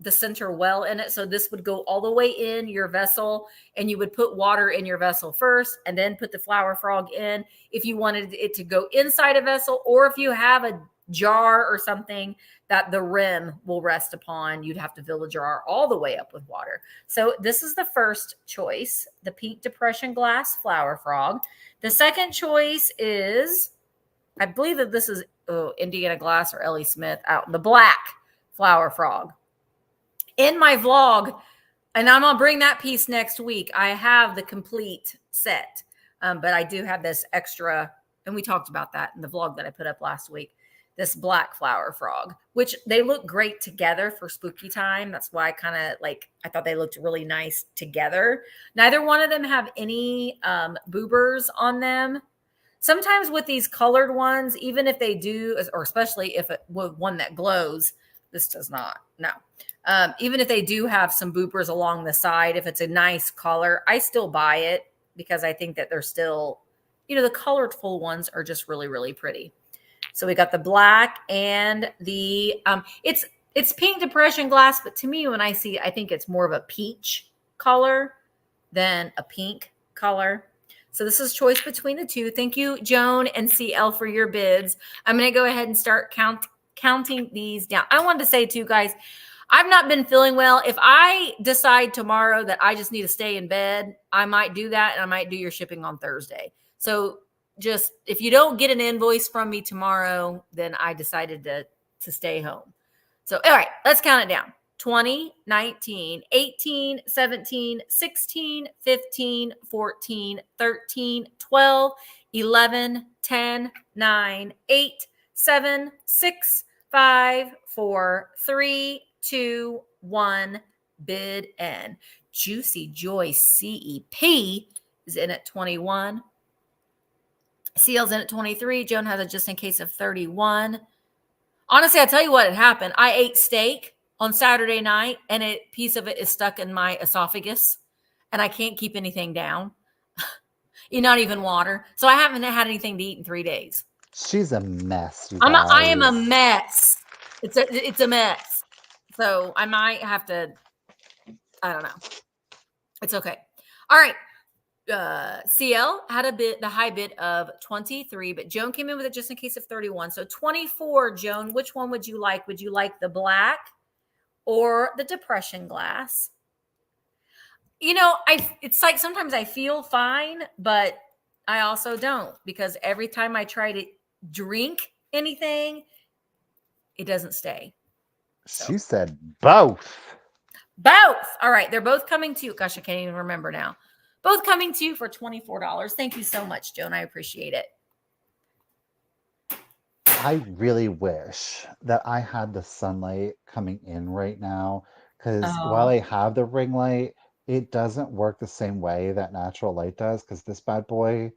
the center well in it, so this would go all the way in your vessel, and you would put water in your vessel first and then put the flower frog in if you wanted it to go inside a vessel, or if you have a jar or something that the rim will rest upon, you'd have to fill the jar all the way up with water. So this is the first choice, the pink depression glass flower frog. The second choice is, I believe that this is Indiana Glass or Ellie Smith out, the black flower frog. In my vlog, and I'm gonna bring that piece next week, I have the complete set, but I do have this extra, and we talked about that in the vlog that I put up last week, this black flower frog, which they look great together for spooky time. That's why I thought they looked really nice together. Neither one of them have any boobers on them. Sometimes with these colored ones, even if they do, or especially if it was one that glows, this does not, no. Even if they do have some boopers along the side, if it's a nice color, I still buy it because I think that they're still, the colorful ones are just really, really pretty. So we got the black and the, it's pink depression glass, but to me, when I see, I think it's more of a peach color than a pink color. So this is choice between the two. Thank you, Joan and CL, for your bids. I'm going to go ahead and start counting these down. I wanted to say too, guys, I've not been feeling well. If I decide tomorrow that I just need to stay in bed, I might do that, and I might do your shipping on Thursday. So just, if you don't get an invoice from me tomorrow, then I decided to stay home. So, all right, let's count it down. 20, 19, 18, 17, 16, 15, 14, 13, 12, 11, 10, 9, 8, 7, 6, 5, 4, 3, 2, 1, bid end. Juicy Joy CEP is in at 21. CL's in at 23. Joan has a just in case of 31. Honestly, I tell you what had happened. I ate steak on Saturday night, and a piece of it is stuck in my esophagus, and I can't keep anything down. Not even water. So I haven't had anything to eat in 3 days. She's a mess, you I am a guys. mess. It's a mess. So I might have to, I don't know. It's okay. All right. CL had the high bid of 23, but Joan came in with it just in case of 31. So 24, Joan, which one would you like? Would you like the black or the depression glass? It's like sometimes I feel fine, but I also don't, because every time I try to drink anything, it doesn't stay. She said both. Both. All right. They're both coming to you. Gosh, I can't even remember now. Both coming to you for $24. Thank you so much, Joan. I appreciate it. I really wish that I had the sunlight coming in right now, because while I have the ring light, it doesn't work the same way that natural light does, because this bad boy,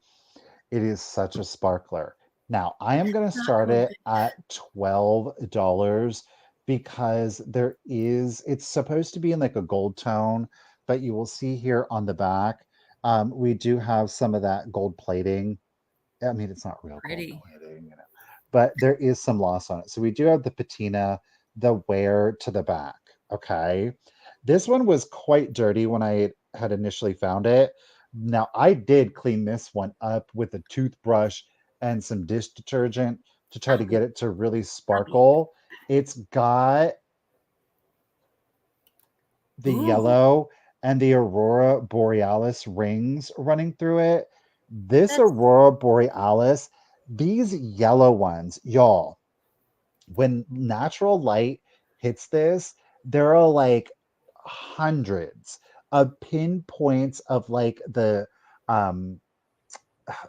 it is such a sparkler. Now, I am going to start it at $12 because it's supposed to be in like a gold tone, but you will see here on the back, we do have some of that gold plating. I mean, it's not real gold plating, but there is some loss on it. So we do have the patina, the wear to the back. Okay. This one was quite dirty when I had initially found it. Now, I did clean this one up with a toothbrush and some dish detergent to try to get it to really sparkle. It's got the yellow and the Aurora Borealis rings running through it. This Aurora Borealis, these yellow ones, y'all, when natural light hits this, there are like hundreds of pinpoints of like the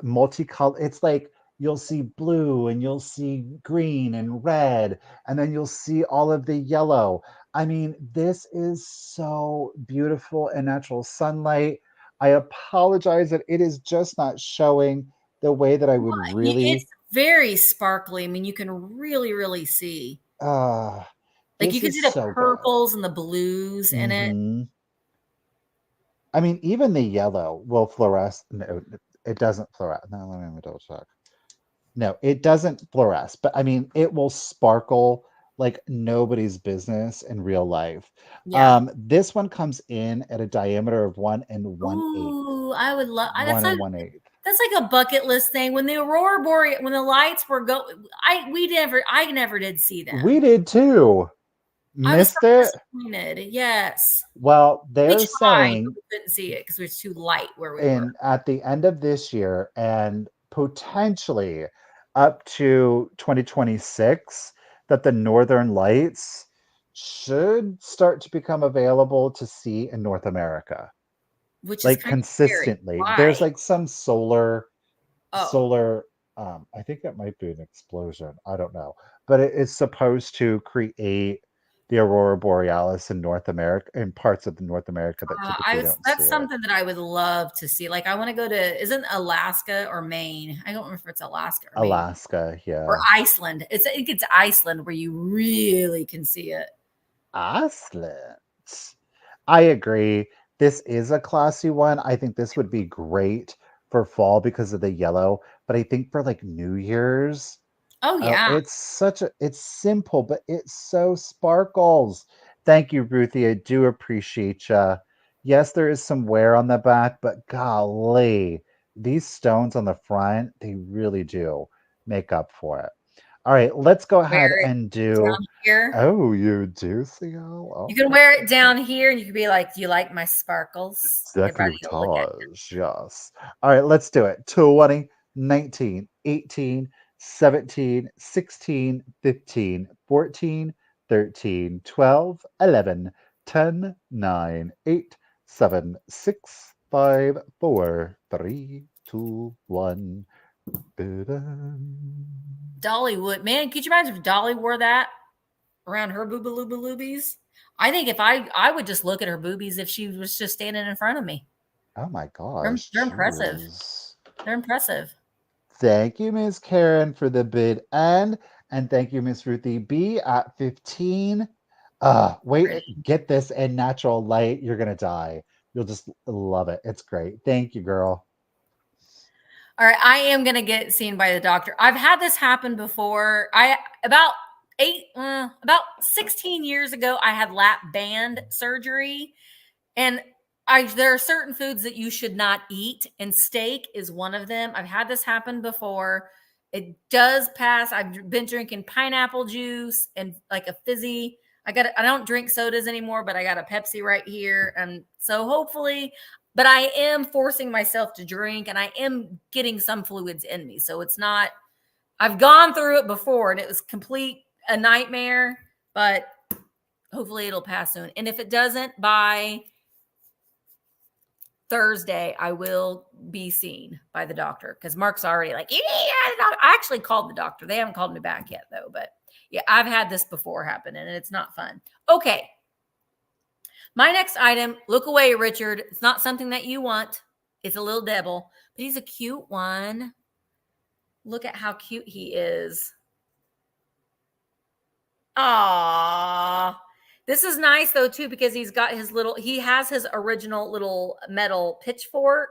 multicolor. It's like you'll see blue and you'll see green and red, and then you'll see all of the yellow. I mean, this is so beautiful in natural sunlight. I apologize that it is just not showing the way that I would really. It's very sparkly. I mean, you can really, really see. Like you can see the so purples and the blues in it. I mean, even the yellow will fluoresce. No, it doesn't fluoresce. No, let me double check. No, it doesn't fluoresce, but I mean, it will sparkle like nobody's business in real life. Yeah. This one comes in at a diameter of 1 1/8. Ooh, I would love One and 1/8. that's like a bucket list thing. When the Aurora Borealis, when the lights were I never did see them. We did too. I was Missed so it? disappointed. Yes. Well, We they're tried, but saying we couldn't see it because it was too light where we were. in at the end of this year and potentially up to 2026 that the northern lights should start to become available to see in North America, Which is like kind of scary. consistently. Why? There's like some Oh, solar I think it might be an explosion, I don't know, but it is supposed to create the aurora borealis in North America, in parts of the North America that typically don't see that's it. something that I would love to see. Like, I want to go to, isn't Alaska or Maine? I don't remember if it's Alaska or Maine Alaska, or yeah. Iceland. I think it's Iceland where you really can see it. Iceland. I agree. This is a classy one. I think this would be great for fall because of the yellow, but I think for like New Year's, Oh, oh, yeah. it's simple, but it so sparkles. Thank you, Ruthie. I do appreciate you. Yes, there is some wear on the back, but golly, these stones on the front, they really do make up for it. All right, let's go ahead Wear it and do. down here. Oh, you do, Theo? You can Okay. wear it down here and you can be like, do you like my sparkles? Everybody Executive will look at you. Taj, yes. All right, let's do it. 20, 19, 18, 17, 16, 15, 14, 13, 12, 11, 10, 9, 8, 7, 6, 5, 4, 3, 2, 1. Dollywood. Man, could you imagine if Dolly wore that around her boobies? I think if I would just look at her boobies if she was just standing in front of me. Oh my gosh, They're impressive. jeez. They're impressive. Thank you, Miss Karen, for the bid end. And thank you, Miss Ruthie B at 15. Wait, get this in natural light. You're gonna die. You'll just love it. It's great. Thank you, girl. All right, I am gonna get seen by the doctor. I've had this happen before. I about 16 years ago, I had lap band surgery, and there are certain foods that you should not eat, and steak is one of them. I've had this happen before. It does pass. I've been drinking pineapple juice and like a fizzy. I don't drink sodas anymore, but I got a Pepsi right here. And so hopefully, but I am forcing myself to drink and I am getting some fluids in me. So it's not, I've gone through it before and it was a nightmare, but hopefully it'll pass soon. And if it doesn't, by Thursday, I will be seen by the doctor because Mark's already like, I actually called the doctor. They haven't called me back yet, though. But yeah, I've had this before happen and it's not fun. Okay. My next item, look away, Richard. It's not something that you want. It's a little devil, but he's a cute one. Look at how cute he is. Aww. This is nice though too because he has his original little metal pitchfork.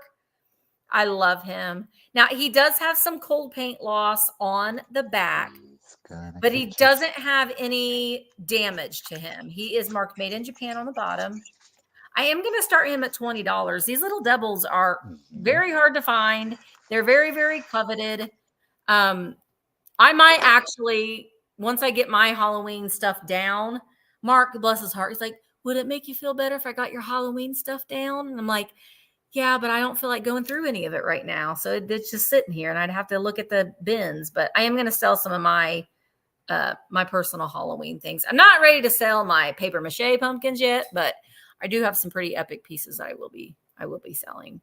I love him. Now he does have some cold paint loss on the back, but he doesn't have any damage to him. He is marked made in Japan on the bottom. I am going to start him at $20. These little devils are very hard to find. They're very, very coveted. I might actually, once I get my Halloween stuff down, Mark, bless his heart, he's like, would it make you feel better if I got your Halloween stuff down? And I'm like, yeah, but I don't feel like going through any of it right now. So it's just sitting here and I'd have to look at the bins, but I am going to sell some of my personal Halloween things. I'm not ready to sell my paper mache pumpkins yet, but I do have some pretty epic pieces that I will be selling.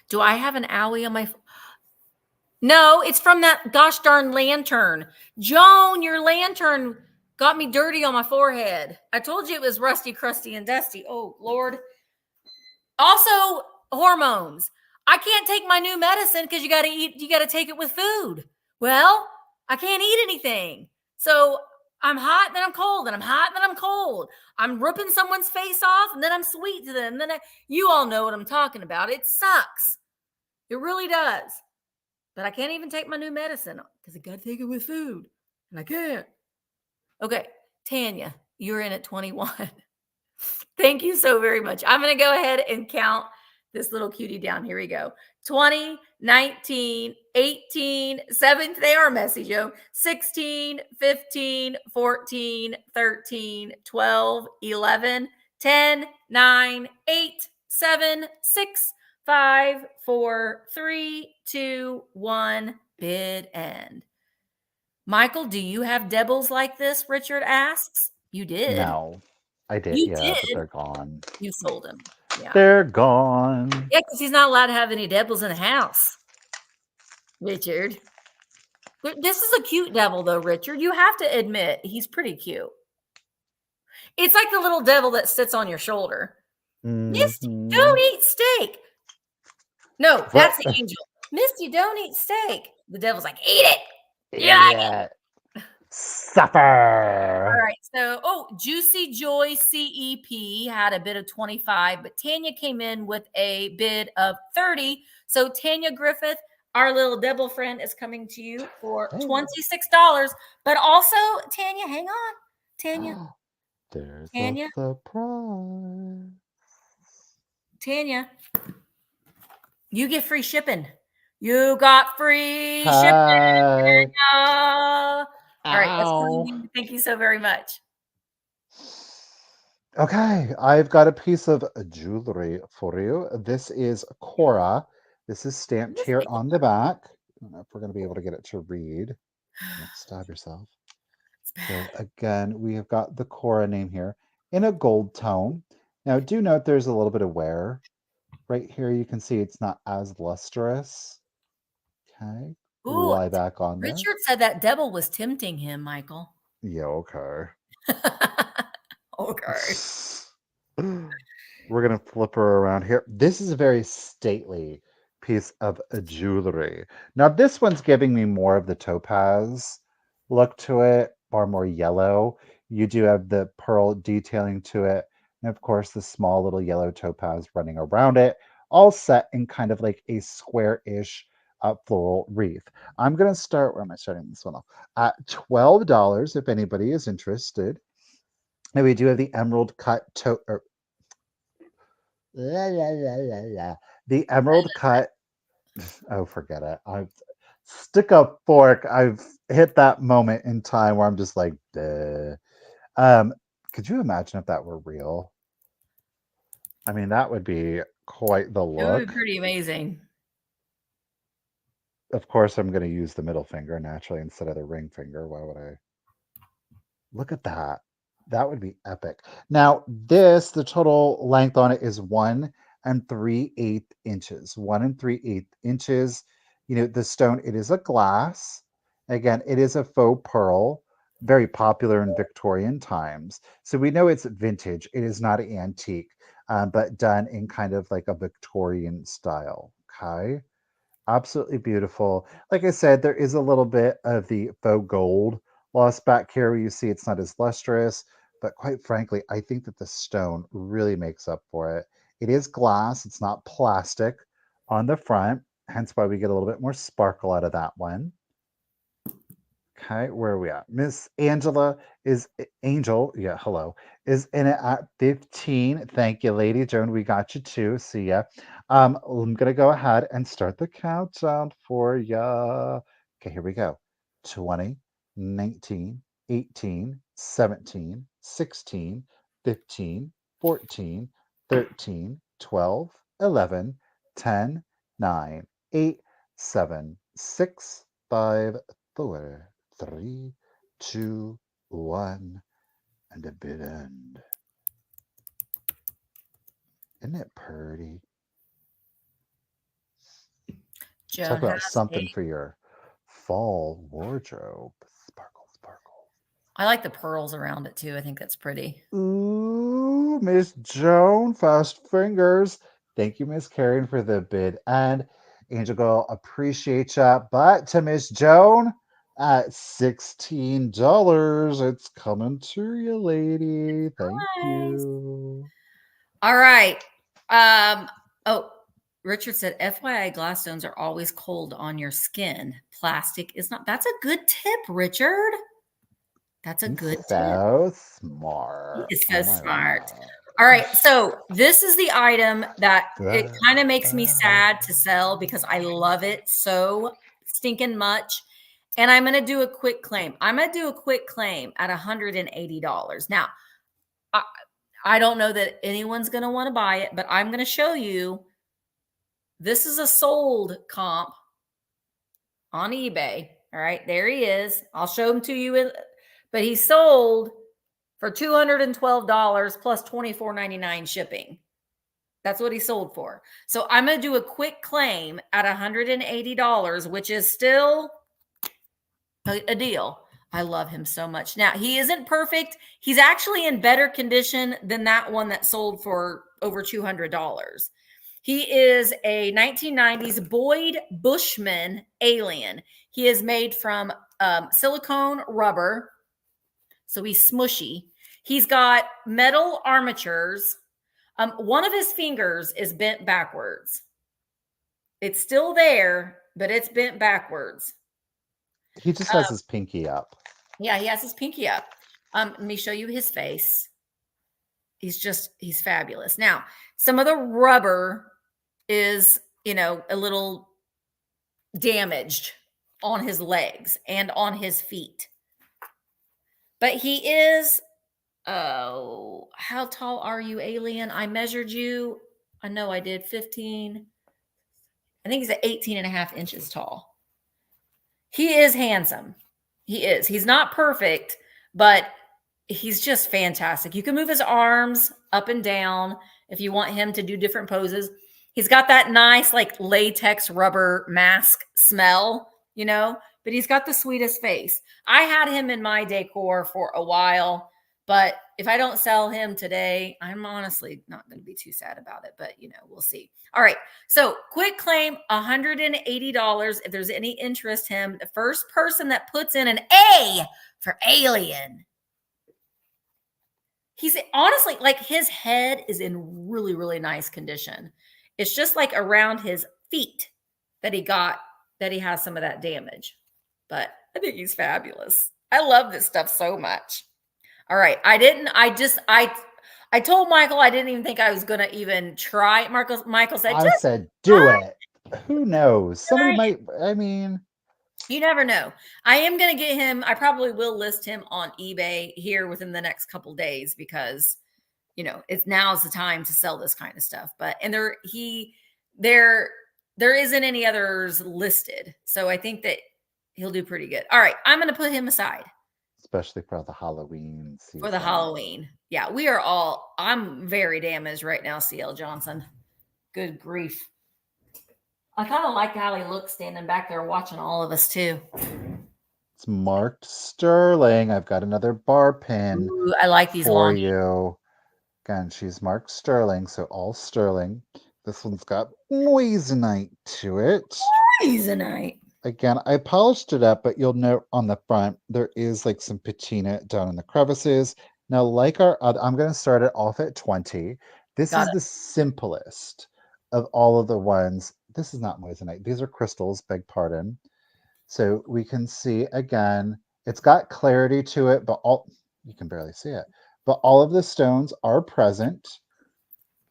Do I have an owie on my No, it's from that gosh darn lantern. Joan, your lantern got me dirty on my forehead. I told you it was rusty, crusty, and dusty. Oh, Lord. Also, hormones. I can't take my new medicine because you got to take it with food. Well, I can't eat anything. So I'm hot, then I'm cold, and I'm hot, then I'm cold. I'm ripping someone's face off, and then I'm sweet to them. You all know what I'm talking about. It sucks. It really does. But I can't even take my new medicine because I got to take it with food. And I can't. Okay. Tanya, you're in at 21. Thank you so very much. I'm going to go ahead and count this little cutie down. Here we go. 20, 19, 18, 7. They are messy, Joe. 16, 15, 14, 13, 12, 11, 10, 9, 8, 7, 6, 5, 4, 3, 2, 1. Bid end. Michael, do you have Debbles like this? Richard asks. You did. No, I did. You Yeah, but did. they're gone. You sold him. Yeah. They're gone. Yeah, because he's not allowed to have any devils in the house. Richard. This is a cute devil, though, Richard. You have to admit, he's pretty cute. It's like the little devil that sits on your shoulder. Misty, don't eat steak. No, that's the angel. Misty, don't eat steak. The devil's like, eat it. Yeah. Suffer. All right. So, Juicy Joy CEP had a bid of 25, but Tanya came in with a bid of 30. So, Tanya Griffith, our little devil friend, is coming to you for $26. But also, Tanya, hang on. Tanya. There's Tanya. a surprise. Tanya. You get free shipping. You got free shipping. All right, that's for you. Thank you so very much. Okay, I've got a piece of jewelry for you. This is Coro. This is stamped here on the back. I don't know if we're going to be able to get it to read. Don't stab yourself. So again, we have got the Coro name here in a gold tone. Now, do note there's a little bit of wear. Right here, you can see it's not as lustrous. Okay. Ooh, Lie back on there. Richard said that devil was tempting him, Michael. Yeah, okay. Okay. We're going to flip her around here. This is a very stately piece of jewelry. Now, this one's giving me more of the topaz look to it, or more yellow. You do have the pearl detailing to it. And of course, the small little yellow topaz running around it, all set in kind of like a square-ish floral wreath. I'm going to start, where am I starting this one off? At $12 if anybody is interested. And we do have the emerald cut the emerald cut. Oh, forget it. I've stick a fork. I've hit that moment in time where I'm just like, duh. Could you imagine if that were real? I mean, that would be quite the look. It would be pretty amazing. Of course, I'm going to use the middle finger naturally instead of the ring finger. Why would I? Look at that. That would be epic. Now, the total length on it is 1 3/8 inches. 1 3/8 inches. You know, the stone, it is a glass. Again, it is a faux pearl, very popular in Victorian times. So we know it's vintage. It is not antique, but done in kind of like a Victorian style. Okay. Absolutely beautiful. Like I said, there is a little bit of the faux gold lost back here where you see it's not as lustrous, but quite frankly, I think that the stone really makes up for it. It is glass, it's not plastic on the front, hence why we get a little bit more sparkle out of that one. Okay, where are we at? Miss Angela is Angel, yeah, hello, is in it at 15. Thank you, Lady Joan. We got you too. See ya. I'm gonna go ahead and start the countdown for ya. Okay, here we go. 20, 19, 18, 17, 16, 15, 14, 13, 12, 11, 10, 9, 8, 7, 6, 5, 4, 3, 2, 1, and a bid end. Isn't it pretty? Joan Talk about something for your fall wardrobe. Sparkle, sparkle. I like the pearls around it too. I think that's pretty. Ooh, Miss Joan, fast fingers. Thank you, Miss Karen, for the bid. And Angel Girl, appreciate ya. But to Miss Joan, at $16, it's coming to you, lady. Thank you. All right. Richard said, FYI, glass stones are always cold on your skin. Plastic is not. That's a good tip, Richard. That's a He's good tip. so He smart. is so Oh my smart. god. All right. So this is the item that it Da, kind of makes me da. sad to sell because I love it so stinking much. And I'm going to do a quick claim. I'm going to do a quick claim at $180. Now, I don't know that anyone's going to want to buy it, but I'm going to show you. This is a sold comp on eBay. All right, there he is. I'll show him to you. But he sold for $212 plus $24.99 shipping. That's what he sold for. So I'm going to do a quick claim at $180, which is still a deal. I love him so much. Now, he isn't perfect. He's actually in better condition than that one that sold for over $200. He is a 1990s Boyd Bushman alien. He is made from silicone rubber, so he's smushy. He's got metal armatures. One of his fingers is bent backwards. It's still there, but it's bent backwards. He just has his pinky up. Yeah, he has his pinky up. Let me show you his face. He's fabulous. Now, some of the rubber is, a little damaged on his legs and on his feet. But he is, how tall are you, alien? I measured you. I know I did 15. I think he's at 18 and a half inches tall. He is handsome. He is. He's not perfect, but he's just fantastic. You can move his arms up and down if you want him to do different poses. He's got that nice like latex rubber mask smell, but he's got the sweetest face. I had him in my decor for a while, but if I don't sell him today, I'm honestly not going to be too sad about it, but we'll see. All right. So quick claim, $180. If there's any interest him, the first person that puts in an A for alien. He's honestly like his head is in really, really nice condition. It's just like around his feet that he has some of that damage. But I think he's fabulous. I love this stuff so much. All right. I told Michael I didn't even think I was going to even try. Michael said, I just said, do it. Who knows? Somebody try. might, I mean. You never know. I am going to get him. I probably will list him on eBay here within the next couple days because, now's the time to sell this kind of stuff. But, and there isn't any others listed. So I think that he'll do pretty good. All right. I'm going to put him aside. Especially for the Halloween season. For the Halloween. Yeah. I'm very damaged right now, CL Johnson. Good grief. I kind of like how he looks standing back there watching all of us too. It's marked sterling. I've got another bar pin. Ooh, I like these for long. you. Again, she's marked sterling, so all sterling. This one's got moissanite to it. Moissanite. Again, I polished it up, but you'll note on the front there is like some patina down in the crevices. Now, like our other, I'm going to start it off at 20. This is the simplest of all of the ones. This is not moissanite. These are crystals, beg pardon. So we can see again, it's got clarity to it, but you can barely see it. But all of the stones are present.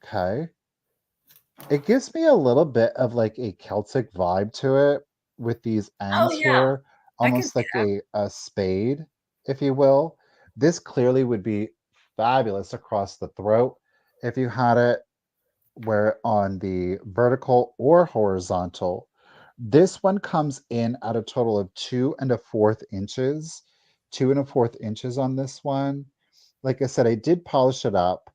Okay. It gives me a little bit of like a Celtic vibe to it with these ends here, almost like a spade, if you will. This clearly would be fabulous across the throat if you had it where on the vertical or horizontal. This one comes in at a total of 2¼ inches. 2¼ inches on this one. Like I said, I did polish it up.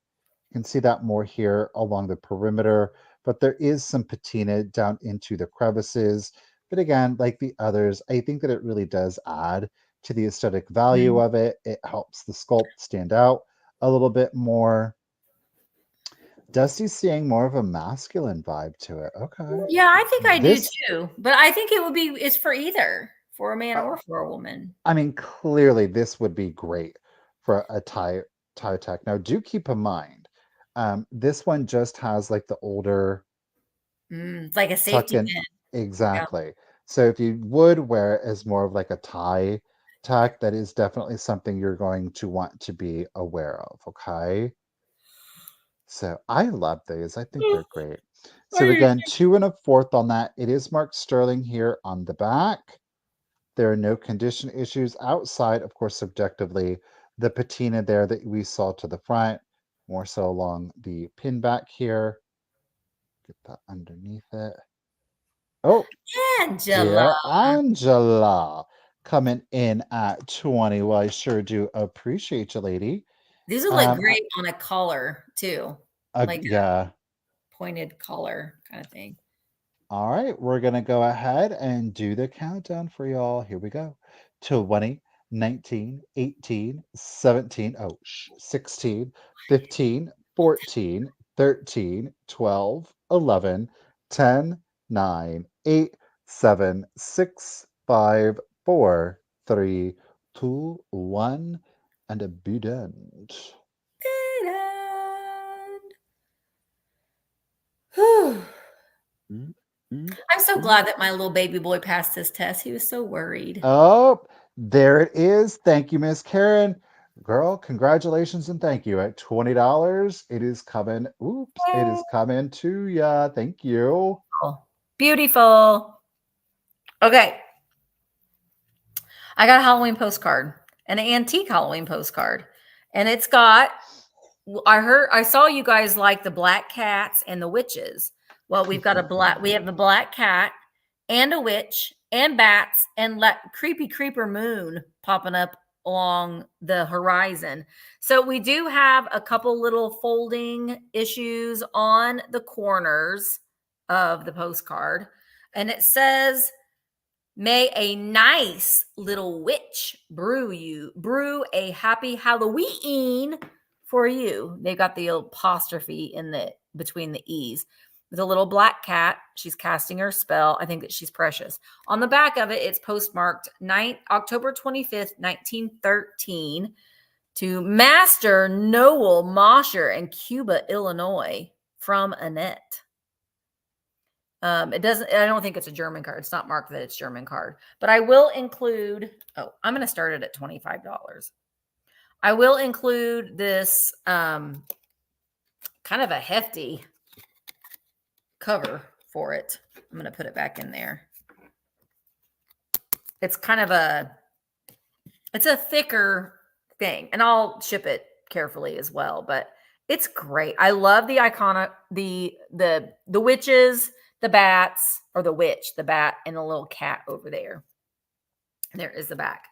You can see that more here along the perimeter, but there is some patina down into the crevices. But again, like the others, I think that it really does add to the aesthetic value of it. It helps the sculpt stand out a little bit more. Dusty's seeing more of a masculine vibe to it. Okay. Yeah, I think I do too. But I think it's for either, for a man or for a woman. I mean, clearly this would be great for a tie tech. Now, do keep in mind, this one just has like the older It's like a Tuck safety in. pin. Yeah. Exactly. So if you would wear it as more of like a tie tuck, that is definitely something you're going to want to be aware of. Okay. So I love these. I think they're great. So again, 2 1/4 on that. It is marked sterling here on the back. There are no condition issues outside, of course, subjectively, the patina there that we saw to the front, more so along the pin back here. Get that underneath it. Oh, Angela. dear Angela, coming in at 20. Well, I sure do appreciate you, lady. These would look Um, I, great on a collar too, like a yeah. pointed collar kind of thing. All right, we're going to go ahead and do the countdown for y'all. Here we go. 20, 19, 18, 17, 16, 15, 14, 13, 12, 11, 10, 9, 8, 7, 6, 5, 4, 3, 2, 1, and a bid end. Whew. Mm, mm, I'm so mm. glad that my little baby boy passed his test. He was so worried. Oh, there it is. Thank you, Miss Karen. Girl, congratulations and thank you. At $20, it is coming. Oops, it is coming to ya. Thank you. Beautiful. Okay. I got a Halloween postcard, an antique Halloween postcard. And it's got, I saw you guys like the black cats and the witches. Well, we have the black cat and a witch and bats and creepy creeper moon popping up along the horizon. So we do have a couple little folding issues on the corners of the postcard. And it says, may a nice little witch brew a happy Halloween for you. They've got the apostrophe in the between the E's. With a little black cat, she's casting her spell. I think that she's precious. On the back of it, it's postmarked October 25th, 1913 to Master Noel Mosher in Cuba, Illinois from Annette. It doesn't, I don't think it's a German card. It's not marked that it's German card, but I will include, I'm going to start it at $25. I will include this kind of a hefty cover for it. I'm going to put it back in there. It's kind of it's a thicker thing, and I'll ship it carefully as well, but it's great. I love the iconic, the witches, the bats, or the witch, the bat, and the little cat over there. There is the back.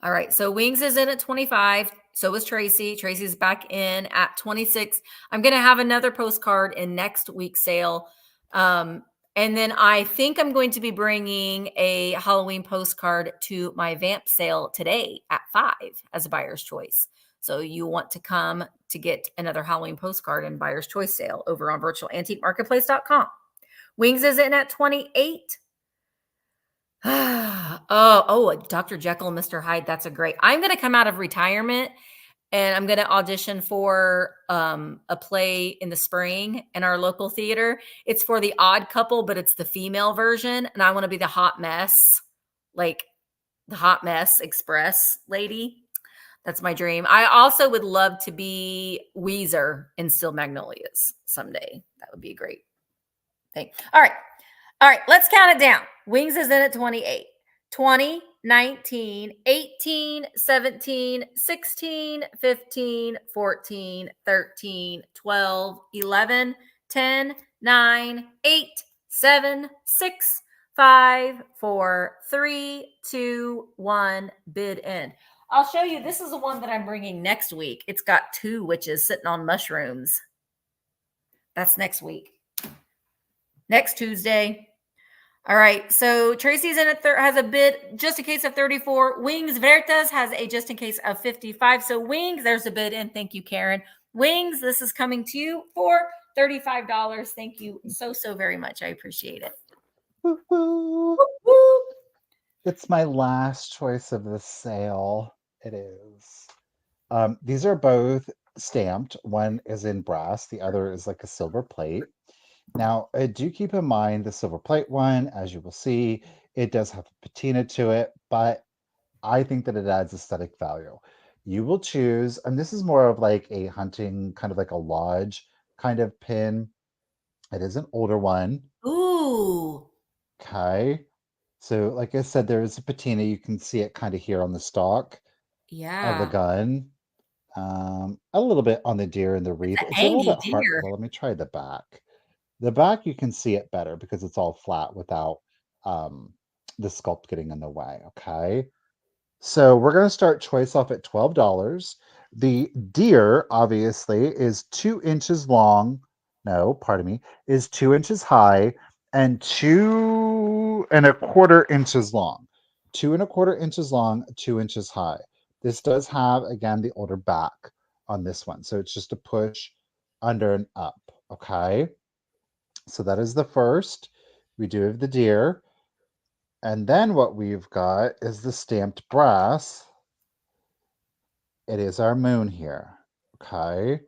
All right. So Wings is in at 25. So is Tracy. Tracy's back in at 26. I'm going to have another postcard in next week's sale. And then I think I'm going to be bringing a Halloween postcard to my Vamp sale today at 5 as a buyer's choice. So you want to come to get another Halloween postcard and buyer's choice sale over on virtualantiquemarketplace.com. Wings is in at 28. Dr. Jekyll and Mr. Hyde. That's a great. I'm going to come out of retirement and I'm going to audition for a play in the spring in our local theater. It's for The Odd Couple, but it's the female version. And I want to be the hot mess, like the hot mess express lady. That's my dream. I also would love to be Weezer in Still Magnolias someday. That would be a great thing. All right. Let's count it down. Wings is in at 28. 20, 19, 18, 17, 16, 15, 14, 13, 12, 11, 10, 9, 8, 7, 6, 5, 4, 3, 2, 1, bid end. I'll show you. This is the one that I'm bringing next week. It's got 2 witches sitting on mushrooms. That's next week. Next Tuesday. All right. So Tracy's in has a bid just in case of 34. Wings Veritas has a just in case of 55. So Wings, there's a bid in. Thank you, Karen. Wings, this is coming to you for $35. Thank you so very much. I appreciate it. Woo-hoo. It's my last choice of the sale. It is. These are both stamped. One is in brass. The other is like a silver plate. Now, do keep in mind the silver plate one, as you will see, it does have a patina to it, but I think that it adds aesthetic value. You will choose, and this is more of like a hunting, kind of like a lodge kind of pin. It is an older one. Ooh. Okay. So, like I said, there is a patina. You can see it kind of here on the stock of the Yeah. gun. A little bit on the deer and the It's wreath. a It's a little hangy bit hard. deer. Well, let me try the back. The back, you can see it better because it's all flat without um, the sculpt getting in the way. Okay. So we're going to start choice off at $12. The deer, obviously, is 2 inches long. No, pardon me, is 2 inches high and 2.25 inches long. 2.25 inches long, 2 inches high. This does have, again, the older back on this one. So it's just a push under and up. Okay. So that is the first. We do have the deer. And then what we've got is the stamped brass. It is our moon here. Okay.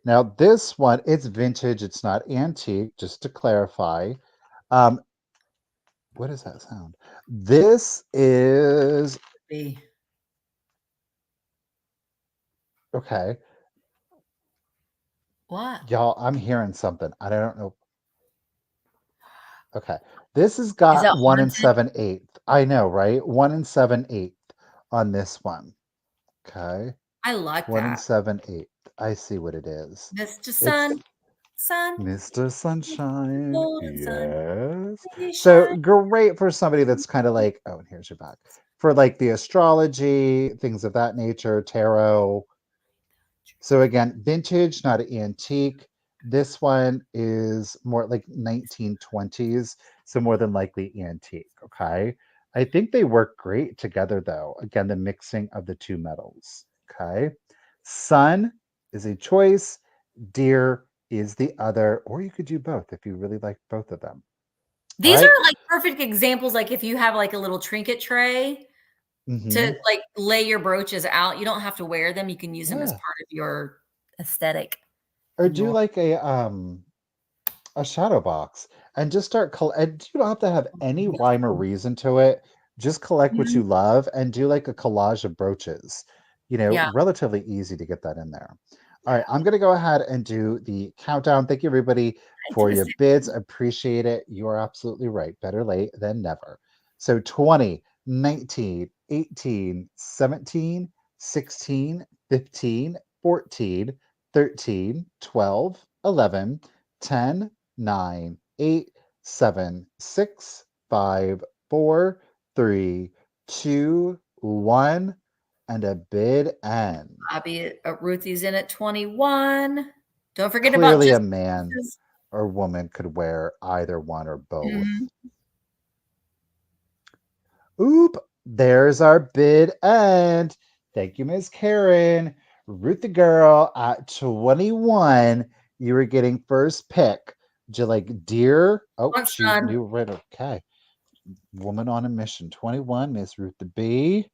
Now this one, it's vintage. It's not antique, just to clarify. Um, what does that sound? This is Be. okay. What? Y'all, I'm hearing something. I don't know. Okay. This has Is got it 1 7/8. I know, right? 1 7/8 on this one. Okay. I like One that. 7/8. I see what it is. Mr. It's Sun, Mr. Sunshine, golden sun, yes. please So shine. great for somebody that's kind of like, oh, and here's your back. For like the astrology, things of that nature, tarot. So again, vintage, not an antique. This one is more like 1920s, so more than likely antique, okay? I think they work great together though. Again, the mixing of the two metals, okay? Sun is a choice, deer is the other, or you could do both if you really like both of them. All These right? are like perfect examples. Like if you have like a little trinket tray to Mm-hmm. like lay your brooches out, you don't have to wear them. You can use them as Yeah. part of your aesthetic Or in do your like a shadow box and just start and you don't have to have any rhyme or beautiful. reason to it. Just collect what you Mhm. love and do like a collage of brooches. Yeah, Relatively easy to get that in there. All right, yeah. I'm going to go ahead and do the countdown. Thank you everybody I did for the your same bids. thing. Appreciate it. You are absolutely right. Better late than never. So 20, 19, 18, 17, 16, 15, 14, 13, 12, 11, 10, 9, 8, 7, 6, 5, 4, 3, 2, 1, and a bid end. Bobby, Ruthie's in at 21. Don't forget about Clearly, a just man pieces. or woman could wear either one or both. Mhm. Oop, there's our bid end. Thank you, Miss Karen. Ruth the girl at 21. You were getting first pick. Would you like deer? Oh, On she Sun. knew right. Okay. Woman on a mission. 21, Miss Ruth the B.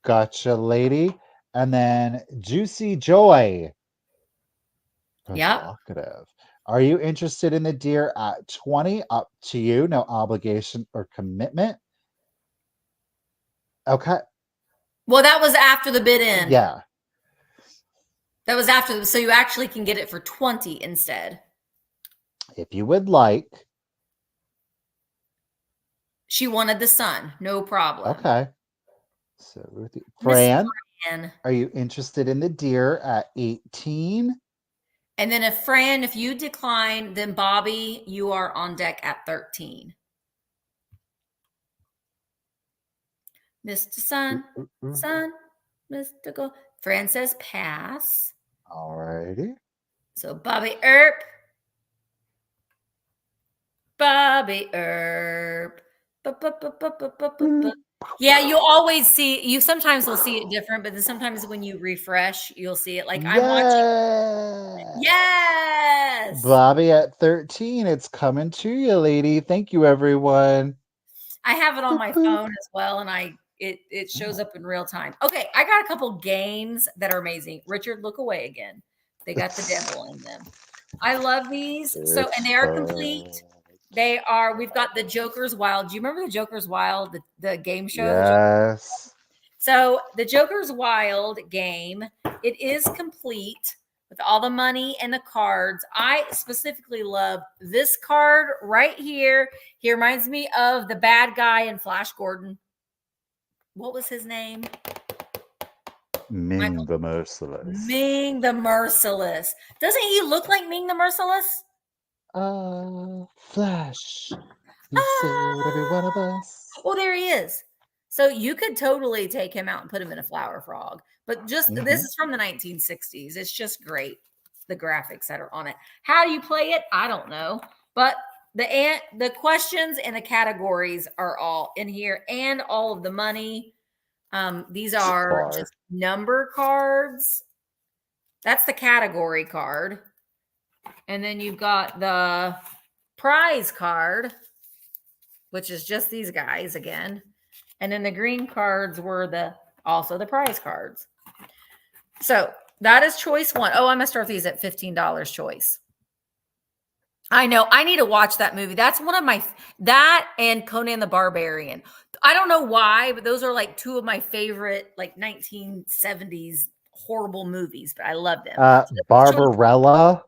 Gotcha, lady. And then Juicy Joy. Yep. Provocative. Are you interested in the deer at 20? Up to you. No obligation or commitment. Okay. Well, that was after the bid end. Yeah. That was after, so you actually can get it for 20 instead. If you would like. She wanted the sun, no problem. Okay. So Ruthie. Miss Fran, Fran. are you interested in the deer at 18? And then if Fran, if you decline, then Bobby, you are on deck at 13. Mr. Ooh, Sun, ooh, ooh. Sun, Mr. Go. Fran says pass. Alrighty. So Bobby Earp. Bobby Earp. Boop. Yeah, you always see, you sometimes will see it different, but then sometimes when you refresh, you'll see it. Like I'm watching. Yeah. Yes. Bobby at 13. It's coming to you, lady. Thank you, everyone. I have it on Boop, my boop. phone as well, and it shows Oh. up in real time. Okay, I got a couple games that are amazing. Richard, look away again. They got the devil in them. I love these. So, and It's they are complete. perfect. We've got the Joker's Wild. Do you remember the Joker's Wild, the game show? Yes. So the Joker's Wild game, it is complete with all the money and the cards. I specifically love this card right here. He reminds me of the bad guy in Flash Gordon. What was his name? Ming the Merciless. Ming the Merciless. Doesn't he look like Ming the Merciless? Flash. He saved every one of us. Oh, there he is. So you could totally take him out and put him in a flower frog. But just this is from the 1960s. It's just great. The graphics that are on it. How do you play it? I don't know. But the questions and the categories are all in here, and all of the money. These are just number cards. That's the category card. And then you've got the prize card, which is just these guys again. And then the green cards were also the prize cards. So that is choice one. Oh, I must start these at $15 choice. I know. I need to watch that movie. That's one of that and Conan the Barbarian. I don't know why, but those are like two of my favorite, like 1970s horrible movies, but I love them. Barbarella.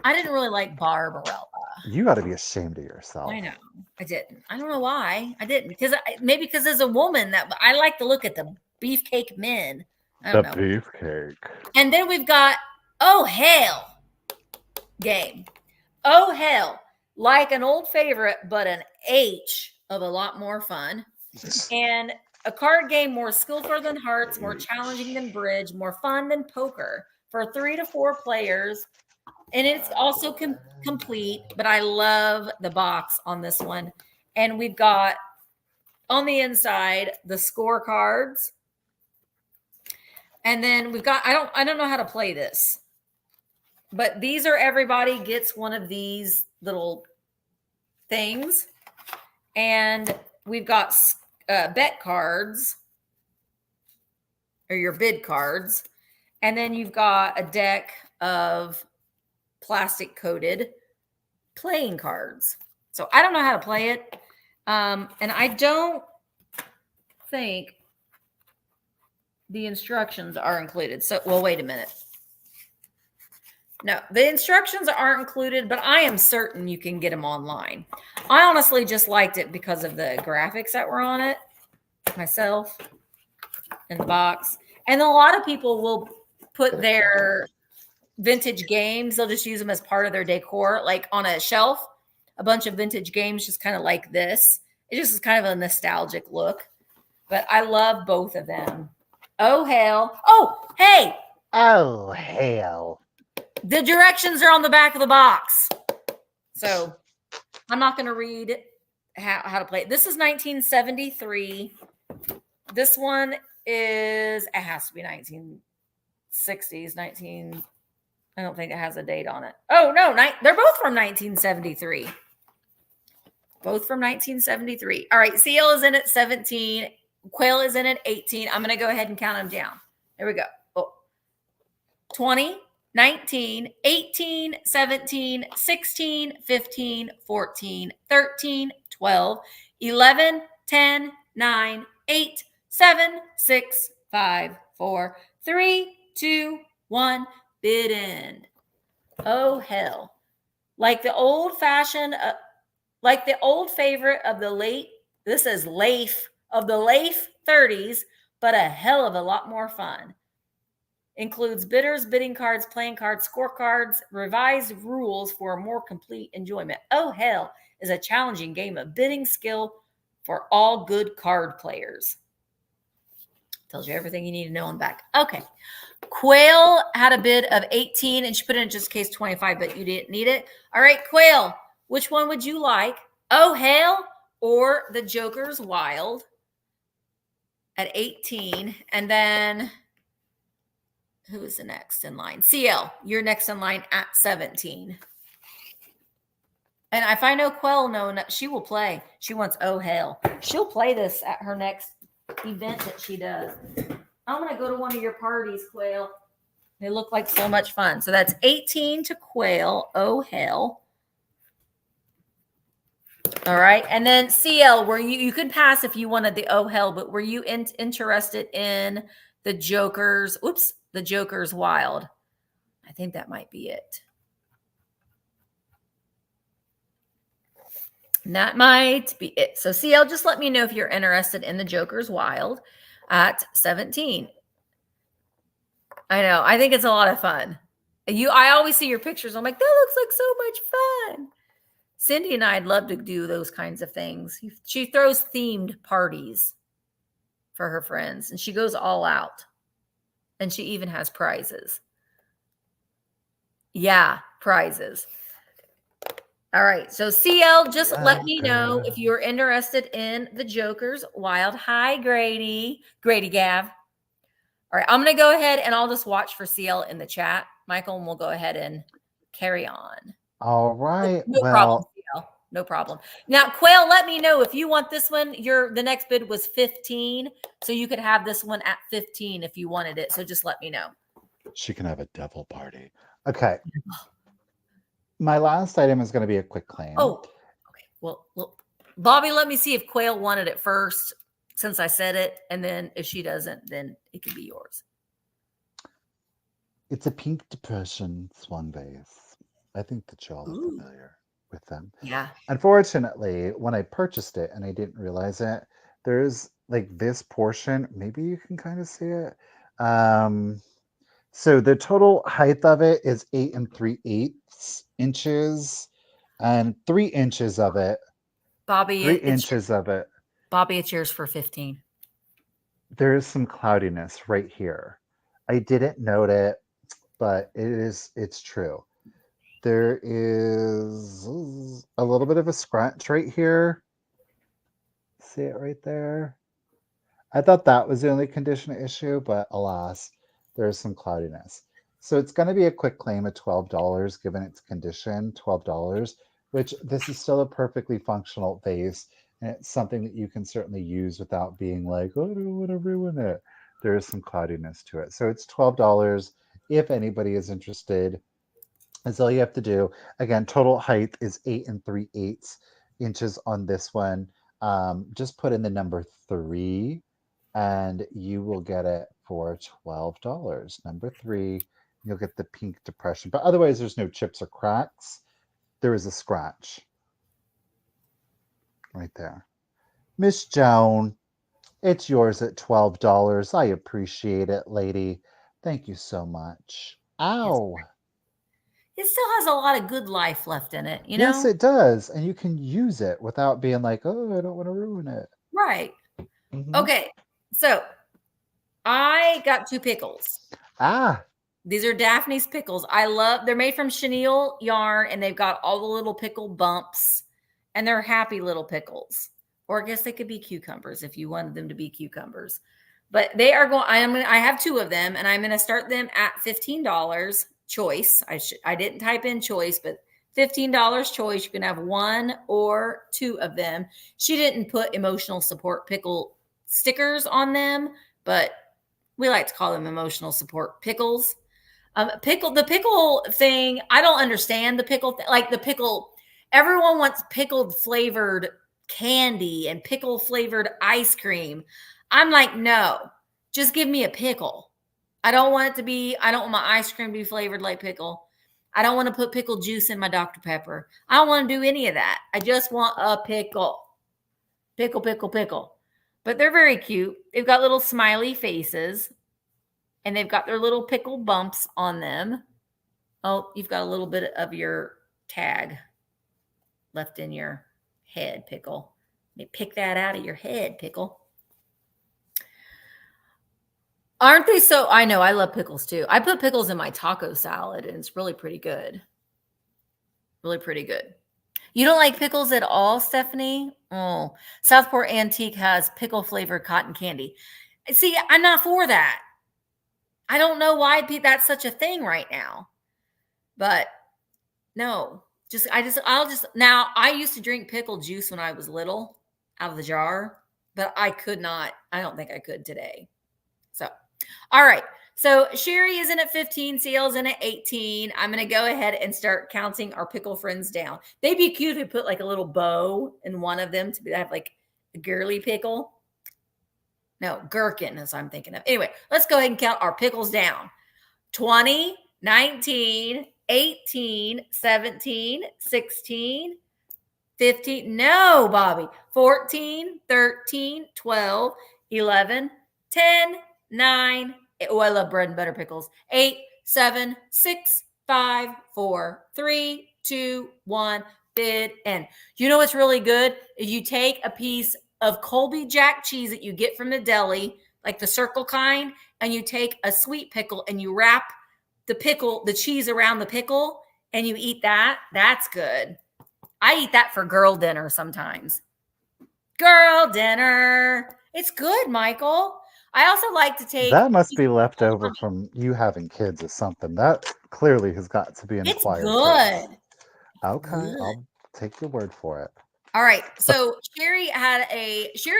I didn't really like Barbarella. You got to be ashamed of yourself. I know. I didn't. I don't know why I didn't. Maybe because as a woman, that I like to look at the beefcake men. I don't know. Beefcake. And then we've got Oh Hell game. Oh Hell, like an old favorite, but an H of a lot more fun. And a card game more skillful than hearts, more challenging than bridge, more fun than poker for 3 to 4 players. And it's also complete, but I love the box on this one. And we've got on the inside the scorecards. And then we've got, I don't know how to play this, but these are everybody gets one of these little things. And we've got bet cards or your bid cards. And then you've got a deck of plastic coated playing cards. So I don't know how to play it. And I don't think the instructions are included. So, well, wait a minute. No, the instructions aren't included, but I am certain you can get them online. I honestly just liked it because of the graphics that were on it myself in the box. And a lot of people will put their vintage games, they'll just use them as part of their decor, like on a shelf, a bunch of vintage games, just kind of like this. It just is kind of a nostalgic look, but I love both of them. Oh, hell. Oh, hey. Oh, hell. The directions are on the back of the box. So I'm not going to read how to play it. This is 1973. This one it has to be 1960s, I don't think it has a date on it. Oh, no, they're both from 1973. Both from 1973. All right, Seal is in at 17. Quail is in at 18. I'm going to go ahead and count them down. There we go. 20, 19, 18, 17, 16, 15, 14, 13, 12, 11, 10, 9, 8, 7, 6, 5, 4, 3, 2, 1. Bid end. Oh, hell. Like the old fashioned, like the old favorite of the late, this is Leif, of the Leif 30s, but a hell of a lot more fun. Includes bidders, bidding cards, playing cards, scorecards, revised rules for a more complete enjoyment. Oh, hell is a challenging game of bidding skill for all good card players. Tells you everything you need to know on the back. Okay. Quail had a bid of 18, and she put it in just in case 25, but you didn't need it. All right, Quail, which one would you like? Oh, hell or the Joker's Wild at 18. And then who is the next in line? CL, you're next in line at 17. And if I know Quail, she will play. She wants Oh Hell. She'll play this at her next event that she does. I'm going to go to one of your parties, Quail. They look like so much fun. So that's 18 to Quail. Oh, hell. All right. And then CL, were you could pass if you wanted the oh, hell, but were you interested in the Joker's? Oops, the Joker's Wild. I think that might be it. And that might be it. So CL, just let me know if you're interested in the Joker's Wild at 17. I know. I think it's a lot of fun. I always see your pictures. I'm like, that looks like so much fun. Cindy and I'd love to do those kinds of things. She throws themed parties for her friends, and she goes all out. And she even has prizes. Yeah, prizes. All right. So CL, just let me know if you're interested in the Joker's Wild. Hi, Grady. Grady Gav. All right. I'm going to go ahead and I'll just watch for CL in the chat. Michael, and we'll go ahead and carry on. All right. No problem, CL. No problem. Now, Quail, let me know if you want this one. The next bid was 15. So you could have this one at 15 if you wanted it. So just let me know. She can have a devil party. Okay. My last item is going to be a quick claim. Oh, okay. Well, Bobby, let me see if Quail wanted it first since I said it. And then if she doesn't, then it can be yours. It's a pink depression swung vase. I think that y'all are familiar with them. Yeah. Unfortunately, when I purchased it and I didn't realize it, there's like this portion, maybe you can kind of see it. So the total height of it is 8 3/8 inches, and 3 inches of it. Bobby, 3 inches of it. Bobby, it's yours for 15. There is some cloudiness right here. I didn't note it, but it's true. There is a little bit of a scratch right here. See it right there? I thought that was the only condition issue, but alas, there's some cloudiness. So it's going to be a quick claim of $12 given its condition, $12, which this is still a perfectly functional vase. And it's something that you can certainly use without being like, oh, I don't want to ruin it. There is some cloudiness to it. So it's $12 if anybody is interested. That's all you have to do. Again, total height is 8 3/8 inches on this one. Just put in the number 3 and you will get it for $12. Number 3, you'll get the pink depression. But otherwise, there's no chips or cracks. There is a scratch right there. Miss Joan, it's yours at $12. I appreciate it, lady. Thank you so much. Ow. It still has a lot of good life left in it, you know? Yes, it does. And you can use it without being like, oh, I don't want to ruin it. Right. Okay. So I got 2 pickles. These are Daphne's pickles. They're made from chenille yarn and they've got all the little pickle bumps and they're happy little pickles. Or I guess they could be cucumbers if you wanted them to be cucumbers. But they are I have 2 of them and I'm going to start them at $15 choice. I didn't type in choice, but $15 choice. You can have 1 or 2 of them. She didn't put emotional support pickle stickers on them, but we like to call them emotional support pickles. The pickle thing, I don't understand the pickle. Like the pickle, everyone wants pickled flavored candy and pickle flavored ice cream. I'm like, no, just give me a pickle. I don't want my ice cream to be flavored like pickle. I don't want to put pickle juice in my Dr. Pepper. I don't want to do any of that. I just want a pickle. Pickle, pickle, pickle. But they're very cute. They've got little smiley faces. And they've got their little pickle bumps on them. Oh, you've got a little bit of your tag left in your head, pickle. They pick that out of your head, pickle. Aren't they so? I know, I love pickles too. I put pickles in my taco salad and it's really pretty good. Really pretty good. You don't like pickles at all, Stephanie? Oh, Southport Antique has pickle flavored cotton candy. See, I'm not for that. I don't know why that's such a thing right now, but no, now I used to drink pickle juice when I was little out of the jar, but I could not. I don't think I could today. So, all right. So Sherry is in at 15, CL's in at 18. I'm going to go ahead and start counting our pickle friends down. They'd be cute if we put like a little bow in one of them to have like a girly pickle. No, gherkin is what I'm thinking of. Anyway, let's go ahead and count our pickles down. 20, 19, 18, 17, 16, 15. No, Bobby. 14, 13, 12, 11, 10, 9. Oh, I love bread and butter pickles. 8, 7, 6, 5, 4, 3, 2, 1. Bid end. You know what's really good? Is you take a piece of Colby Jack cheese that you get from the deli, like the circle kind, and you take a sweet pickle and you wrap the cheese around the pickle, and you eat that. That's good. I eat that for girl dinner sometimes. Girl dinner. It's good, Michael. I also like to take... That must be left over from you having kids or something. That clearly has got to be an It's acquired good. taste. Okay, Good. I'll take your word for it. All right. So Sherry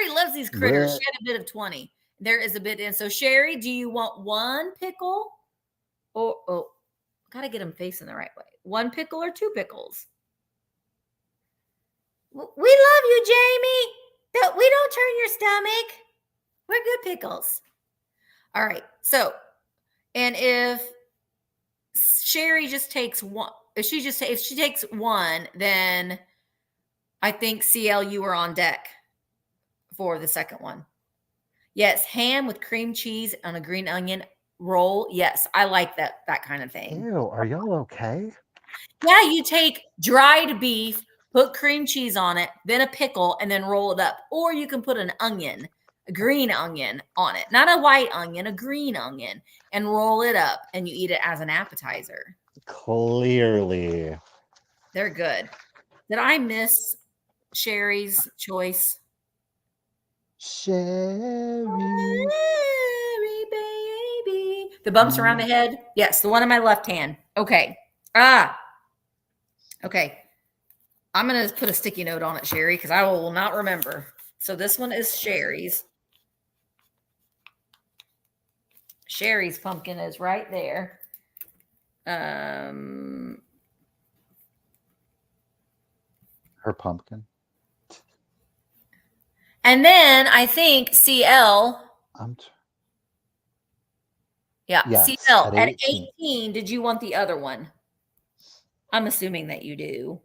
loves these critters. She had a bit of 20. There is a bit in. So Sherry, do you want one pickle? Oh, gotta get them facing the right way. One pickle or two pickles? We love you, Jamie. We don't turn your stomach. We're good pickles. All right. So, and if Sherry just takes one, if she takes one, then I think CL, you are on deck for the second one. Yes, ham with cream cheese on a green onion roll. Yes, I like that kind of thing. Ew, are y'all okay? Yeah, you take dried beef, put cream cheese on it, then a pickle, and then roll it up. Or you can put an onion, a green onion on it. Not a white onion, a green onion, and roll it up, and you eat it as an appetizer. Clearly. They're good. Did I miss Sherry's choice? Sherry, baby. The bumps around the head? Yes, the one in my left hand. Okay. Okay. I'm going to put a sticky note on it, Sherry, because I will not remember. So this one is Sherry's. Sherry's pumpkin is right there. Her pumpkin. And then I think CL. Yes, CL at at 18. 18. Did you want the other one? I'm assuming that you do.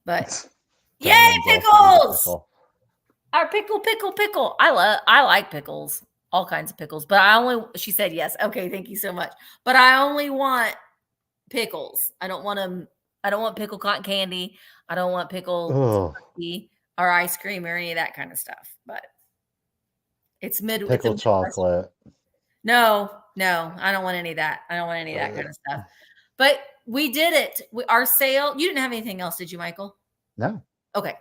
But yay, pickles! Our pickle. I like pickles, all kinds of pickles. But she said yes. Okay, thank you so much. But I only want pickles. I don't want pickle cotton candy. I don't want pickle cookie or ice cream or any of that kind of stuff. But it's pickle chocolate. No, I don't want any of that. I don't want any of that kind of stuff. But we did it. Our sale, you didn't have anything else, did you, Michael? No. Okay.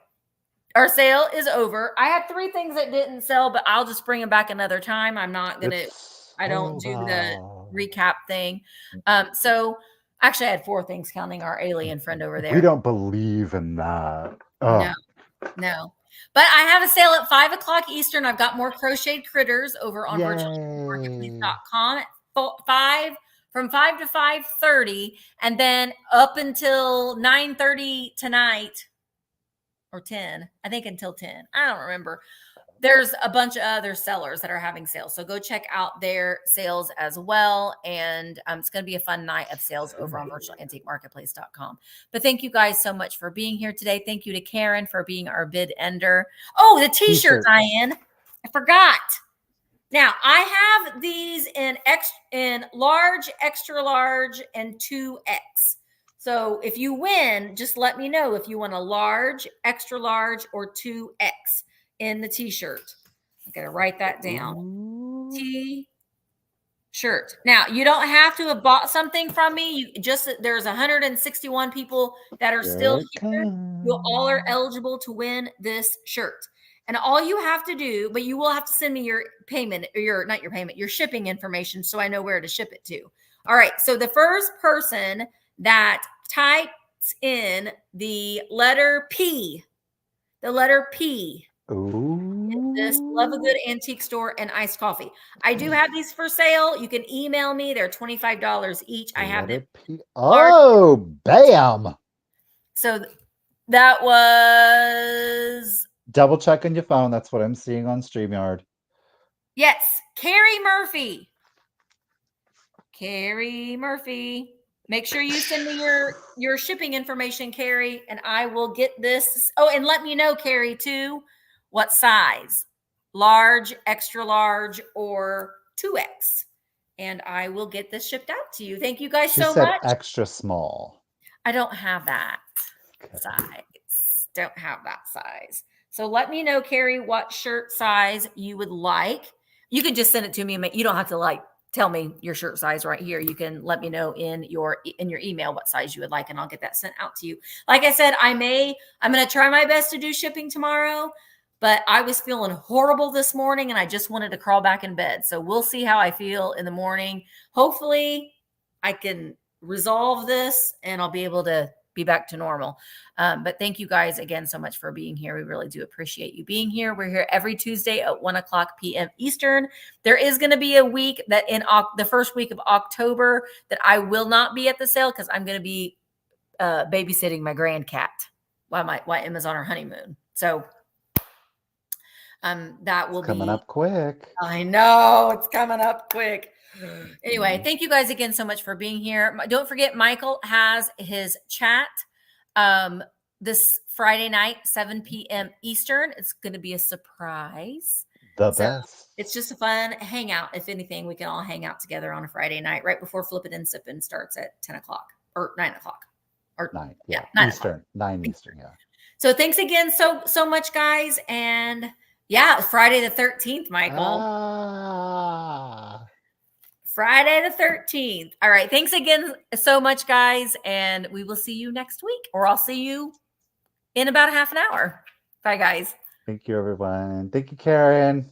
Our sale is over. I had 3 things that didn't sell, but I'll just bring them back another time. I don't do the recap thing. So actually I had 4 things counting our alien friend over there. We don't believe in that. No. But I have a sale at 5:00 Eastern. I've got more crocheted critters over on virtualmarketplace.com at from 5 to 5:30, and then up until 9:30 tonight, or 10, I think until 10. I don't remember. There's a bunch of other sellers that are having sales. So go check out their sales as well. And it's going to be a fun night of sales over on virtualantiquemarketplace.com. But thank you guys so much for being here today. Thank you to Karen for being our bid ender. Oh, the t-shirt, Diane. I forgot. Now, I have these in large, extra large, and 2X. So if you win, just let me know if you want a large, extra large, or 2X in the t-shirt. I'm going to write that down. T-shirt. Now, you don't have to have bought something from me. There's 161 people that are still here. You all are eligible to win this shirt. And all you have to do, but you will have to send me your payment, or your shipping information, so I know where to ship it to. All right. So the first person that types in the letter P. Ooh. this. Love a good antique store and iced coffee. I do have these for sale. You can email me. They're $25 each. I have them. Oh, bam. So that was Double check on your phone. That's what I'm seeing on StreamYard. yes, Carrie Murphy. Carrie Murphy. Make sure you send me your shipping information, Carrie, and I will get this. Oh, and let me know, Carrie, too, what size. Large, extra large, or 2X. And I will get this shipped out to you. Thank you guys She so said much. extra small. I don't have that size. Don't have that size. So let me know, Carrie, what shirt size you would like. You can just send it to me. You don't have to like tell me your shirt size right here. You can let me know in your email what size you would like, and I'll get that sent out to you. Like I said, I'm going to try my best to do shipping tomorrow, but I was feeling horrible this morning and I just wanted to crawl back in bed. So we'll see how I feel in the morning. Hopefully I can resolve this and I'll be able to be back to normal. But thank you guys again so much for being here. We really do appreciate you being here. We're here every Tuesday at 1:00 p.m. Eastern. There is going to be a week that in the first week of October that I will not be at the sale because I'm going to be babysitting my grand cat while Emma's on her honeymoon. So that will be coming up quick. I know it's coming up quick. Anyway, thank you guys again so much for being here. Don't forget, Michael has his chat this Friday night, 7 p.m. Eastern. It's going to be a surprise. The best. It's just a fun hangout. If anything, we can all hang out together on a Friday night right before Flippin' and Sippin' starts at 10 o'clock or 9 o'clock. Or 9. Yeah, 9 Eastern. 9 Eastern, yeah. So thanks again so much, guys. And yeah, Friday the 13th, Michael. Friday the 13th. All right. Thanks again so much, guys. And we will see you next week, or I'll see you in about a half an hour. Bye, guys. Thank you, everyone. Thank you, Karen.